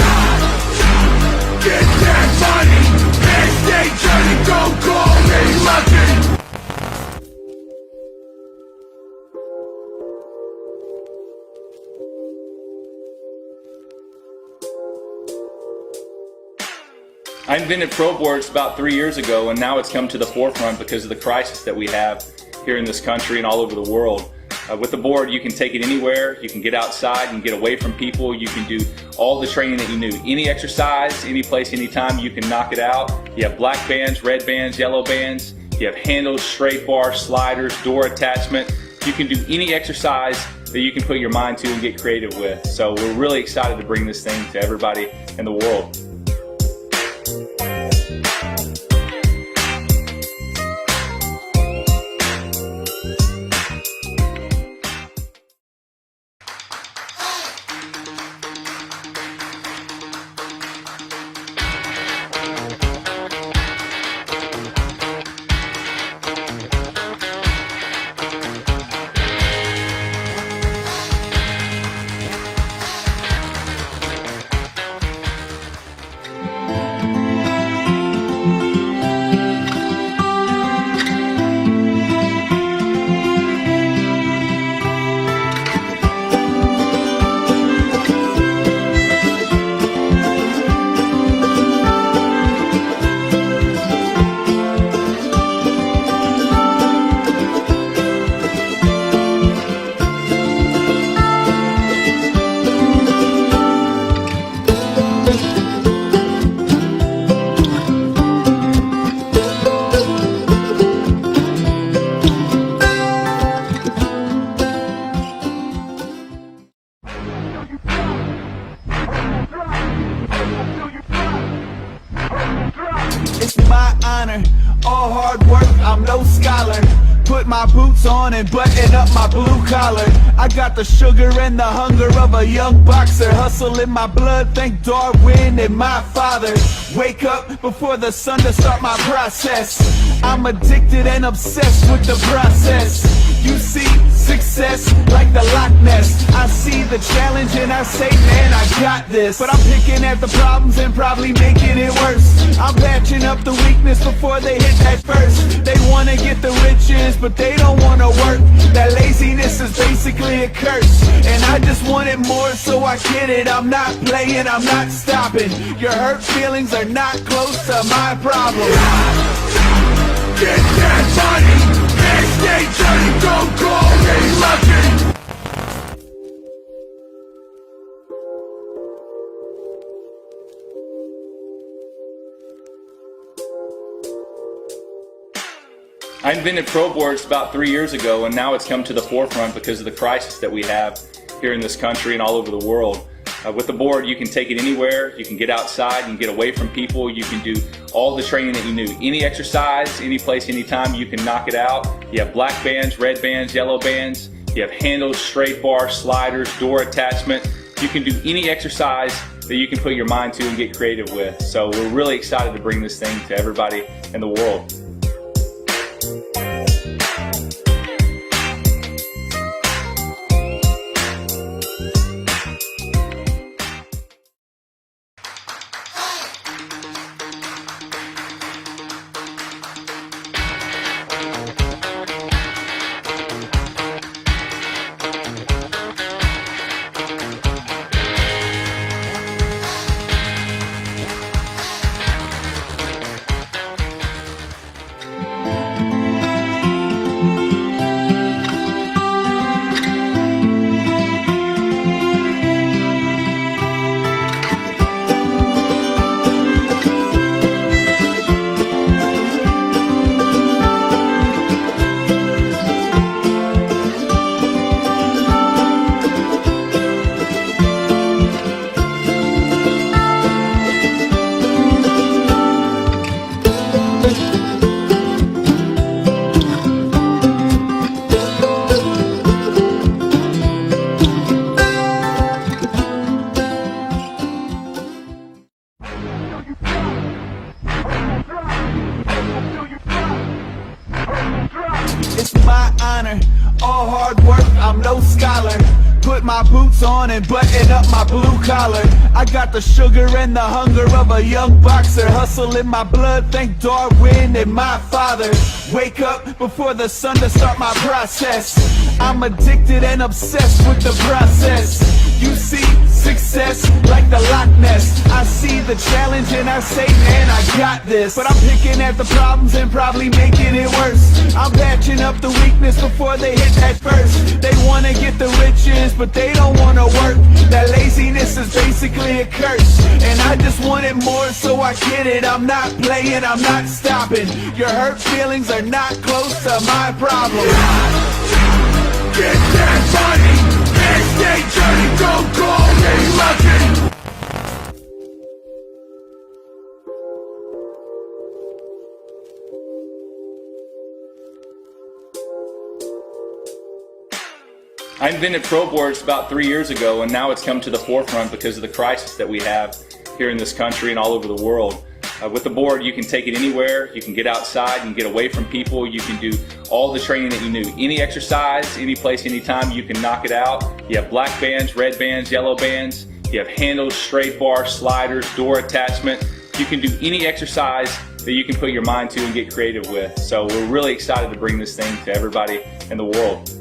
Get that money, and stay journey, don't call me lucky.
I invented pro boards about 3 years ago, and now it's come to the forefront because of the crisis that we have here in this country and all over the world. With the board, you can take it anywhere, you can get outside and get away from people, you can do all the training that you need. Any exercise, any place, anytime, you can knock it out. You have black bands, red bands, yellow bands, you have handles, straight bars, sliders, door attachment. You can do any exercise that you can put your mind to and get creative with. So we're really excited to bring this thing to everybody in the world.
It's my honor, all hard work, I'm no scholar. Put my boots on and button up my blue collar. I got the sugar and the hunger of a young boxer. Hustle in my blood, thank Darwin and my father. Wake up before the sun to start my process. I'm addicted and obsessed with the process. You see success like the Loch Ness. I see the challenge and I say, man, I got this. But I'm picking at the problems and probably making it worse. I'm patching up the weakness before they hit that first. They wanna get the riches, but they don't wanna work. That laziness is basically a curse, and I just want it more, so I get it. I'm not playing, I'm not stopping. Your hurt feelings are not close to my problem. Get that money, and stay journey, don't call me lucky.
I invented pro boards about 3 years ago, and now it's come to the forefront because of the crisis that we have here in this country and all over the world. With the board, you can take it anywhere, you can get outside and get away from people, you can do all the training that you need. Any exercise, any place, anytime, you can knock it out. You have black bands, red bands, yellow bands, you have handles, straight bars, sliders, door attachment. You can do any exercise that you can put your mind to and get creative with. So we're really excited to bring this thing to everybody in the world.
on and button up my blue collar. I got the sugar and the hunger of a young boxer. Hustle in my blood, thank Darwin and my father. Wake up before the sun to start my process. I'm addicted and obsessed with the process. You see success like the Loch Ness. I see the challenge and I say, man, I got this. But I'm picking at the problems and probably making it worse. I'm patching up the weakness before they hit that first. They wanna get the riches, but they don't wanna work. That laziness is basically a curse, and I just want it more, so I get it. I'm not playing, I'm not stopping. Your hurt feelings are not close to my problem. Get that money, and stay dirty, don't go, get lucky.
I invented pro boards about 3 years ago, and now it's come to the forefront because of the crisis that we have here in this country and all over the world. With the board, you can take it anywhere, you can get outside, you can get away from people, you can do all the training that you need. Any exercise, any place, anytime, you can knock it out. You have black bands, red bands, yellow bands, you have handles, straight bar, sliders, door attachment. You can do any exercise that you can put your mind to and get creative with. So we're really excited to bring this thing to everybody in the world.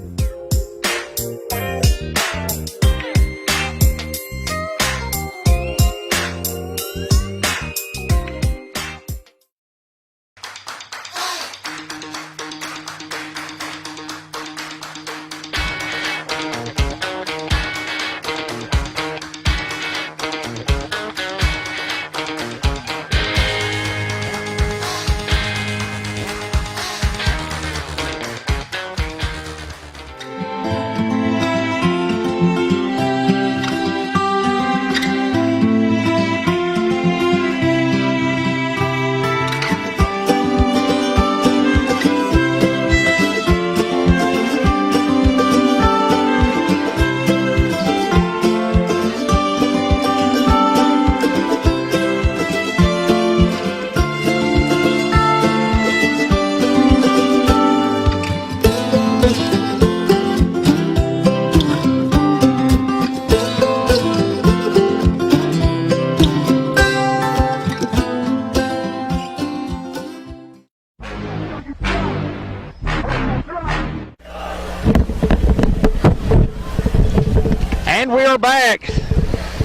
And we are back.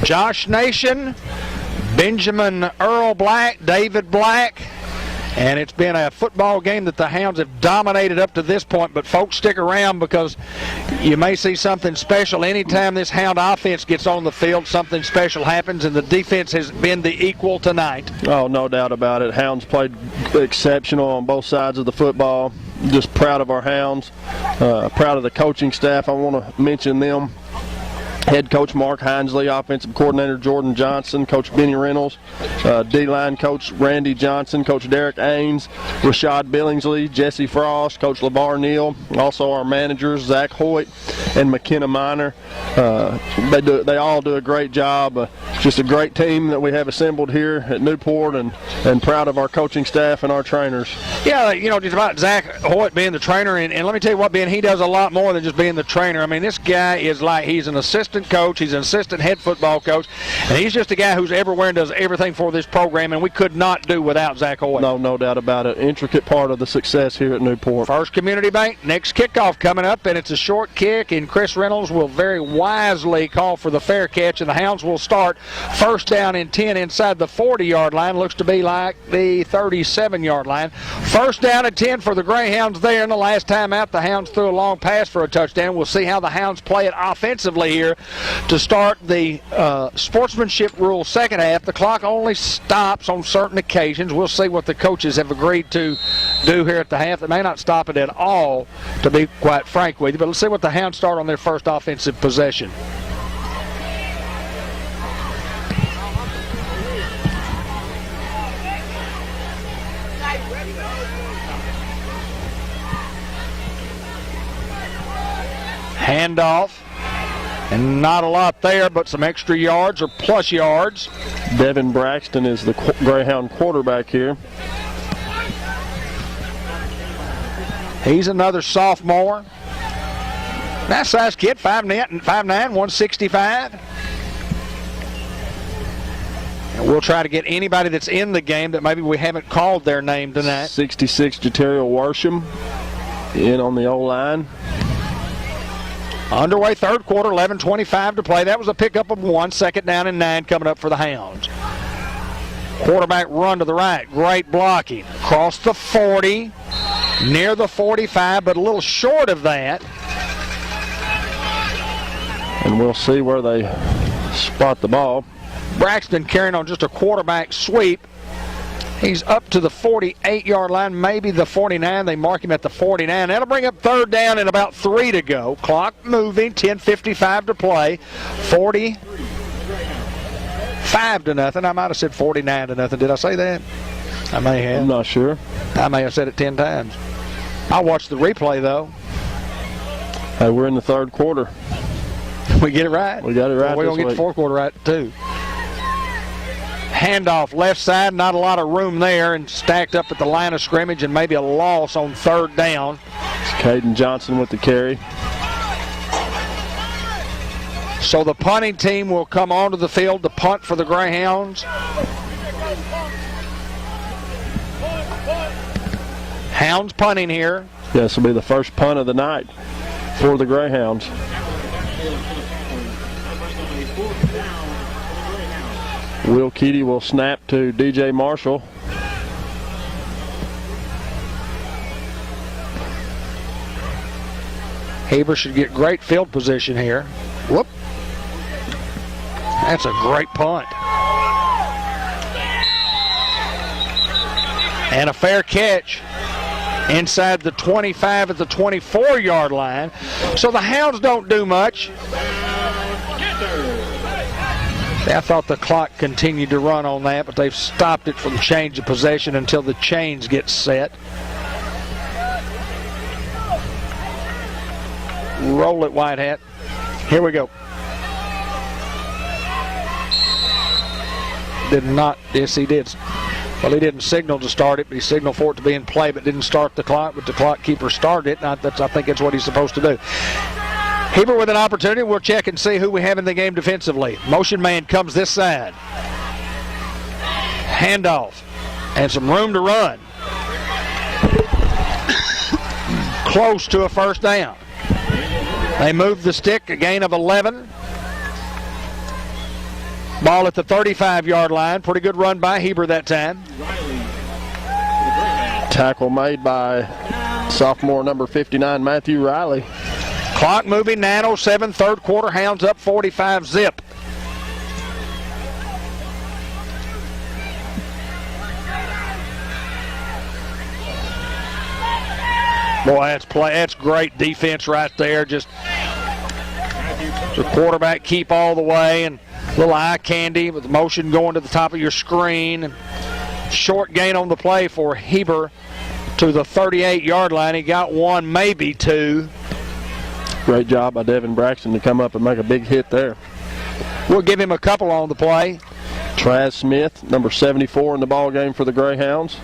Josh Nation, Benjamin Earl Black, David Black, and it's been a football game that the Hounds have dominated up to this point, but folks, stick around because you may see something special. Anytime this Hound offense gets on the field, something special happens, and the defense has been the equal tonight.
Oh, no doubt about it. Hounds played exceptional on both sides of the football. Just proud of our Hounds, proud of the coaching staff. I want to mention them. Head coach Mark Hinesley, offensive coordinator Jordan Johnson, coach Benny Reynolds, D-line coach Randy Johnson, coach Derek Ains, Rashad Billingsley, Jesse Frost, coach LeVar Neal, also our managers Zach Hoyt and McKenna Miner. They all do a great job. Just a great team that we have assembled here at Newport, and proud of our coaching staff and our trainers.
Yeah, you know, just about Zach Hoyt being the trainer, and let me tell you what, Ben, he does a lot more than just being the trainer. I mean, this guy is like, he's an assistant coach, he's an assistant head football coach, and he's just a guy who's everywhere and does everything for this program, and we could not do without Zach Hoyt.
No doubt about it. Intricate part of the success here at Newport.
First Community Bank, next kickoff coming up, and it's a short kick, and Chris Reynolds will very wisely call for the fair catch, and the Hounds will start first down and 10 inside the 40-yard line. Looks to be like the 37-yard line. First down and 10 for the Greyhounds there, and the last time out, the Hounds threw a long pass for a touchdown. We'll see how the Hounds play it offensively here to start the sportsmanship rule second half. The clock only stops on certain occasions. We'll see what the coaches have agreed to do here at the half. They may not stop it at all, to be quite frank with you, but let's see what the Hounds start on their first offensive possession. Handoff. And not a lot there, but some extra yards or plus yards.
Devin Braxton is the Greyhound quarterback here.
He's another sophomore. Nice size kid, 5'9", 165. And we'll try to get anybody that's in the game that maybe we haven't called their name tonight.
66 Jaterial Worsham in on the O-line.
Underway third quarter, 11:25 to play. That was a pickup of 1, 2nd down and 9 coming up for the Hounds. Quarterback run to the right, great blocking. Across the 40, near the 45, but a little short of that.
And we'll see where they spot the ball.
Braxton carrying on just a quarterback sweep. He's up to the 48-yard line, maybe the 49. They mark him at the 49. That'll bring up third down and about 3 to go. Clock moving, 10:55 to play. 45 to nothing. I might have said 49 to nothing. Did I say that? I may have.
I'm not sure.
I may have said it 10 times. I watched the replay, though.
Hey, we're in the third quarter.
We get it right.
We got it right.
We're going to get the fourth quarter right, too. Handoff left side, not a lot of room there, and stacked up at the line of scrimmage, and maybe a loss on third down.
It's Caden Johnson with the carry.
So the punting team will come onto the field to punt for the Greyhounds. Hounds punting here.
Yeah, this will be the first punt of the night for the Greyhounds. Will Keedy will snap to DJ Marshall.
Heber should get great field position here. Whoop. That's a great punt. And a fair catch inside the 25 at the 24-yard line. So the Hounds don't do much. I thought the clock continued to run on that, but they've stopped it from change of possession until the chains get set. Roll it, Whitehat. Here we go. Did not, yes he did. Well, he didn't signal to start it, but he signaled for it to be in play, but didn't start the clock, but the clock keeper started it. I think that's what he's supposed to do. Heber with an opportunity. We'll check and see who we have in the game defensively. Motion man comes this side. Handoff. And some room to run. Close to a first down. They move the stick, a gain of 11. Ball at the 35-yard line. Pretty good run by Heber that time.
Tackle made by sophomore number 59, Matthew Riley.
Clock moving, 9:07, third quarter. Hounds up 45-zip. Boy, that's great defense right there. Just the quarterback keep all the way, and a little eye candy with motion going to the top of your screen. And short gain on the play for Heber to the 38-yard line. He got one, maybe two.
Great job by Devin Braxton to come up and make a big hit there.
We'll give him a couple on the play.
Traz Smith, number 74 in the ball game for the Greyhounds.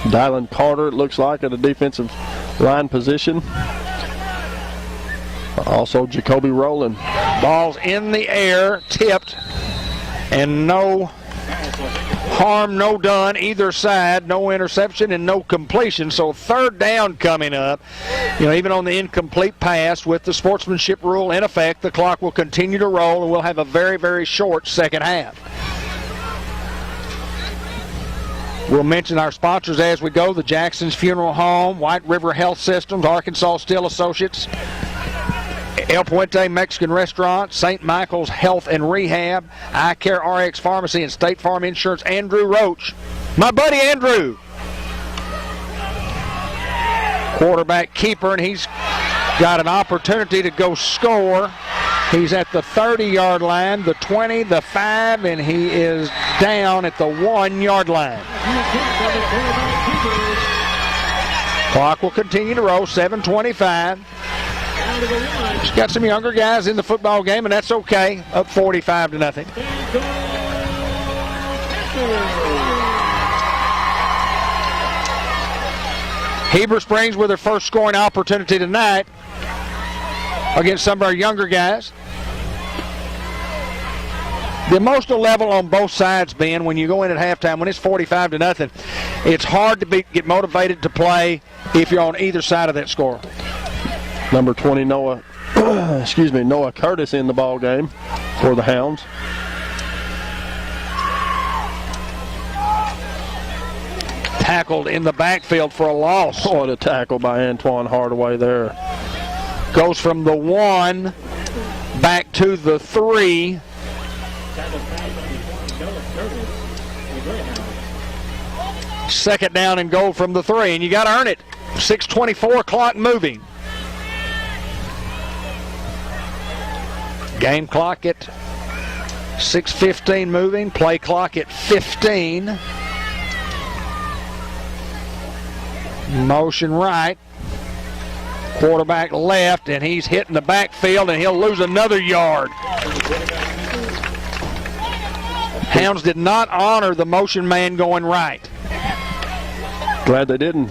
Dylan Carter, it looks like, at a defensive line position. Also Jacoby Rowland.
Ball's in the air, tipped, and no harm, no done either side, no interception and no completion. So third down coming up. Even on the incomplete pass with the sportsmanship rule in effect, the clock will continue to roll and we'll have a very, very short second half. We'll mention our sponsors as we go: the Jackson's Funeral Home, White River Health Systems, Arkansas Steel Associates, El Puente Mexican Restaurant, St. Michael's Health and Rehab, Eye Care RX Pharmacy, and State Farm Insurance. Andrew Roach, my buddy Andrew. Quarterback keeper, and he's got an opportunity to go score. He's at the 30-yard line, the 20, the 5, and he is down at the 1-yard line. Clock will continue to roll, 7:25. He's got some younger guys in the football game, and that's okay. Up 45-0. Heber Springs with their first scoring opportunity tonight against some of our younger guys. The emotional level on both sides, Ben, when you go in at halftime, when it's 45-0, it's hard to get motivated to play if you're on either side of that score.
Number 20, Noah Curtis in the ball game for the Hounds.
Tackled in the backfield for a loss.
What a tackle by Antoine Hardaway there.
Goes from the 1 back to the 3. Second down and goal from the 3, and you got to earn it. 6:24, clock moving. Game clock at 6:15 moving, play clock at 15. Motion right. Quarterback left, and he's hitting the backfield, and he'll lose another yard. Hounds did not honor the motion man going right.
Glad they didn't.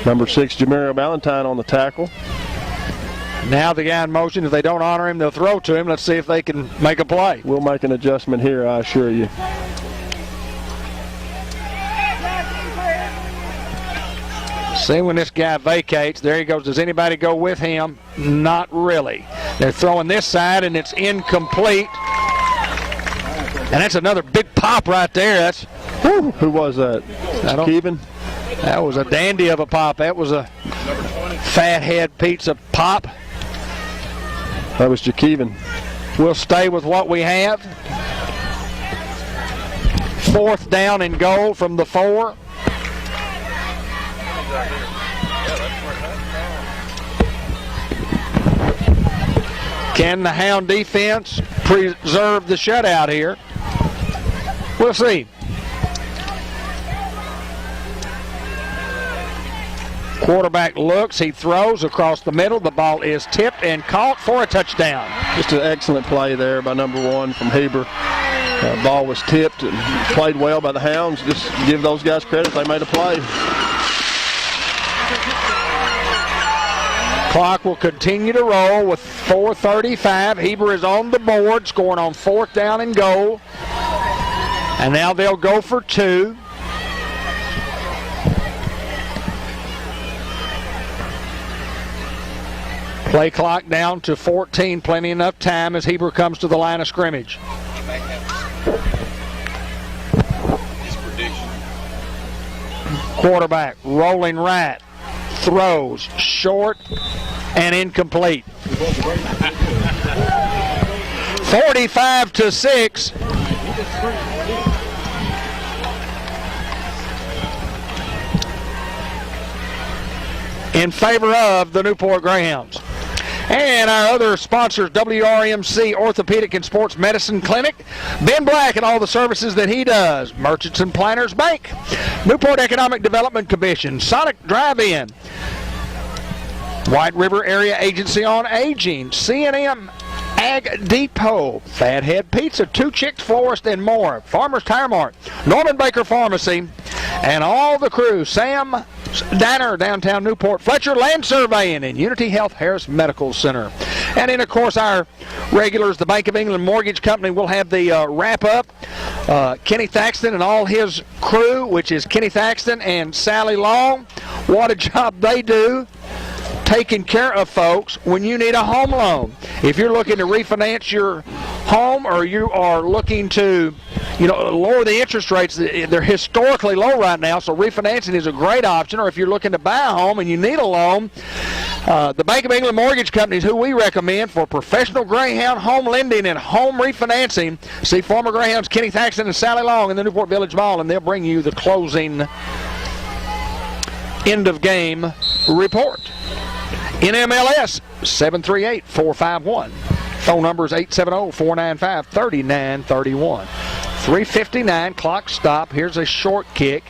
Number 6, Jamario Ballantyne on the tackle.
Now the guy in motion, if they don't honor him, they'll throw to him. Let's see if they can make a play.
We'll make an adjustment here, I assure you.
See, when this guy vacates, there he goes. Does anybody go with him? Not really. They're throwing this side, and it's incomplete. And that's another big pop right there. That's
who was that? Keevan?
That was a dandy of a pop. That was a fathead pizza pop.
That was Jakeevan.
We'll stay with what we have. 4th down and goal from the 4. Can the Hound defense preserve the shutout here? We'll see. Quarterback looks, he throws across the middle. The ball is tipped and caught for a touchdown.
Just an excellent play there by number 1 from Heber. Ball was tipped and played well by the Hounds. Just give those guys credit. They made a play.
Clock will continue to roll with 4:35. Heber is on the board, scoring on 4th down and goal. And now they'll go for 2. Play clock down to 14. Plenty enough time as Heber comes to the line of scrimmage. Quarterback rolling right. Throws short and incomplete. 45-6. In favor of the Newport Greyhounds. And our other sponsors, WRMC Orthopedic and Sports Medicine Clinic, Ben Black and all the services that he does, Merchants and Planners Bank, Newport Economic Development Commission, Sonic Drive-In, White River Area Agency on Aging, C&M Ag Depot, Fathead Pizza, 2 Chicks Florist, and more, Farmers Tire Mart, Norman Baker Pharmacy, and all the crew, Sam Diner, downtown Newport, Fletcher Land Surveying, and Unity Health Harris Medical Center. And then, of course, our regulars, the Bank of England Mortgage Company, will have the wrap-up. Kenny Thaxton and all his crew, which is Kenny Thaxton and Sally Long. What a job they do taking care of folks when you need a home loan. If you're looking to refinance your home, or you are looking to lower the interest rates, they're historically low right now, so refinancing is a great option. Or if you're looking to buy a home and you need a loan, the Bank of England Mortgage Company is who we recommend for professional Greyhound home lending and home refinancing. See former Greyhounds Kenny Thaxton and Sally Long in the Newport Village Mall, and they'll bring you the closing end of game report. NMLS 738-451. Phone number is 870-495-3931. 3:59, clock stop. Here's a short kick.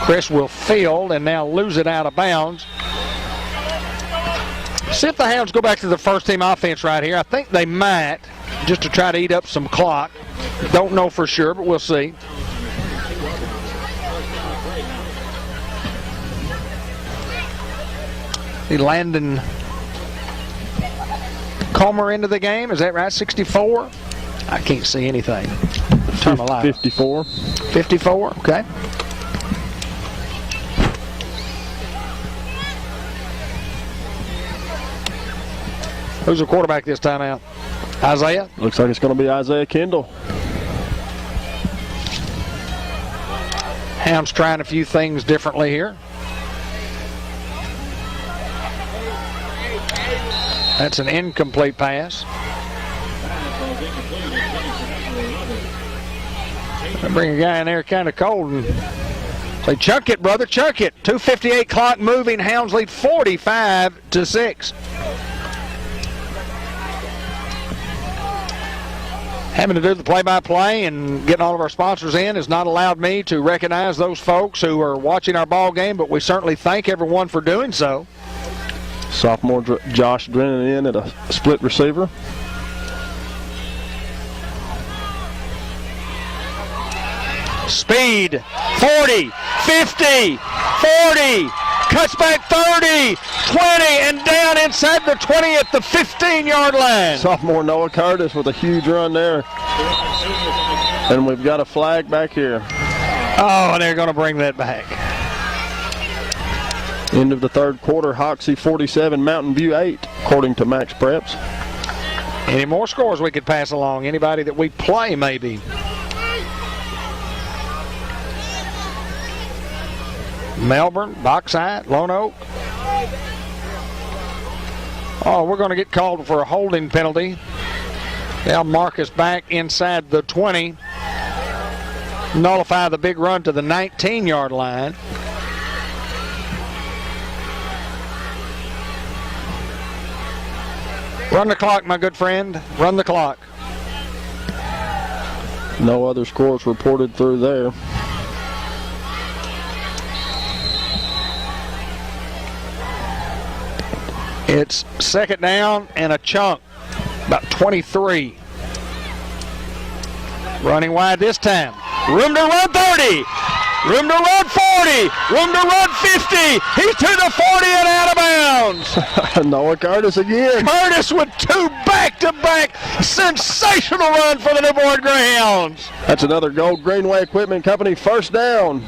Chris will field and now lose it out of bounds. See if the Hounds go back to the first team offense right here. I think they might, just to try to eat up some clock. Don't know for sure, but we'll see. The Landon Comer into the game. Is that right? 64? I can't see anything. Turn the light.
54.
54, okay. Who's the quarterback this time out? Isaiah?
Looks like it's going to be Isaiah Kendall.
Hounds trying a few things differently here. That's an incomplete pass. I bring a guy in there kind of cold and say, chunk it, brother, chunk it. 2:58 clock moving. Hounds lead 45-6. Having to do the play-by-play and getting all of our sponsors in has not allowed me to recognize those folks who are watching our ball game, but we certainly thank everyone for doing so.
Sophomore Josh Drennan in at a split receiver.
Speed, 40, 50, 40, cuts back 30, 20, and down inside the 20 at the 15-yard line.
Sophomore Noah Curtis with a huge run there. And we've got a flag back here.
Oh, and they're going to bring that back.
End of the third quarter, Hoxie 47, Mountain View 8, according to Max Preps.
Any more scores we could pass along? Anybody that we play, maybe? Melbourne, Bauxite, Lone Oak. Oh, we're going to get called for a holding penalty. They'll mark us back inside the 20. Nullify the big run to the 19-yard line. Run the clock, my good friend. Run the clock.
No other scores reported through there.
It's second down and a chunk, about 23. Running wide this time. Room to run 30. Room to run 40. Room to run 50. He's to the 40 and out of bounds.
Noah Curtis again.
Curtis with two back-to-back. Sensational run for the Newport Greyhounds.
That's another Gold Greenway Equipment Company first down.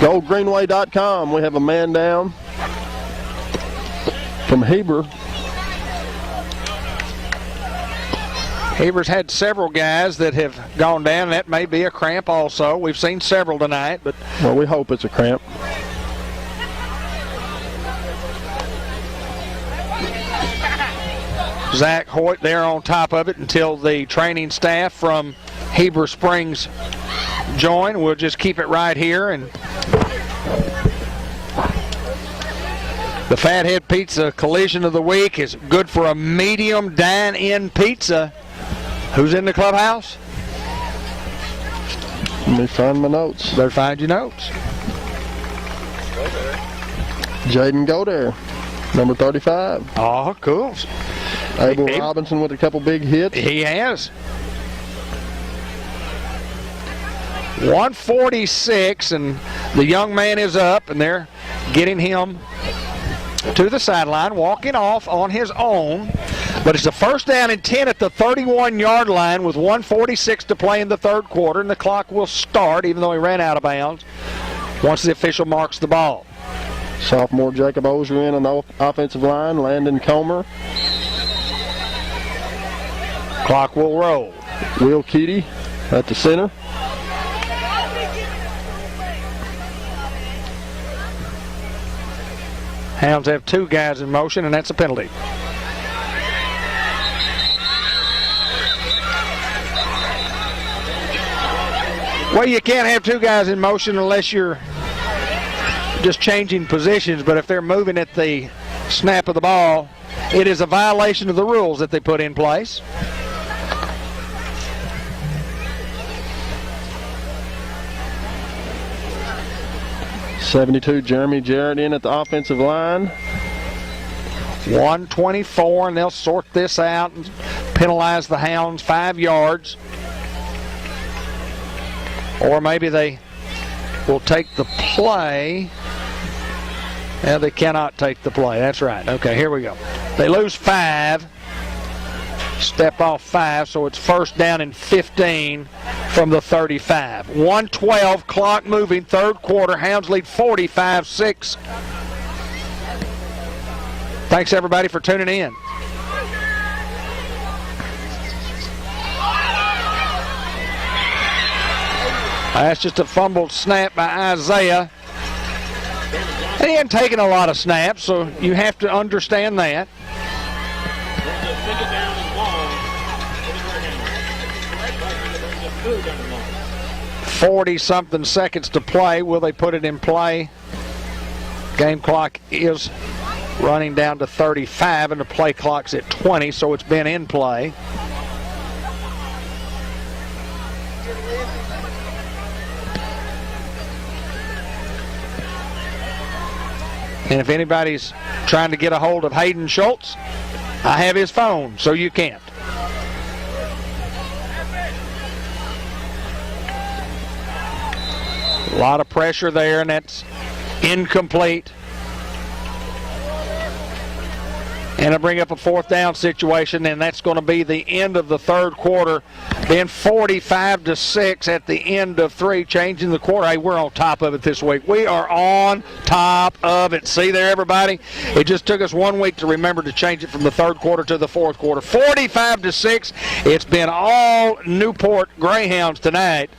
GoldGreenway.com. We have a man down from Heber.
Heber's had several guys that have gone down. That may be a cramp also. We've seen several tonight, but
well, we hope it's a cramp.
Zach Hoyt there on top of it until the training staff from Heber Springs join. We'll just keep it right here. And the Fathead Pizza collision of the week is good for a medium dine-in pizza. Who's in the clubhouse?
Let me find my notes.
Better find your notes.
Jaden Godare, number 35.
Oh, cool.
Abel Robinson with a couple big hits.
He has. 146, and the young man is up, and they're getting him to the sideline, walking off on his own. But it's a first down and 10 at the 31-yard line with 1:46 to play in the third quarter, and the clock will start, even though he ran out of bounds, once the official marks the ball.
Sophomore Jacob Ozier on the offensive line, Landon Comer.
Clock will roll.
Will Keaty at the center.
Hounds have two guys in motion, and that's a penalty. Well, you can't have two guys in motion unless you're just changing positions, but if they're moving at the snap of the ball, it is a violation of the rules that they put in place.
'72 Jeremy Jarrett in at the offensive line.
124, and they'll sort this out and penalize the Hounds 5 yards. Or maybe they will take the play. Yeah, they cannot take the play. That's right. Okay, here we go. They lose 5. Step off 5, so it's first down and 15 from the 35. 1:12, clock moving, third quarter. Hounds lead 45-6. Thanks, everybody, for tuning in. That's just a fumbled snap by Isaiah. He hadn't taken a lot of snaps, so you have to understand that. 40-something seconds to play. Will they put it in play? Game clock is running down to 35, and the play clock's at 20, so it's been in play. And if anybody's trying to get a hold of Hayden Schultz, I have his phone, so you can't. A lot of pressure there, and that's incomplete. And I bring up a fourth down situation, and that's going to be the end of the third quarter. Then 45-6 at the end of 3, changing the quarter. Hey, we're on top of it this week. We are on top of it. See there, everybody? It just took us 1 week to remember to change it from the third quarter to the fourth quarter. 45-6. It's been all Newport Greyhounds tonight.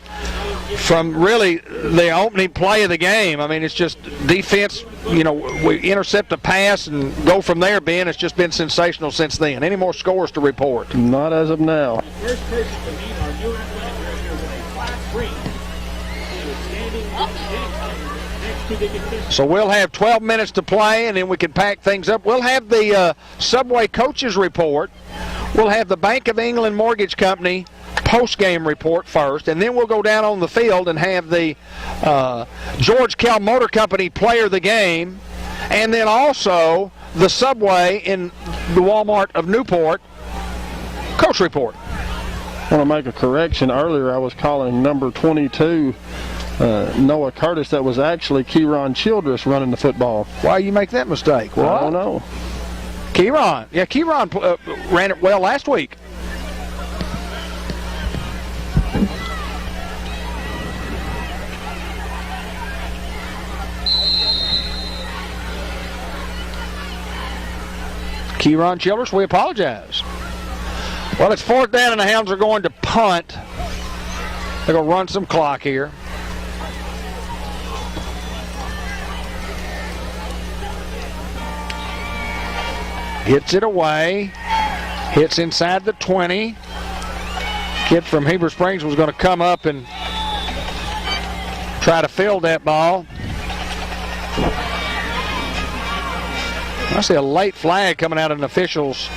From really the opening play of the game. I mean, it's just defense, you know, we intercept a pass and go from there, Ben. It's just been sensational since then. Any more scores to report?
Not as of now.
First person to meet our new athletic director with a class 3. He was standing next to the contestant.
So we'll have 12 minutes to play, and then we can pack things up. We'll have the Subway coaches report. We'll have the Bank of England Mortgage Company post-game report first, and then we'll go down on the field and have the George Kell Motor Company player of the game, and then also the Subway in the Walmart of Newport coach report.
I want to make a correction. Earlier I was calling number 22 Noah Curtis. That was actually Kieron Childress running the football.
Why you make that mistake? What?
I don't know.
Kieron. Yeah, Kieron ran it well last week. Kieron Childress, we apologize. Well, it's fourth down, and the Hounds are going to punt. They're going to run some clock here. Hits it away. Hits inside the 20. Kid from Heber Springs was going to come up and try to field that ball. I see a late flag coming out of an official's.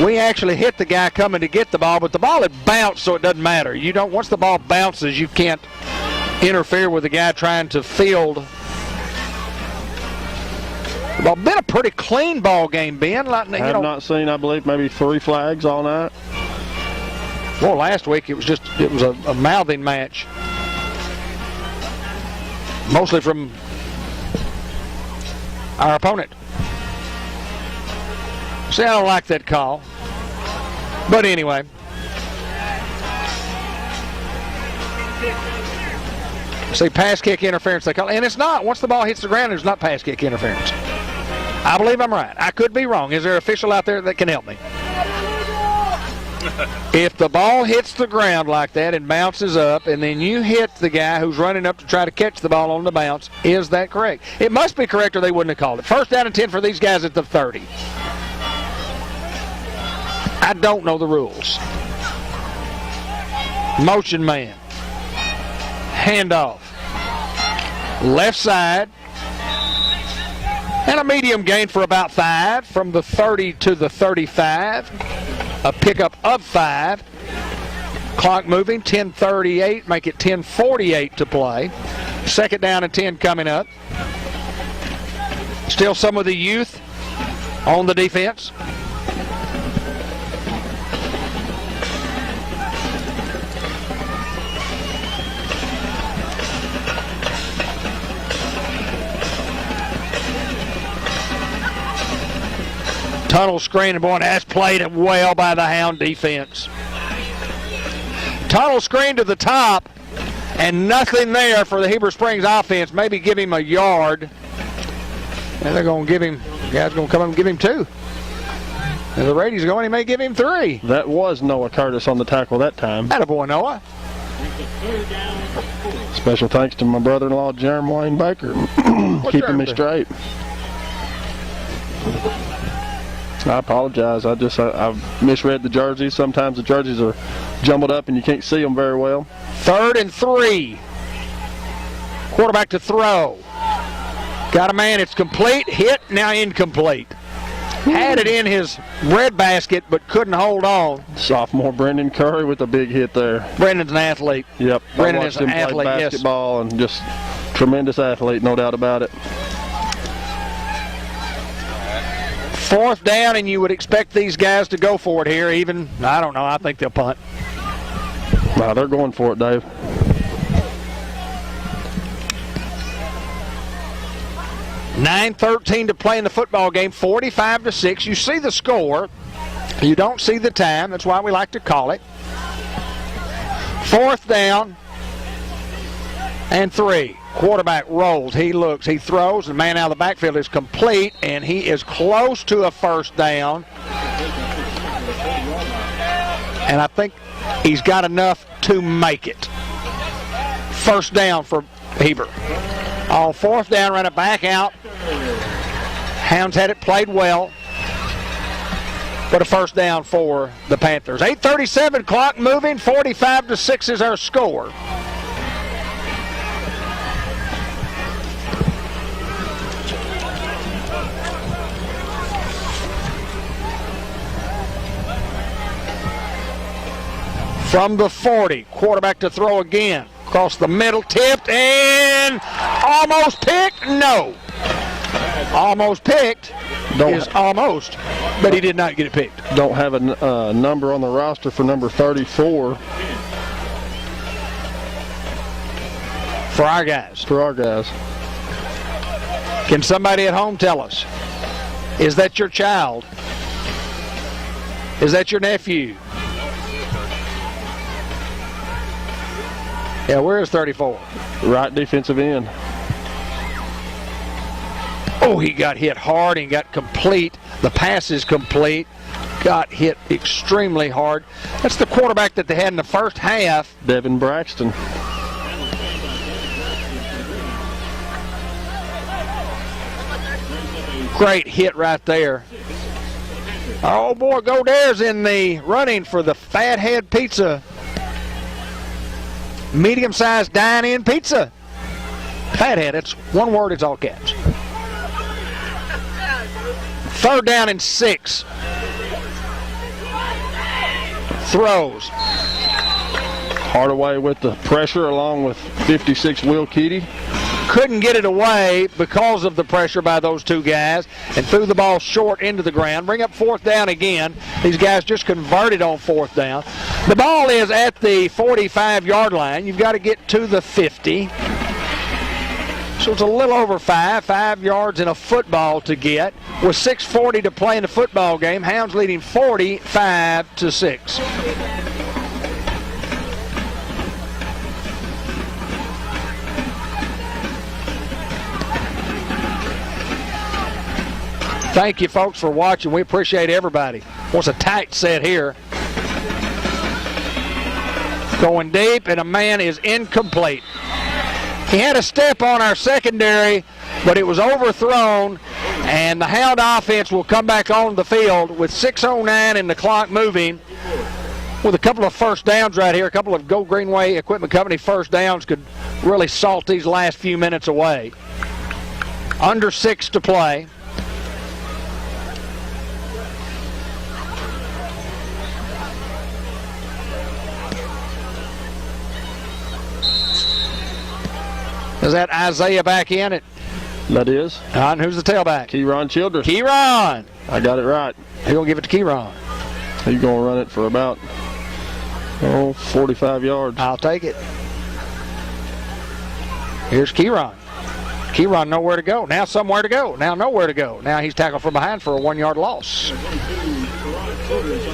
We actually hit the guy coming to get the ball, but the ball had bounced, so it doesn't matter. You don't. Once the ball bounces, you can't interfere with the guy trying to field. Well, been a pretty clean ball game, Ben. Like,
I have not seen, I believe, maybe 3 flags all night.
Well, last week it was a mouthing match. Mostly from our opponent. See, I don't like that call. But anyway. See, pass kick interference they call it. And it's not. Once the ball hits the ground, it's not pass kick interference. I believe I'm right. I could be wrong. Is there an official out there that can help me? If the ball hits the ground like that and bounces up, and then you hit the guy who's running up to try to catch the ball on the bounce, is that correct? It must be correct or they wouldn't have called it. First down and 10 for these guys at the 30. I don't know the rules. Motion man. Handoff. Left side. And a medium gain for about 5 from the 30 to the 35. A pickup of 5. Clock moving, 10:38, make it 10:48 to play. Second down and 10 coming up. Still some of the youth on the defense. Tunnel screen, and boy, that's played well by the Hound defense. Tunnel screen to the top, and nothing there for the Heber Springs offense. Maybe give him a yard. And they're going to give him, guys going to come up and give him 2. And the ratings going, he may give him 3.
That was Noah Curtis on the tackle that time.
Attaboy, Noah.
Special thanks to my brother-in-law, Jeremy Wayne Baker, keeping me straight. I apologize. I've misread the jerseys. Sometimes the jerseys are jumbled up and you can't see them very well.
3rd and 3. Quarterback to throw. Got a man. It's complete. Hit. Now incomplete. Had it in his bread basket, but couldn't hold on.
Sophomore Brendan Curry with a big hit there.
Brendan's an athlete.
Yep.
Brendan is an athlete,
play basketball, and just tremendous athlete, no doubt about it.
4th down, and you would expect these guys to go for it here. Even, I don't know, I think they'll punt.
Wow, they're going for it, Dave.
$9:13 to play in the football game, 45-6. You see the score. You don't see the time. That's why we like to call it. 4th down and 3. Quarterback rolls. He looks. He throws. The man out of the backfield is complete, and he is close to a 1st down. And I think he's got enough to make it. 1st down for Heber. On 4th down, run it back out. Hounds had it played well. But a 1st down for the Panthers. 8:37, clock moving. 45-6 is our score. From the 40, quarterback to throw again. Across the middle, tipped, and almost picked? No. Almost picked is almost, but he did not get it picked.
Don't have a number on the roster for number 34.
For our guys.
For our guys.
Can somebody at home tell us, is that your child? Is that your nephew? Yeah, where is 34?
Right defensive end.
Oh, he got hit hard and got complete. The pass is complete. Got hit extremely hard. That's the quarterback that they had in the 1st half.
Devin Braxton.
Great hit right there. Oh, boy, Godair's in the running for the Fathead Pizza. Medium-sized dine-in pizza. Fathead, it's one word, it's all caps. 3rd down and 6. Throws.
Hardaway with the pressure along with 56 Will Keaty.
Couldn't get it away because of the pressure by those 2 guys and threw the ball short into the ground. Bring up 4th down again. These guys just converted on 4th down. The ball is at the 45-yard line. You've got to get to the 50. So it's a little over 5 yards in a football to get. With 6:40 to play in the football game, Hounds leading 45-6. Thank you, folks, for watching. We appreciate everybody. What's a tight set here. Going deep, and a man is incomplete. He had a step on our secondary, but it was overthrown, and the Hound offense will come back on the field with 6:09 and the clock moving. With a couple of 1st downs right here, a couple of Go Greenway Equipment Company 1st downs could really salt these last few minutes away. Under 6 to play. Is that Isaiah back in it?
That is.
And who's the tailback?
Keyron Childress.
Keyron.
I got it right.
He's going to give it to Keyron.
He's going to run it for about 45 yards.
I'll take it. Here's Keyron. Keyron nowhere to go. Now somewhere to go. Now nowhere to go. Now he's tackled from behind for a 1-yard loss.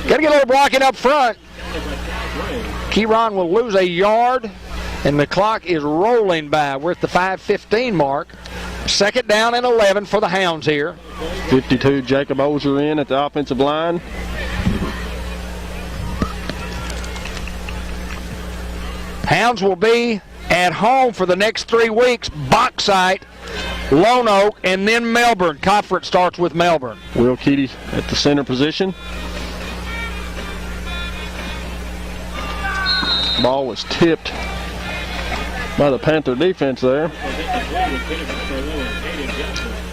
Got to get a little blocking up front. Keyron will lose a yard, and the clock is rolling by. We're at the 5:15 mark. Second down and 11 for the Hounds here.
52, Jacob Ozer in at the offensive line.
Hounds will be at home for the next 3 weeks. Bauxite, Lone Oak, and then Melbourne. Conference starts with Melbourne.
Will Keady at the center position. Ball was tipped by the Panther defense there.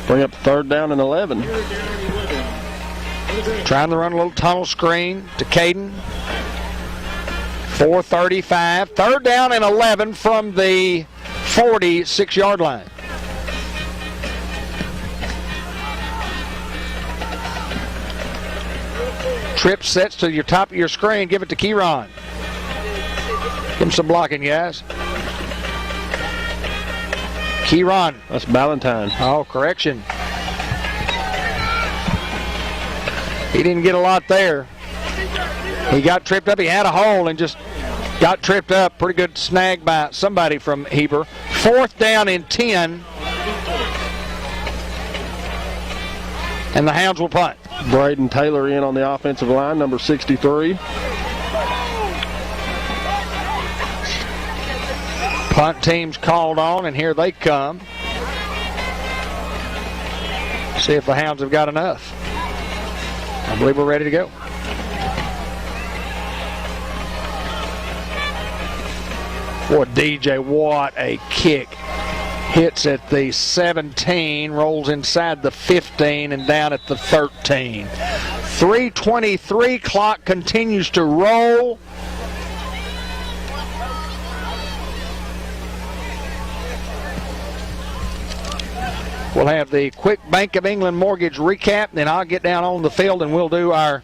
Bring up third down and 11.
Trying to run a little tunnel screen to Caden. 4:35. Third down and 11 from the 46-yard line. Trip sets to your top of your screen. Give it to Keyron. Give him some blocking, guys. Keyron.
That's Ballantyne.
Oh, correction. He didn't get a lot there. He got tripped up. He had a hole and just got tripped up. Pretty good snag by somebody from Heber. Fourth down and 10. And the Hounds will punt.
Braden Taylor in on the offensive line, number 63.
Punt team's called on, and here they come. See if the Hounds have got enough. I believe we're ready to go. Boy, DJ, what a kick. Hits at the 17, rolls inside the 15, and down at the 13. 3:23, clock continues to roll. We'll have the quick Bank of England mortgage recap, then I'll get down on the field and we'll do our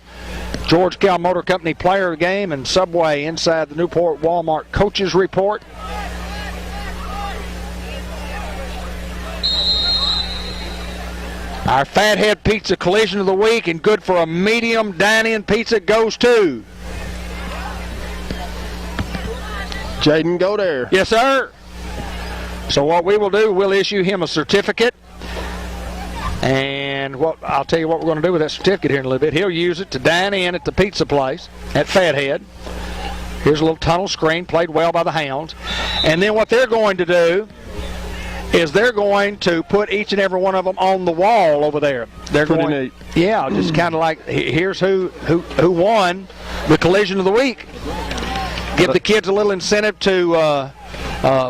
George Cal Motor Company player game and Subway inside the Newport Walmart coaches report. Our Fathead Pizza collision of the week, and good for a medium dine-in pizza, goes to
Jaden Godare.
Yes, sir. So what we will do, we'll issue him a certificate. And what I'll tell you what we're going to do with that certificate here in a little bit. He'll use it to dine in at the pizza place at Fathead. Here's a little tunnel screen, played well by the Hounds. And then what they're going to do is they're going to put each and every one of them on the wall over there. They're
Pretty
going,
neat.
yeah, just kind of like, here's who won the collision of the week. Give the kids a little incentive to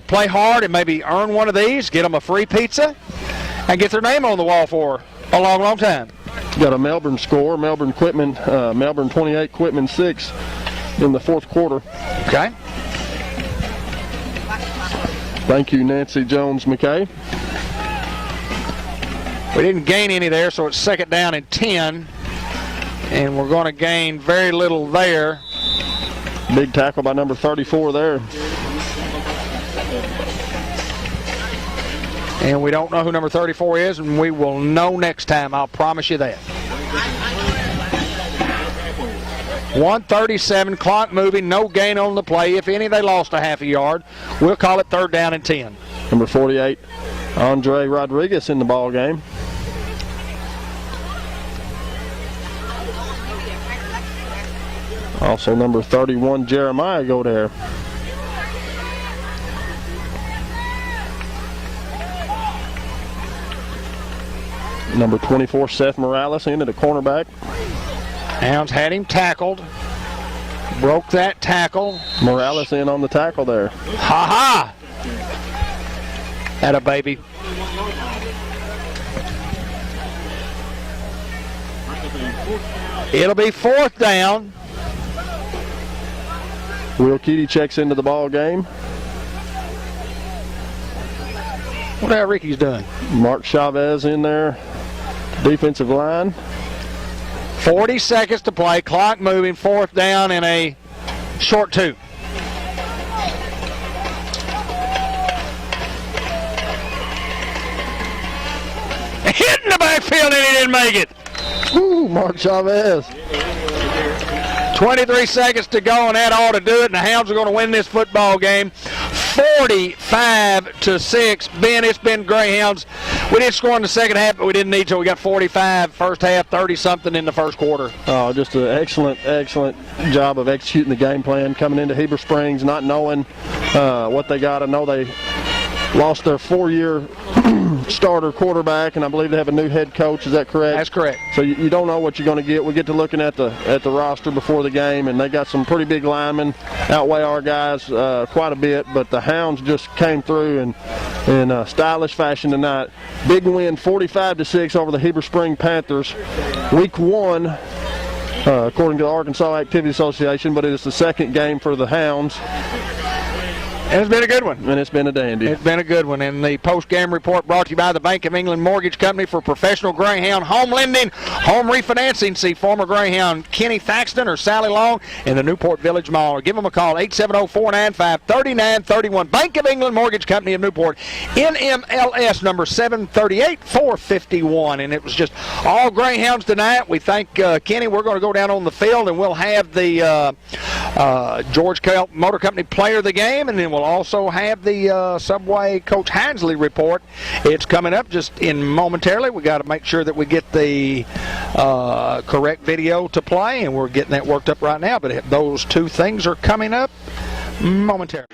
play hard and maybe earn one of these, get them a free pizza, and get their name on the wall for a long, long time.
Got a Melbourne score. Melbourne 28, Quitman 6 in the fourth quarter.
Okay.
Thank you, Nancy Jones-McKay.
We didn't gain any there, so it's second down and 10. And we're going to gain very little there.
Big tackle by number 34 there.
And we don't know who number 34 is, and we will know next time. I'll promise you that. 1:37, clock moving, no gain on the play. If any, they lost a half a yard. We'll call it third down and 10.
Number 48, Andre Rodriguez in the ball game. Also number 31, Jeremiah Godare. Number 24, Seth Morales in at a cornerback.
Hounds had him tackled. Broke that tackle.
Morales in on the tackle there.
Ha-ha! Atta baby. It'll be fourth down.
Will Keady checks into the ball game.
What the hell Ricky's done?
Mark Chavez in there. Defensive line.
40 seconds to play. Clock moving. Fourth down and a short 2. hit in the backfield, and he didn't make it.
Ooh, Mark Chavez.
23 seconds to go, and that ought to do it, and the Hounds are going to win this football game 45-6. Ben, it's been Greyhounds. We didn't score in the second half, but we didn't need to. We got 45 first half, 30-something in the first quarter.
Oh, just an excellent job of executing the game plan, coming into Heber Springs, not knowing what they got. I know they lost their 4-year starter quarterback, and I believe they have a new head coach. Is that correct?
That's correct.
So you don't know what you're going to get. We get to looking at the roster before the game, and they got some pretty big linemen, outweigh our guys quite a bit. But the Hounds just came through in stylish fashion tonight. Big win, 45-6 over the Heber Spring Panthers. Week 1, according to the Arkansas Activity Association, but it is the second game for the Hounds.
And it's been a good one.
And it's been a dandy.
It's been a good one. And the post-game report brought to you by the Bank of England Mortgage Company for professional Greyhound home lending, home refinancing. See former Greyhound Kenny Thaxton or Sally Long in the Newport Village Mall. Or give them a call, 870-495-3931. Bank of England Mortgage Company of Newport, NMLS number 738-451. And it was just all Greyhounds tonight. We thank Kenny. We're going to go down on the field, and we'll have the George Kell Motor Company player of the game, and then we'll also have the Subway Coach Hansley report. It's coming up just in momentarily. We got to make sure that we get the correct video to play, and we're getting that worked up right now. But those two things are coming up momentarily.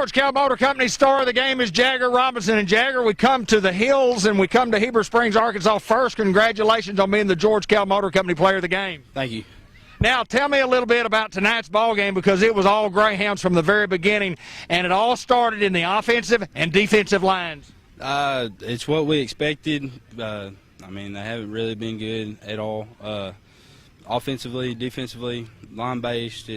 George Kell Motor Company star of the game is Jagger Robinson. And Jagger, we come to the hills and we come to Heber Springs, Arkansas first. Congratulations on being the George Kell Motor Company player of the game.
Thank you.
Now, tell me a little bit about tonight's ball game, because it was all Greyhounds from the very beginning, and it all started in the offensive and defensive lines.
It's what we expected. I mean, they haven't really been good at all. Offensively, defensively, line-based,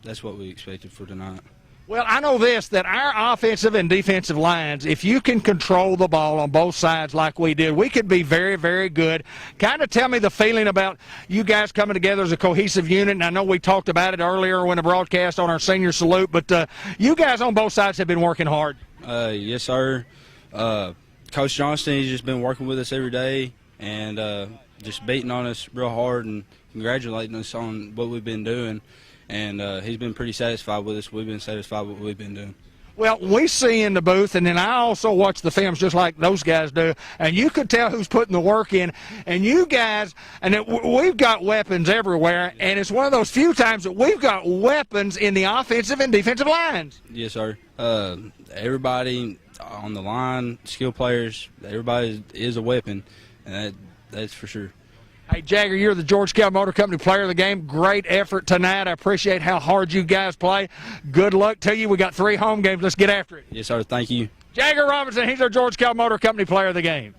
that's what we expected for tonight.
Well, I know this, that our offensive and defensive lines, if you can control the ball on both sides like we did, we could be very, very good. Kind of tell me the feeling about you guys coming together as a cohesive unit, and I know we talked about it earlier when the broadcast on our senior salute, but you guys on both sides have been working hard.
Yes, sir. Coach Johnston, he's just been working with us every day and just beating on us real hard and congratulating us on what we've been doing. And he's been pretty satisfied with us. We've been satisfied with what we've been doing.
Well, we see in the booth, and then I also watch the films just like those guys do, and you could tell who's putting the work in. And you guys, and we've got weapons everywhere, and it's one of those few times that we've got weapons in the offensive and defensive lines.
Yes, sir. Everybody on the line, skill players, everybody is a weapon, and that's for sure.
Hey, Jagger, you're the George Kell Motor Company player of the game. Great effort tonight. I appreciate how hard you guys play. Good luck to you. We got 3 home games. Let's get after it.
Yes, sir. Thank you.
Jagger Robinson, he's our George Kell Motor Company player of the game.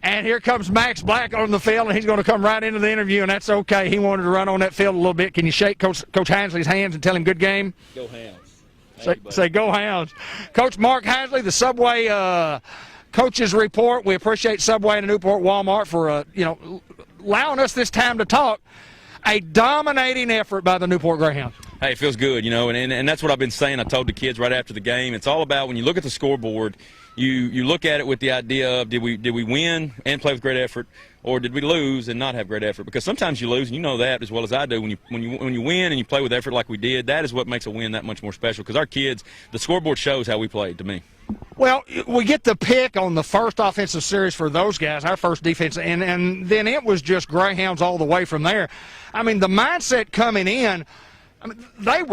And here comes Max Black on the field, and he's going to come right into the interview, and that's okay. He wanted to run on that field a little bit. Can you shake Coach Hansley's hands and tell him good game?
Go Hounds.
Say go Hounds. Coach Mark Hansley, the Subway Coaches Report. We appreciate Subway and Newport Walmart for allowing us this time to talk. A dominating effort by the Newport Greyhounds.
Hey, it feels good, and that's what I've been saying. I told the kids right after the game. It's all about when you look at the scoreboard, you look at it with the idea of did we win and play with great effort, or did we lose and not have great effort? Because sometimes you lose, and you know that as well as I do. When you win and you play with effort like we did, that is what makes a win that much more special. Because our kids, the scoreboard shows how we played to me.
Well, we get the pick on the first offensive series for those guys, our first defense, and then it was just Greyhounds all the way from there. I mean, the mindset coming in, they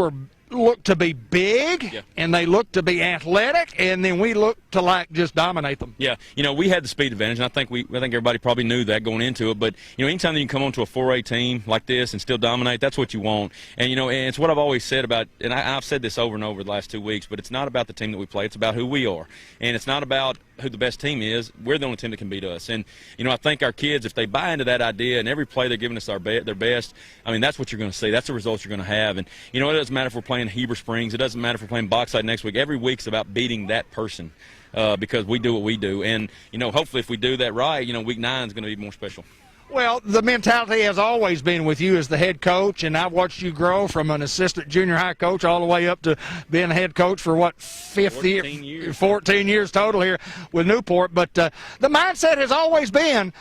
looked to be big, and they looked to be athletic, and then we looked to just dominate them. Yeah,
we had the speed advantage, and I think everybody probably knew that going into it. But anytime that you can come onto a 4A team like this and still dominate, that's what you want. And and it's what I've always said about, and I've said this over and over the last 2 weeks. But it's not about the team that we play; it's about who we are, and it's not about who the best team is. We're the only team that can beat us. And I think our kids, if they buy into that idea and every play they're giving us their best, that's what you're going to see. That's the results you're going to have. And it doesn't matter if we're playing Heber Springs. It doesn't matter if we're playing Bauxite next week. Every week's about beating that person because we do what we do. And hopefully, if we do that right, week 9 is going to be more special.
Well, the mentality has always been with you as the head coach, and I've watched you grow from an assistant junior high coach all the way up to being a head coach for 14 years total here with Newport. But the mindset has always been,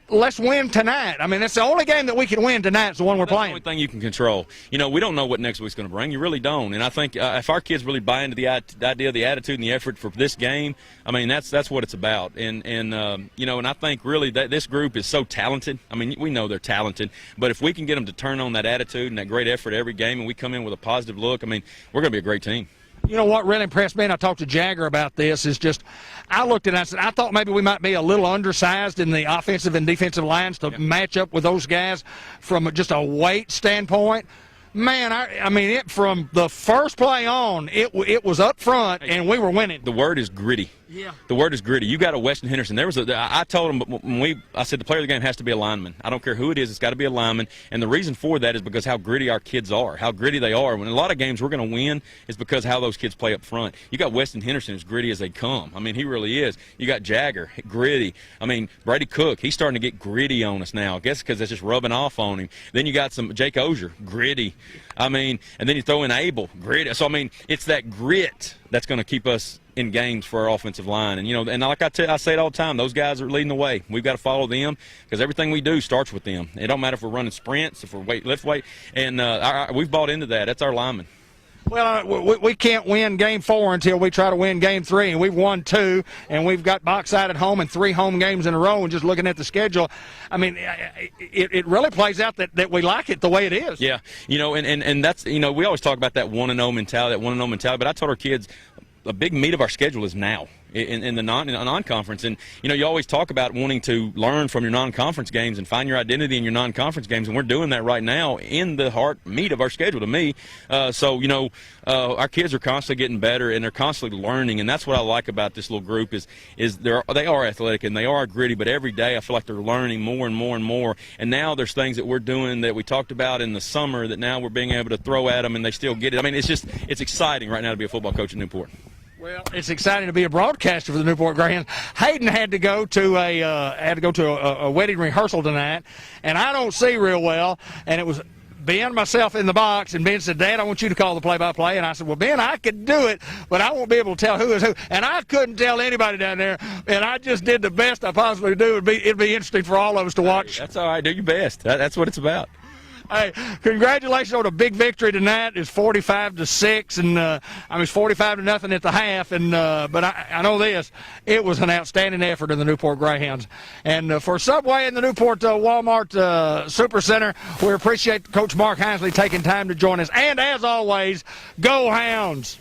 let's win tonight. That's the only game that we can win tonight is the one we're playing.
That's the only thing you can control. We don't know what next week's going to bring. You really don't. And I think if our kids really buy into the idea, the attitude, and the effort for this game, that's what it's about. And I think really that this group is so talented. We know they're talented, but if we can get them to turn on that attitude and that great effort every game, and we come in with a positive look, we're going to be a great team.
You know what really impressed me, and I talked to Jagger about this, is just I looked at it and I said, I thought maybe we might be a little undersized in the offensive and defensive lines to match up with those guys from just a weight standpoint. Man, from the first play on, it was up front, and we were winning.
The word is gritty.
Yeah.
The word is gritty. You got a Weston Henderson. I told him I said the player of the game has to be a lineman. I don't care who it is. It's got to be a lineman. And the reason for that is because how gritty our kids are, how gritty they are. When a lot of games we're going to win is because how those kids play up front. You got Weston Henderson as gritty as they come. He really is. You got Jagger, gritty. Brady Cook, he's starting to get gritty on us now. I guess because it's just rubbing off on him. Then you got some Jake Ozier, gritty. And then you throw in Abel, gritty. So it's that grit that's going to keep us in games for our offensive line. And, and like I say it all the time, those guys are leading the way. We've got to follow them because everything we do starts with them. It don't matter if we're running sprints, if we're lift weight, and we've bought into that. That's our linemen.
Well, we can't win Game 4 until we try to win Game 3, and we've won 2, and we've got Bauxite at home and 3 home games in a row. And just looking at the schedule, I mean, it really plays out that we like it the way it is.
Yeah, and that's we always talk about that 1-0 mentality, But I told our kids a big meat of our schedule is now. In the non-conference, and you always talk about wanting to learn from your non-conference games and find your identity in your non-conference games, and we're doing that right now in the heart meat of our schedule. To me, our kids are constantly getting better and they're constantly learning, and that's what I like about this little group is they are athletic and they are gritty, but every day I feel like they're learning more and more and more. And now there's things that we're doing that we talked about in the summer that now we're being able to throw at them and they still get it. I mean, it's exciting right now to be a football coach in Newport.
Well, it's exciting to be a broadcaster for the Newport Greyhounds. Hayden had to go to a wedding rehearsal tonight, and I don't see real well. And it was Ben, myself in the box, and Ben said, "Dad, I want you to call the play-by-play." And I said, "Well, Ben, I could do it, but I won't be able to tell who is who." And I couldn't tell anybody down there, and I just did the best I possibly do. It'd be interesting for all of us to watch.
Hey, that's all right. Do your best. That's what it's about.
Hey, congratulations on a big victory tonight. It's 45-6, and it's 45-0 at the half. And but I know this: it was an outstanding effort of the Newport Greyhounds. And for Subway and the Newport Walmart Super Center, we appreciate Coach Mark Hinsley taking time to join us. And as always, go Hounds!